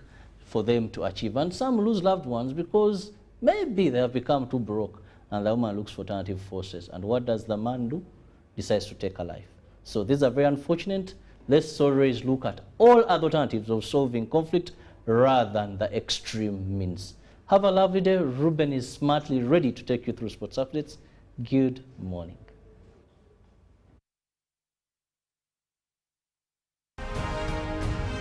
for them to achieve. And some lose loved ones because maybe they have become too broke and the woman looks for alternative forces. And what does the man do? Decides to take a life. So these are very unfortunate. Let's always look at all other alternatives of solving conflict rather than the extreme means. Have a lovely day. Ruben is smartly ready to take you through sports updates. Good morning.